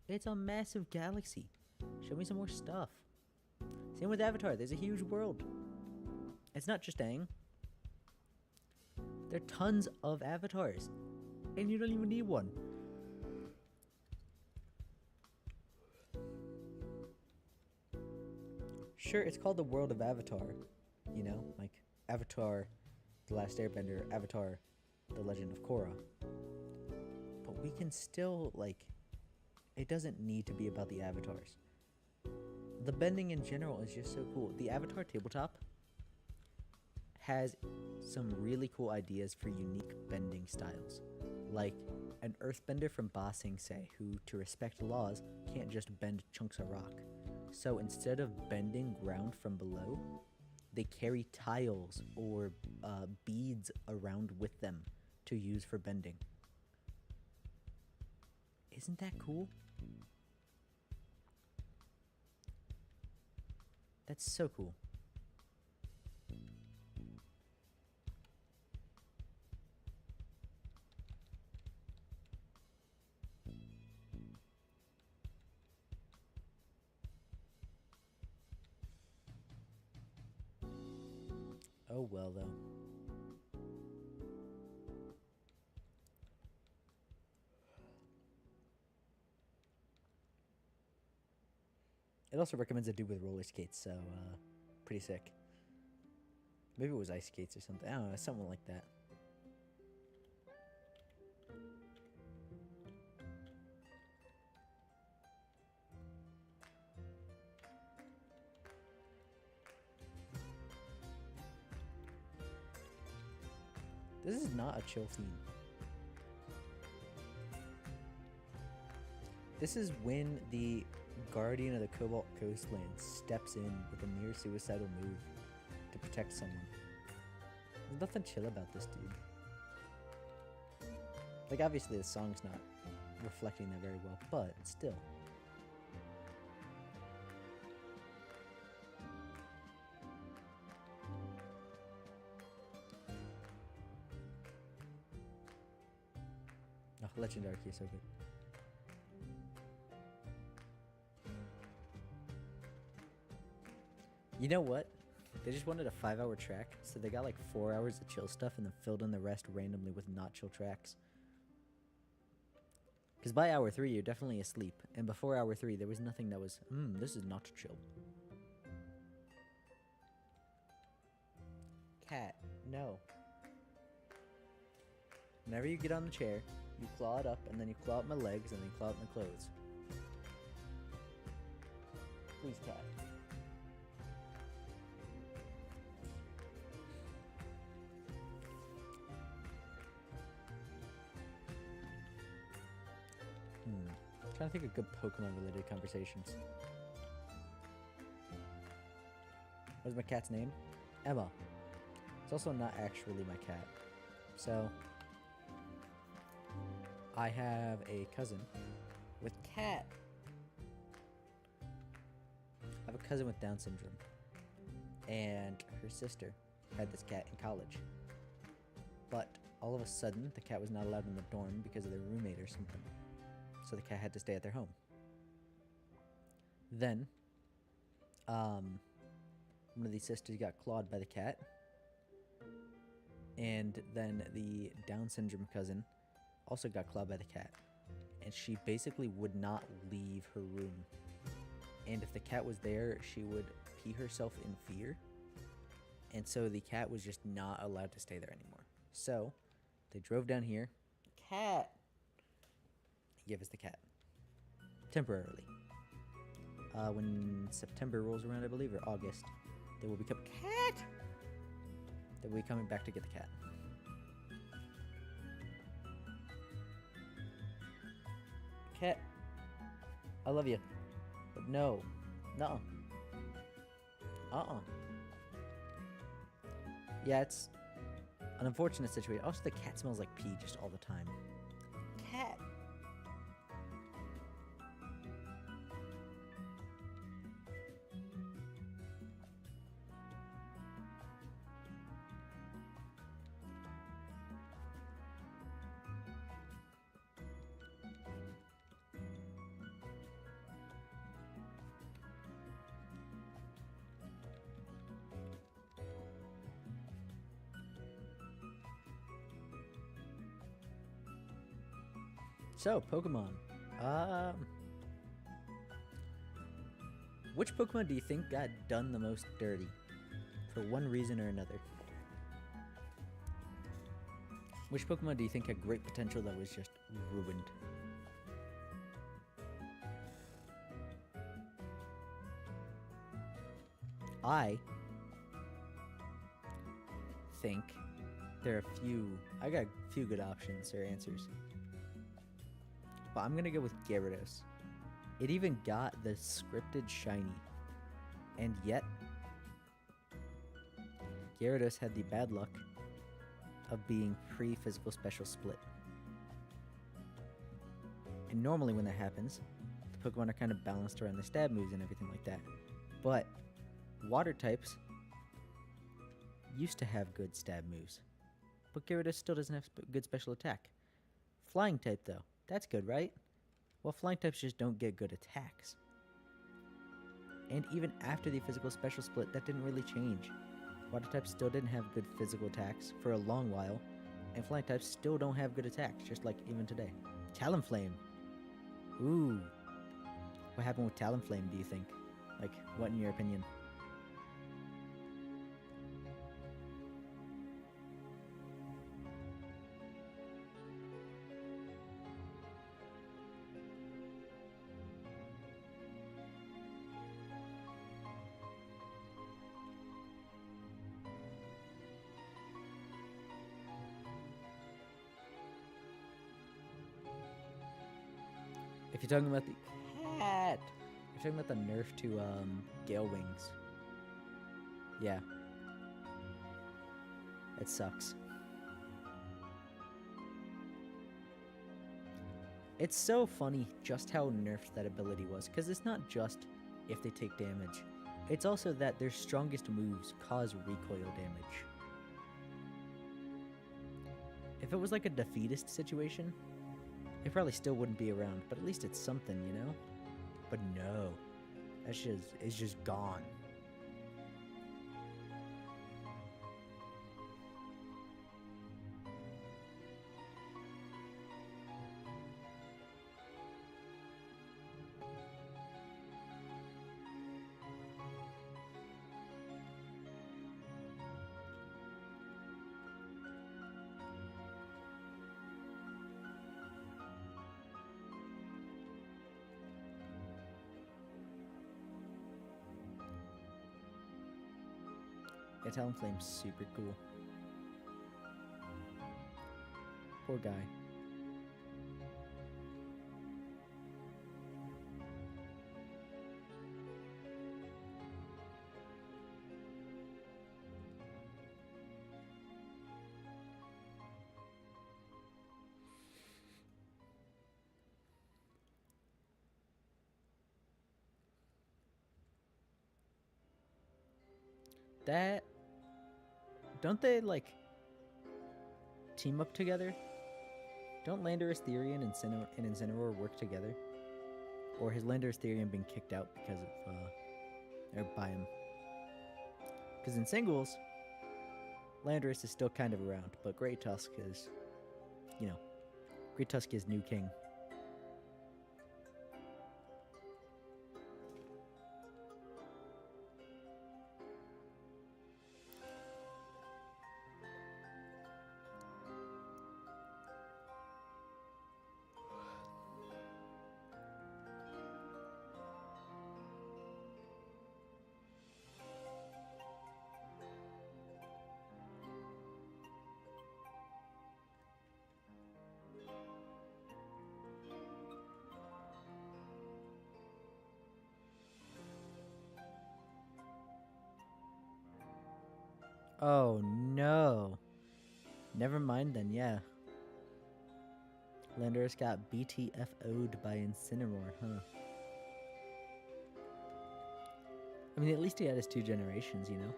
It's a massive galaxy. Show me some more stuff. Same with Avatar, there's a huge world. It's not just Aang. There are tons of avatars, and you don't even need one. Sure, it's called the world of Avatar, you know, like Avatar, The Last Airbender, Avatar, The Legend of Korra. But we can still, like, it doesn't need to be about the avatars. The bending in general is just so cool. The Avatar tabletop has some really cool ideas for unique bending styles. Like an earthbender from Ba Sing Se, who, to respect laws, can't just bend chunks of rock. So instead of bending ground from below, they carry tiles or beads around with them to use for bending. Isn't that cool? That's so cool. Oh well, though. It also recommends a dude with roller skates, so pretty sick. Maybe it was ice skates or something. I don't know, something like that. This is not a chill theme. This is when the Guardian of the Cobalt Coastland steps in with a near suicidal move to protect someone. There's nothing chill about this dude. Like, obviously the song's not reflecting that very well, but still. Oh, Legendary is so good. You know what? They just wanted a 5-hour track, so they got like 4 hours of chill stuff and then filled in the rest randomly with not chill tracks. Because by hour 3, you're definitely asleep, and before hour 3, there was nothing that was, this is not chill. Cat, no. Whenever you get on the chair, you claw it up, and then you claw up my legs, and then you claw up my clothes. Please, cat. I'm trying to think of good Pokemon-related conversations. What's my cat's name? Emma. It's also not actually my cat. So, I have a cousin with cat. I have a cousin with Down syndrome, and her sister had this cat in college. But all of a sudden, the cat was not allowed in the dorm because of their roommate or something. So the cat had to stay at their home. Then, one of these sisters got clawed by the cat. And then the Down syndrome cousin also got clawed by the cat. And she basically would not leave her room. And if the cat was there, she would pee herself in fear. And so the cat was just not allowed to stay there anymore. So they drove down here. Cat! He gave us the cat. Temporarily. When September rolls around, I believe, or August, they will become cat! They will be coming back to get the cat. Cat, I love you. But no. Nuh-uh. Yeah, it's an unfortunate situation. Also, the cat smells like pee just all the time. Cat. So, Pokemon. Which Pokemon do you think got done the most dirty? For one reason or another. Which Pokemon do you think had great potential that was just ruined? I think there are a few... I got a few good options or answers. But I'm gonna go with Gyarados. It even got the scripted shiny. And yet, Gyarados had the bad luck of being pre-physical special split. And normally when that happens, the Pokemon are kind of balanced around the stab moves and everything like that. But water types used to have good stab moves. But Gyarados still doesn't have good special attack. Flying type though. That's good, right? Well, flying types just don't get good attacks. And even after the physical special split, that didn't really change. Water types still didn't have good physical attacks for a long while, and flying types still don't have good attacks, just like even today. Talonflame. Ooh. What happened with Talonflame, do you think? Like, what in your opinion? If you're talking about the cat, you're talking about the nerf to Gale Wings. Yeah. It sucks. It's so funny just how nerfed that ability was, because it's not just if they take damage. It's also that their strongest moves cause recoil damage. If it was like a defeatist situation, it probably still wouldn't be around, but at least it's something, you know? But no. It's just gone. Yeah, Talonflame's super cool. Poor guy. That don't they like team up together? Don't Landorus, Therian, and Incineroar work together? Or has Landorus, Therian been kicked out because of or by him? Because in singles, Landorus is still kind of around, but Great Tusk is, you know, Great Tusk is new king. Oh no. Never mind then, yeah. Landorus got BTFO'd by Incineroar, huh? I mean, at least he had his 2 generations, you know?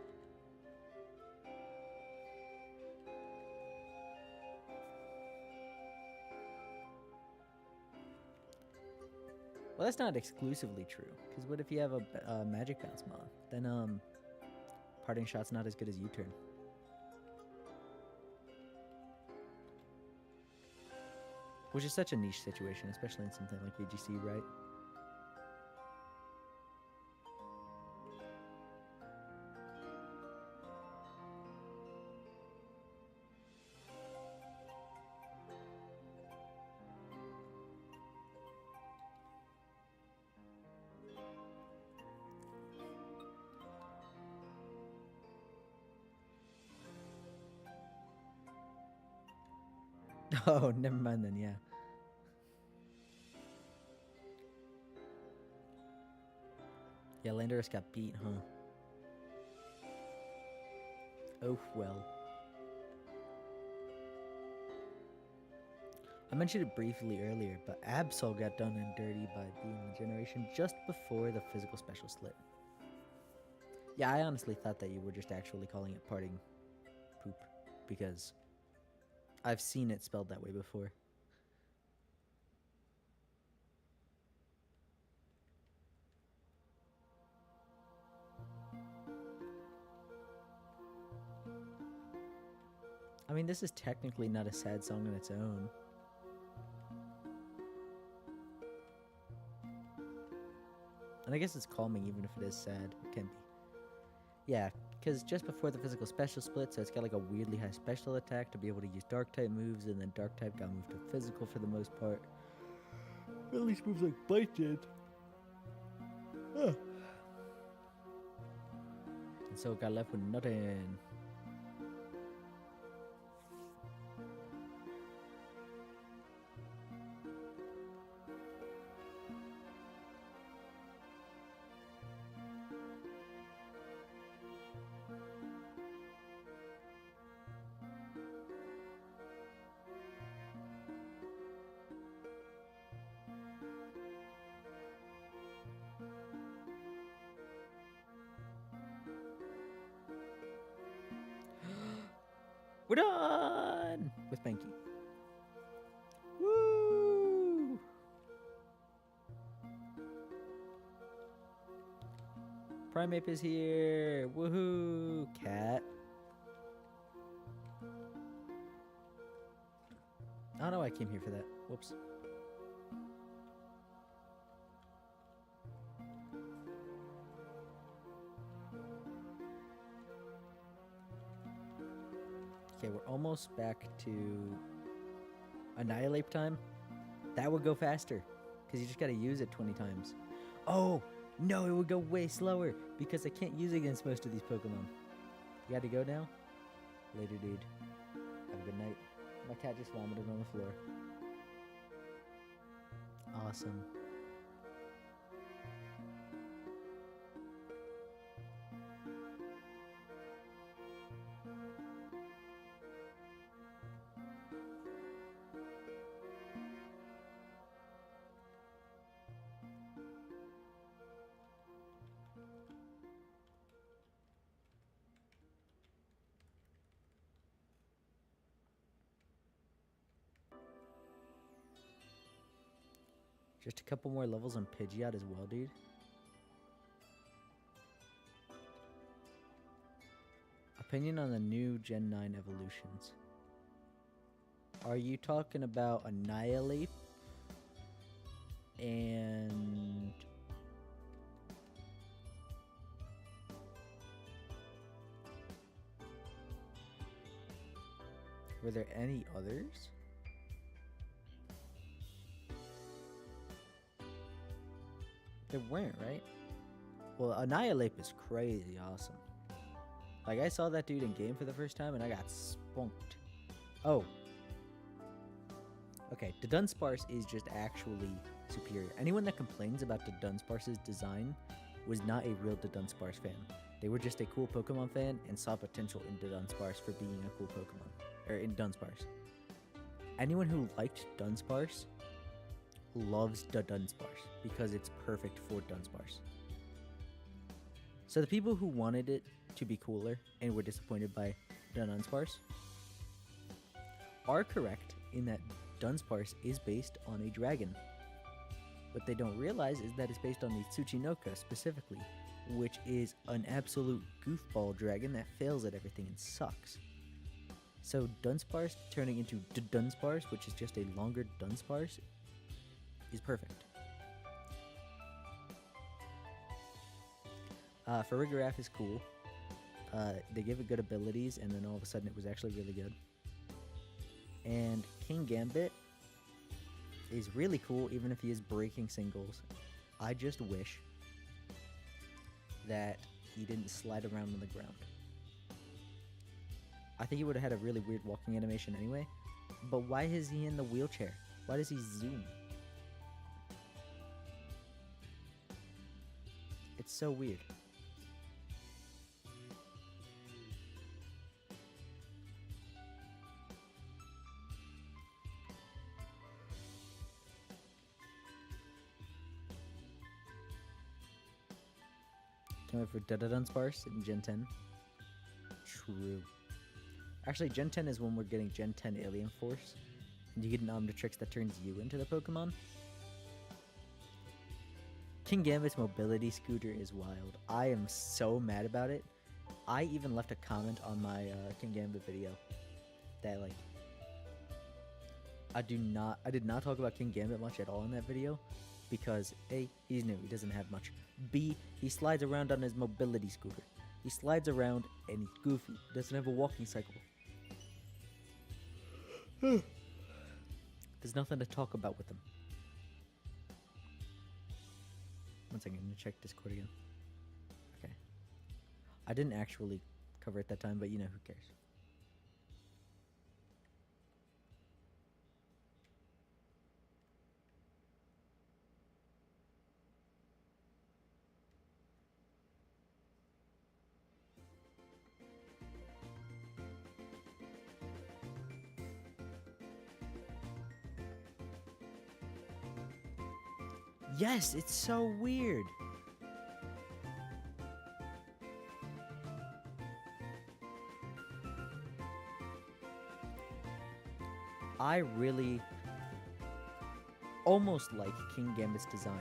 Well, that's not exclusively true, because what if you have a Magic Bounce Mon? Then, Parting Shot's not as good as U-Turn. Which is such a niche situation, especially in something like AGC, right? Oh, never mind then, yeah. Yeah, Landorus got beat, huh? Oh, well. I mentioned it briefly earlier, but Absol got done and dirty by being the generation just before the physical special slit. Yeah, I honestly thought that you were just actually calling it parting poop, because I've seen it spelled that way before. I mean, this is technically not a sad song on its own. And I guess it's calming even if it is sad. It can be. Yeah, because just before the physical special split, so it's got like a weirdly high special attack to be able to use dark type moves, and then dark type got moved to physical for the most part. At least moves like Bite did. And so it got left with nothing. We're done with Banky. Woo! Primeape is here. Woohoo! Cat. Oh no, I came here for that. Whoops. Okay, we're almost back to Annihilate time. That would go faster, because you just gotta use it 20 times. Oh, no, it would go way slower, because I can't use it against most of these Pokemon. You gotta go now? Later, dude. Have a good night. My cat just vomited on the floor. Awesome. Just a couple more levels on Pidgeot as well, dude. Opinion on the new Gen 9 evolutions. Are you talking about Annihilate and were there any others? There weren't, right? Well, Annihilate is crazy awesome. Like, I saw that dude in game for the first time and I got spunked. Oh. Okay, the Dunsparce is just actually superior. Anyone that complains about the Dunsparce's design was not a real Dunsparce fan. They were just a cool Pokemon fan and saw potential in Dunsparce for being a cool Pokemon. Or in Dunsparce. Anyone who liked Dunsparce loves the Dunsparce because it's perfect for Dunsparce. So the people who wanted it to be cooler and were disappointed by the Dunsparce are correct in that Dunsparce is based on a dragon. What they don't realize is that it's based on the Tsuchinoka specifically, which is an absolute goofball dragon that fails at everything and sucks. So Dunsparce turning into Dunsparce, which is just a longer Dunsparce, is perfect. Farigiraf is cool. They give it good abilities, and then all of a sudden it was actually really good. And King Gambit is really cool, even if he is breaking singles. I just wish that he didn't slide around on the ground. I think he would have had a really weird walking animation anyway. But why is he in the wheelchair? Why does he zoom? It's so weird. Can't wait for Dunsparce in Gen 10. True. Actually, Gen 10 is when we're getting Gen 10 Alien Force. And you get an Omnitrix that turns you into the Pokemon. King Gambit's mobility scooter is wild. I am so mad about it. I even left a comment on my King Gambit video that, like, I did not talk about King Gambit much at all in that video because A, he's new, he doesn't have much. B, he slides around on his mobility scooter. He slides around and he's goofy. Doesn't have a walking cycle. There's nothing to talk about with him. One second, I'm gonna check Discord again. Okay. I didn't actually cover it that time, but you know, who cares? Yes, it's so weird. I really almost like King Gambit's design,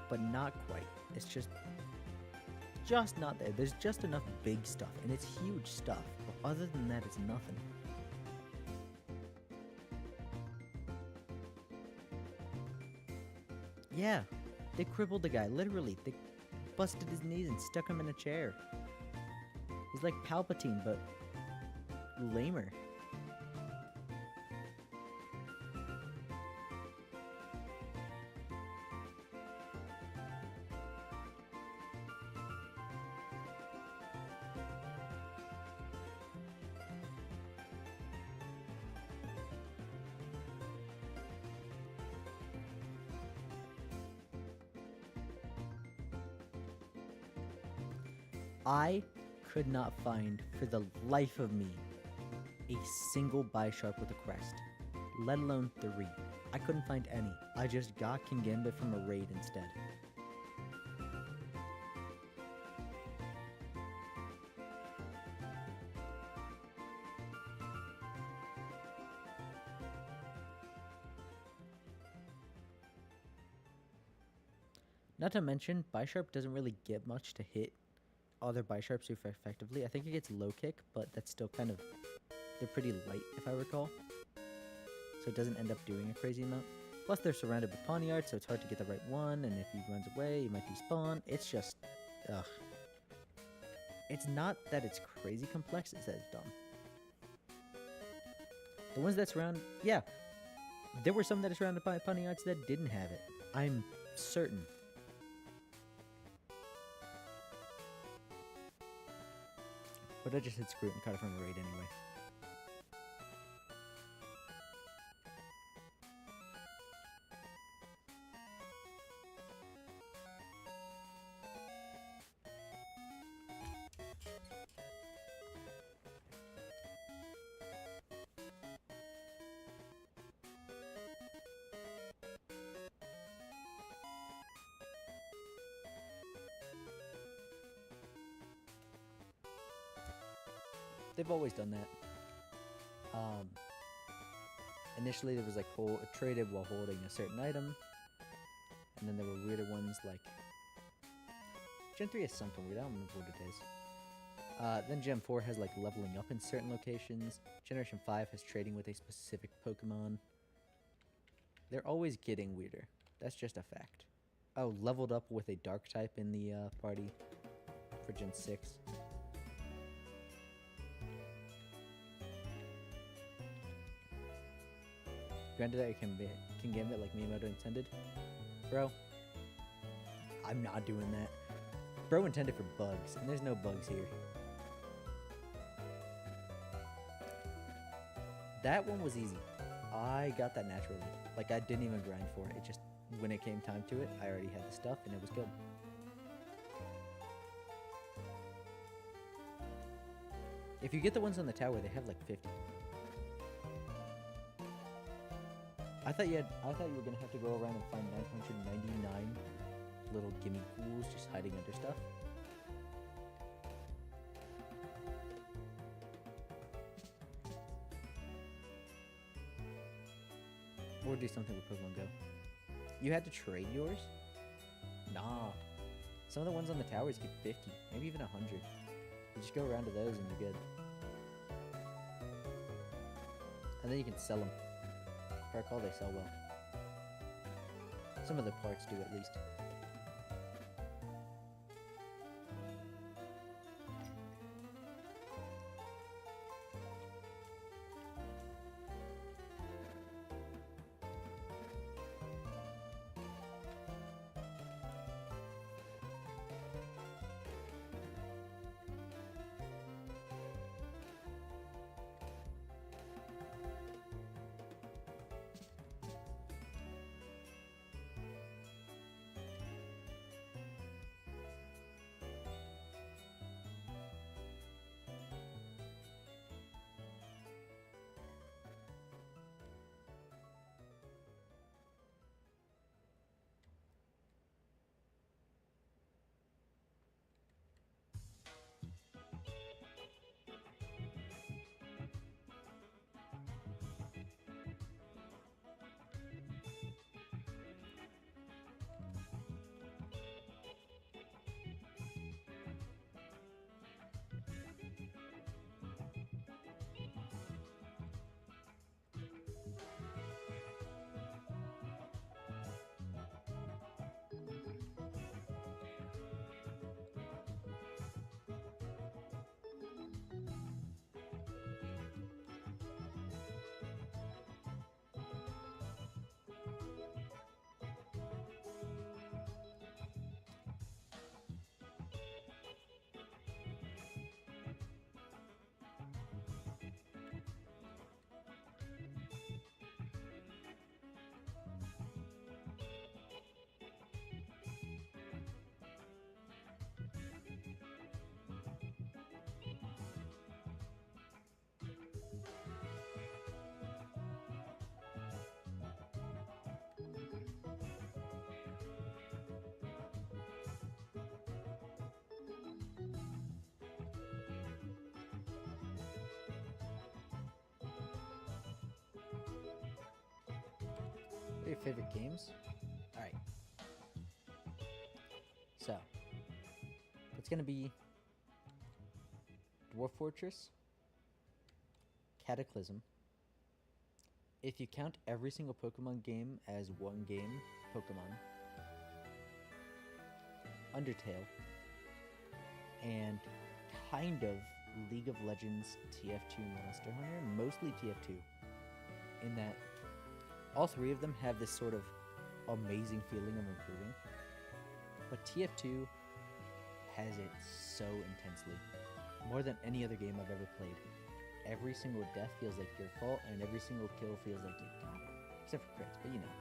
but not quite. It's just not there. There's just enough big stuff, and it's huge stuff. But other than that, it's nothing. Yeah, they crippled the guy, literally. They busted his knees and stuck him in a chair. He's like Palpatine, but lamer. I could not find, for the life of me, a single Bisharp with a crest, let alone 3. I couldn't find any. I just got King Gambit from a raid instead. Not to mention, Bisharp doesn't really get much to hit other Bisharps super effectively. I think it gets low kick, but that's still kind of... They're pretty light, if I recall. So it doesn't end up doing a crazy amount. Plus, they're surrounded with Pawniard, so it's hard to get the right one, and if he runs away, you might despawn. It's just... ugh. It's not that it's crazy complex, it's that it's dumb. The ones that surround... Yeah, there were some that are surrounded by Pawniards that didn't have it. I'm certain. But I just hit Scroot and caught it from a raid anyway. They've always done that. Initially, there was like traded while holding a certain item, and then there were weirder ones like Gen 3 has something weird. I don't remember what it is. Then Gen 4 has like leveling up in certain locations. Generation 5 has trading with a specific Pokemon. They're always getting weirder. That's just a fact. Oh, leveled up with a dark type in the party for Gen 6. Granted, I can gambit like Miyamoto intended. Bro, I'm not doing that. Bro intended for bugs, and there's no bugs here. That one was easy. I got that naturally. Like, I didn't even grind for it. It just, when it came time to it, I already had the stuff, and it was good. If you get the ones on the tower, they have like 50. I thought you were gonna have to go around and find 999 little gimme ghouls just hiding under stuff. Or do something with Pokemon Go. You had to trade yours? Nah. Some of the ones on the towers get 50, maybe even 100. You just go around to those and you're good. And then you can sell them. If I recall, they sell well. Some of the parts do, at least. What are your favorite games? Alright. gonna be Dwarf Fortress, Cataclysm. If you count every single Pokemon game as one game, Pokemon, Undertale, and kind of League of Legends TF2 Monster Hunter, mostly TF2, in that all three of them have this sort of amazing feeling of improving, but TF2 has it so intensely, more than any other game I've ever played. Every single death feels like your fault, and every single kill feels like you got it. Except for crits, but you know.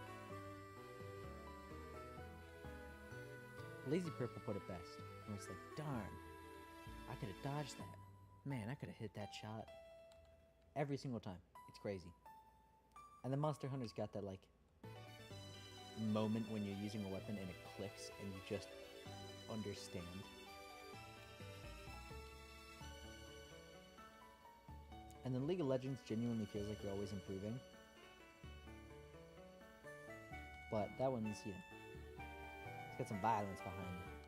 Lazy Purple put it best. And it's like, darn, I could have dodged that. Man, I could have hit that shot. Every single time. It's crazy. And the Monster Hunter's got that, like, moment when you're using a weapon and it clicks and you just understand. And then League of Legends genuinely feels like you're always improving. But that one's, you know, it's got some violence behind it.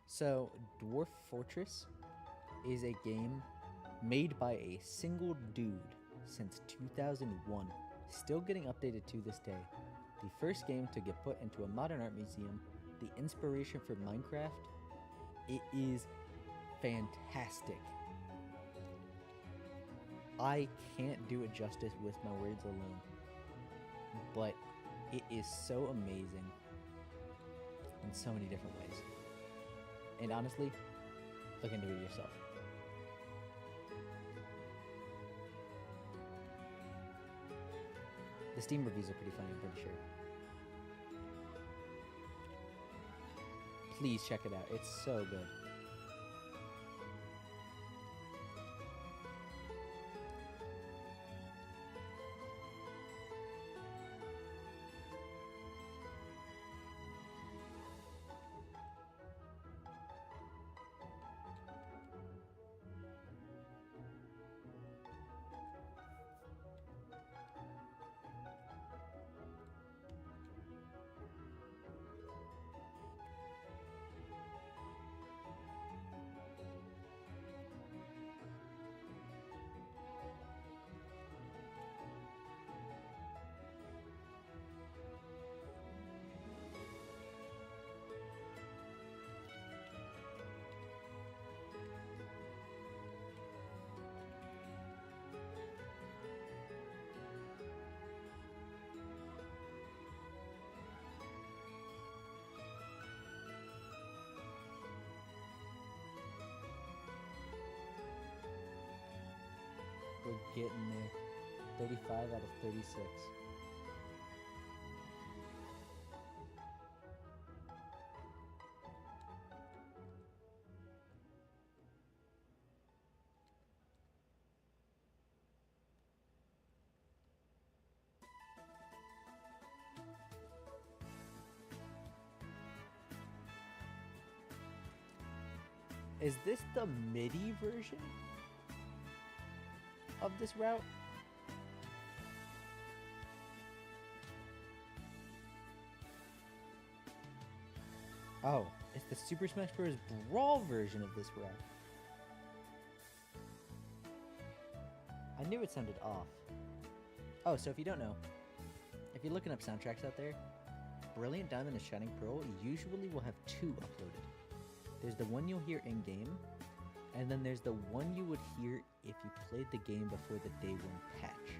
So, Dwarf Fortress is a game made by a single dude since 2001, still getting updated to this day. The first game to get put into a modern art museum, the inspiration for Minecraft. It is fantastic. I can't do it justice with my words alone, but it is so amazing in so many different ways. And honestly, look into it yourself. The Steam reviews are pretty funny, I'm pretty sure. Please check it out. It's so good. We're getting there. 35 out of 36. Is this the MIDI version of this route? Oh, it's the Super Smash Bros. Brawl version of this route. I knew it sounded off. Oh, so if you don't know, if you're looking up soundtracks out there, Brilliant Diamond and Shining Pearl usually will have 2 uploaded. There's the one you'll hear in-game, and then there's the one you would hear if you played the game before the day 1 patch.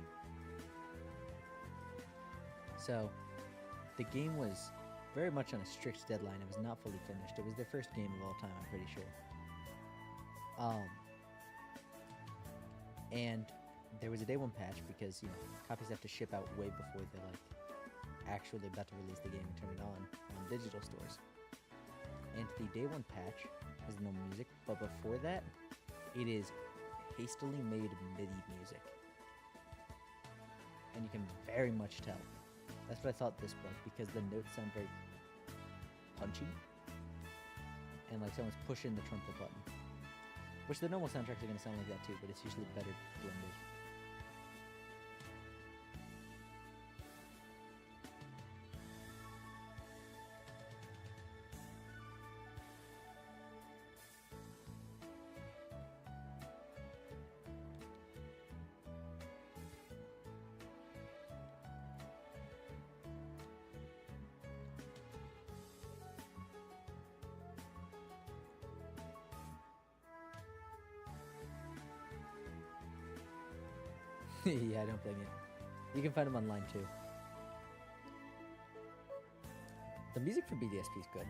So, the game was very much on a strict deadline. It was not fully finished. It was their first game of all time, I'm pretty sure. And there was a day 1 patch because, you know, copies have to ship out way before they're, like, actually about to release the game and turn it on digital stores. And the day 1 patch has normal music, but before that, it is hastily made MIDI music. And you can very much tell. That's what I thought this was, because the notes sound very punchy. And like someone's pushing the trumpet button. Which the normal soundtracks are going to sound like that too, but it's usually better blended. Yeah, I don't blame you. You can find them online too. The music for BDSP is good.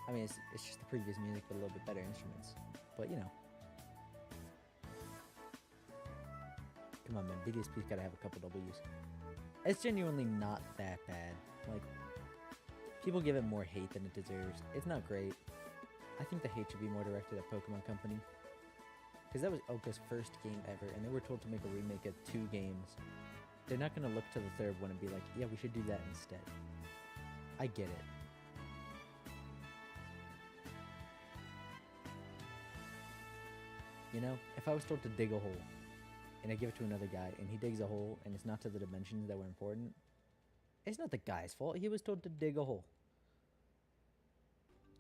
I mean, it's just the previous music with a little bit better instruments. But, you know. Come on, man. BDSP's gotta have a couple W's. It's genuinely not that bad. Like, people give it more hate than it deserves. It's not great. I think the hate should be more directed at Pokemon Company. Because that was Oka's first game ever, and they were told to make a remake of 2 games. They're not going to look to the 3rd one and be like, yeah, we should do that instead. I get it. You know, if I was told to dig a hole, and I give it to another guy, and he digs a hole, and it's not to the dimensions that were important, it's not the guy's fault. He was told to dig a hole.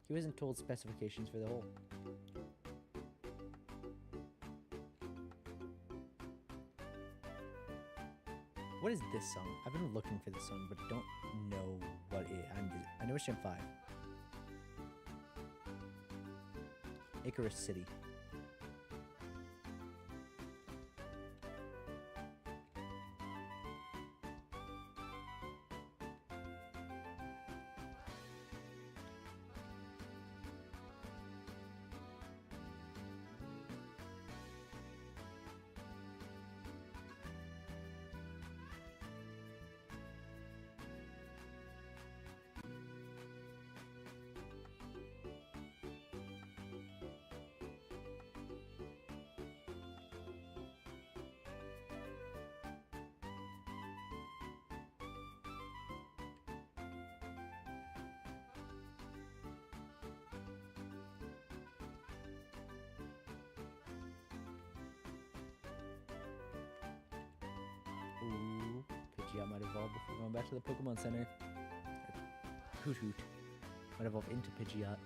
He wasn't told specifications for the hole. What is this song? I've been looking for this song, but don't know what it is. I know it's Gen 5. Icarus City. Ooh, Pidgeot might evolve before going back to the Pokemon Center. Or Hoot Hoot might evolve into Pidgeot.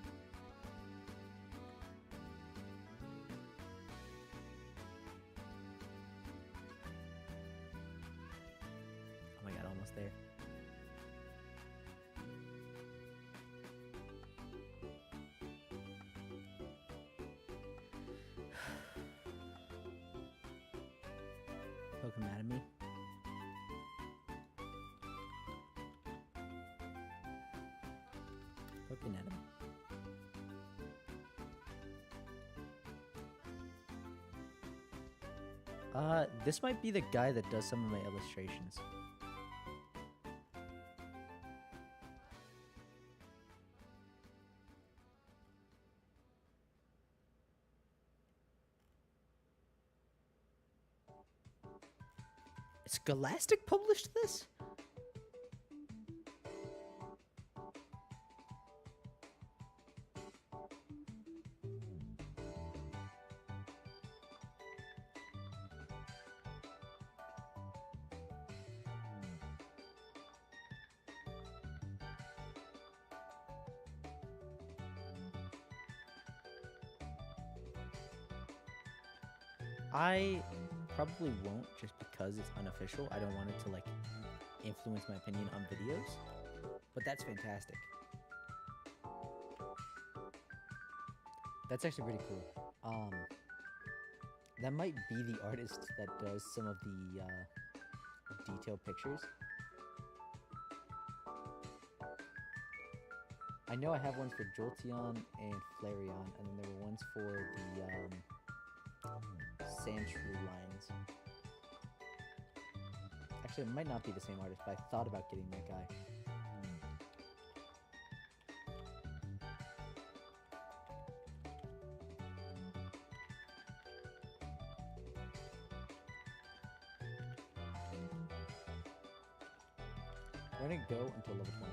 Oh my god, almost there. Pokemonatomy. Pokemonatomy. This might be the guy that does some of my illustrations. Scholastic published this? I probably won't, just because it's unofficial. I don't want it to like influence my opinion on videos. But that's fantastic. That's actually pretty cool. That might be the artist that does some of the detailed pictures. I know I have ones for Jolteon and Flareon, and then there were ones for the Sandshrew lines. Actually, it might not be the same artist, but I thought about getting that guy. We're gonna go until level 20.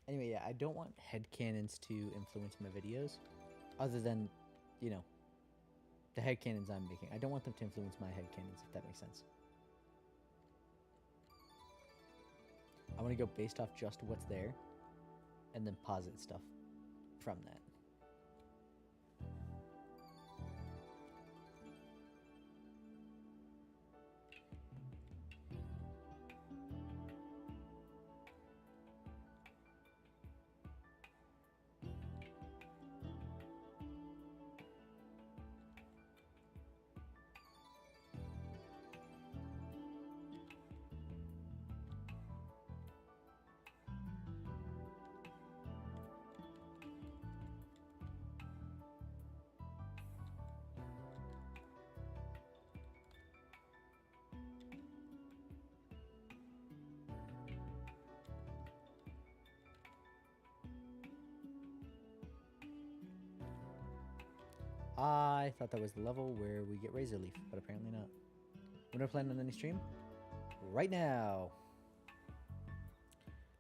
Anyway, yeah, I don't want headcanons to influence my videos, other than, you know, the headcanons I'm making. I don't want them to influence my headcanons, if that makes sense. I want to go based off just what's there, and then posit stuff from that. I thought that was the level where we get Razor Leaf, but apparently not. When are we planning on any stream? Right now.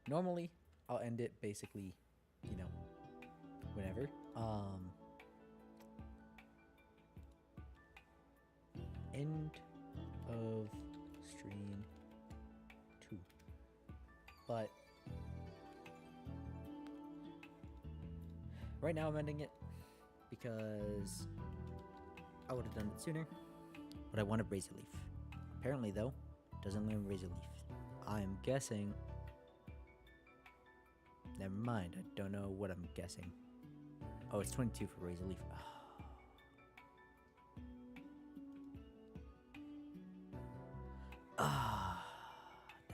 Normally, I'll end it basically, you know, whenever. End of stream 2. But right now I'm ending it because I would have done it sooner, but I wanted Razor Leaf. Apparently, though, doesn't learn Razor Leaf. I'm guessing. Never mind, I don't know what I'm guessing. Oh, it's 22 for Razor Leaf. That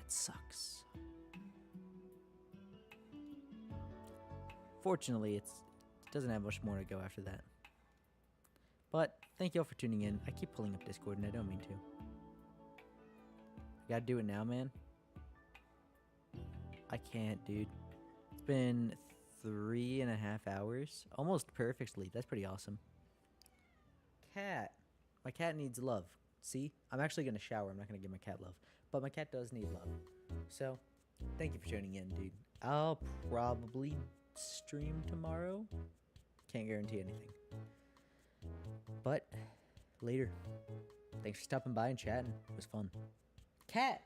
sucks. Fortunately, it doesn't have much more to go after that. But thank you all for tuning in. I keep pulling up Discord and I don't mean to. I gotta do it now, man. I can't, dude. It's been 3.5 hours. Almost perfectly. That's pretty awesome. Cat. My cat needs love. See? I'm actually gonna shower. I'm not gonna give my cat love. But my cat does need love. So, thank you for tuning in, dude. I'll probably stream tomorrow. Can't guarantee anything. But, later. Thanks for stopping by and chatting. It was fun. Cat!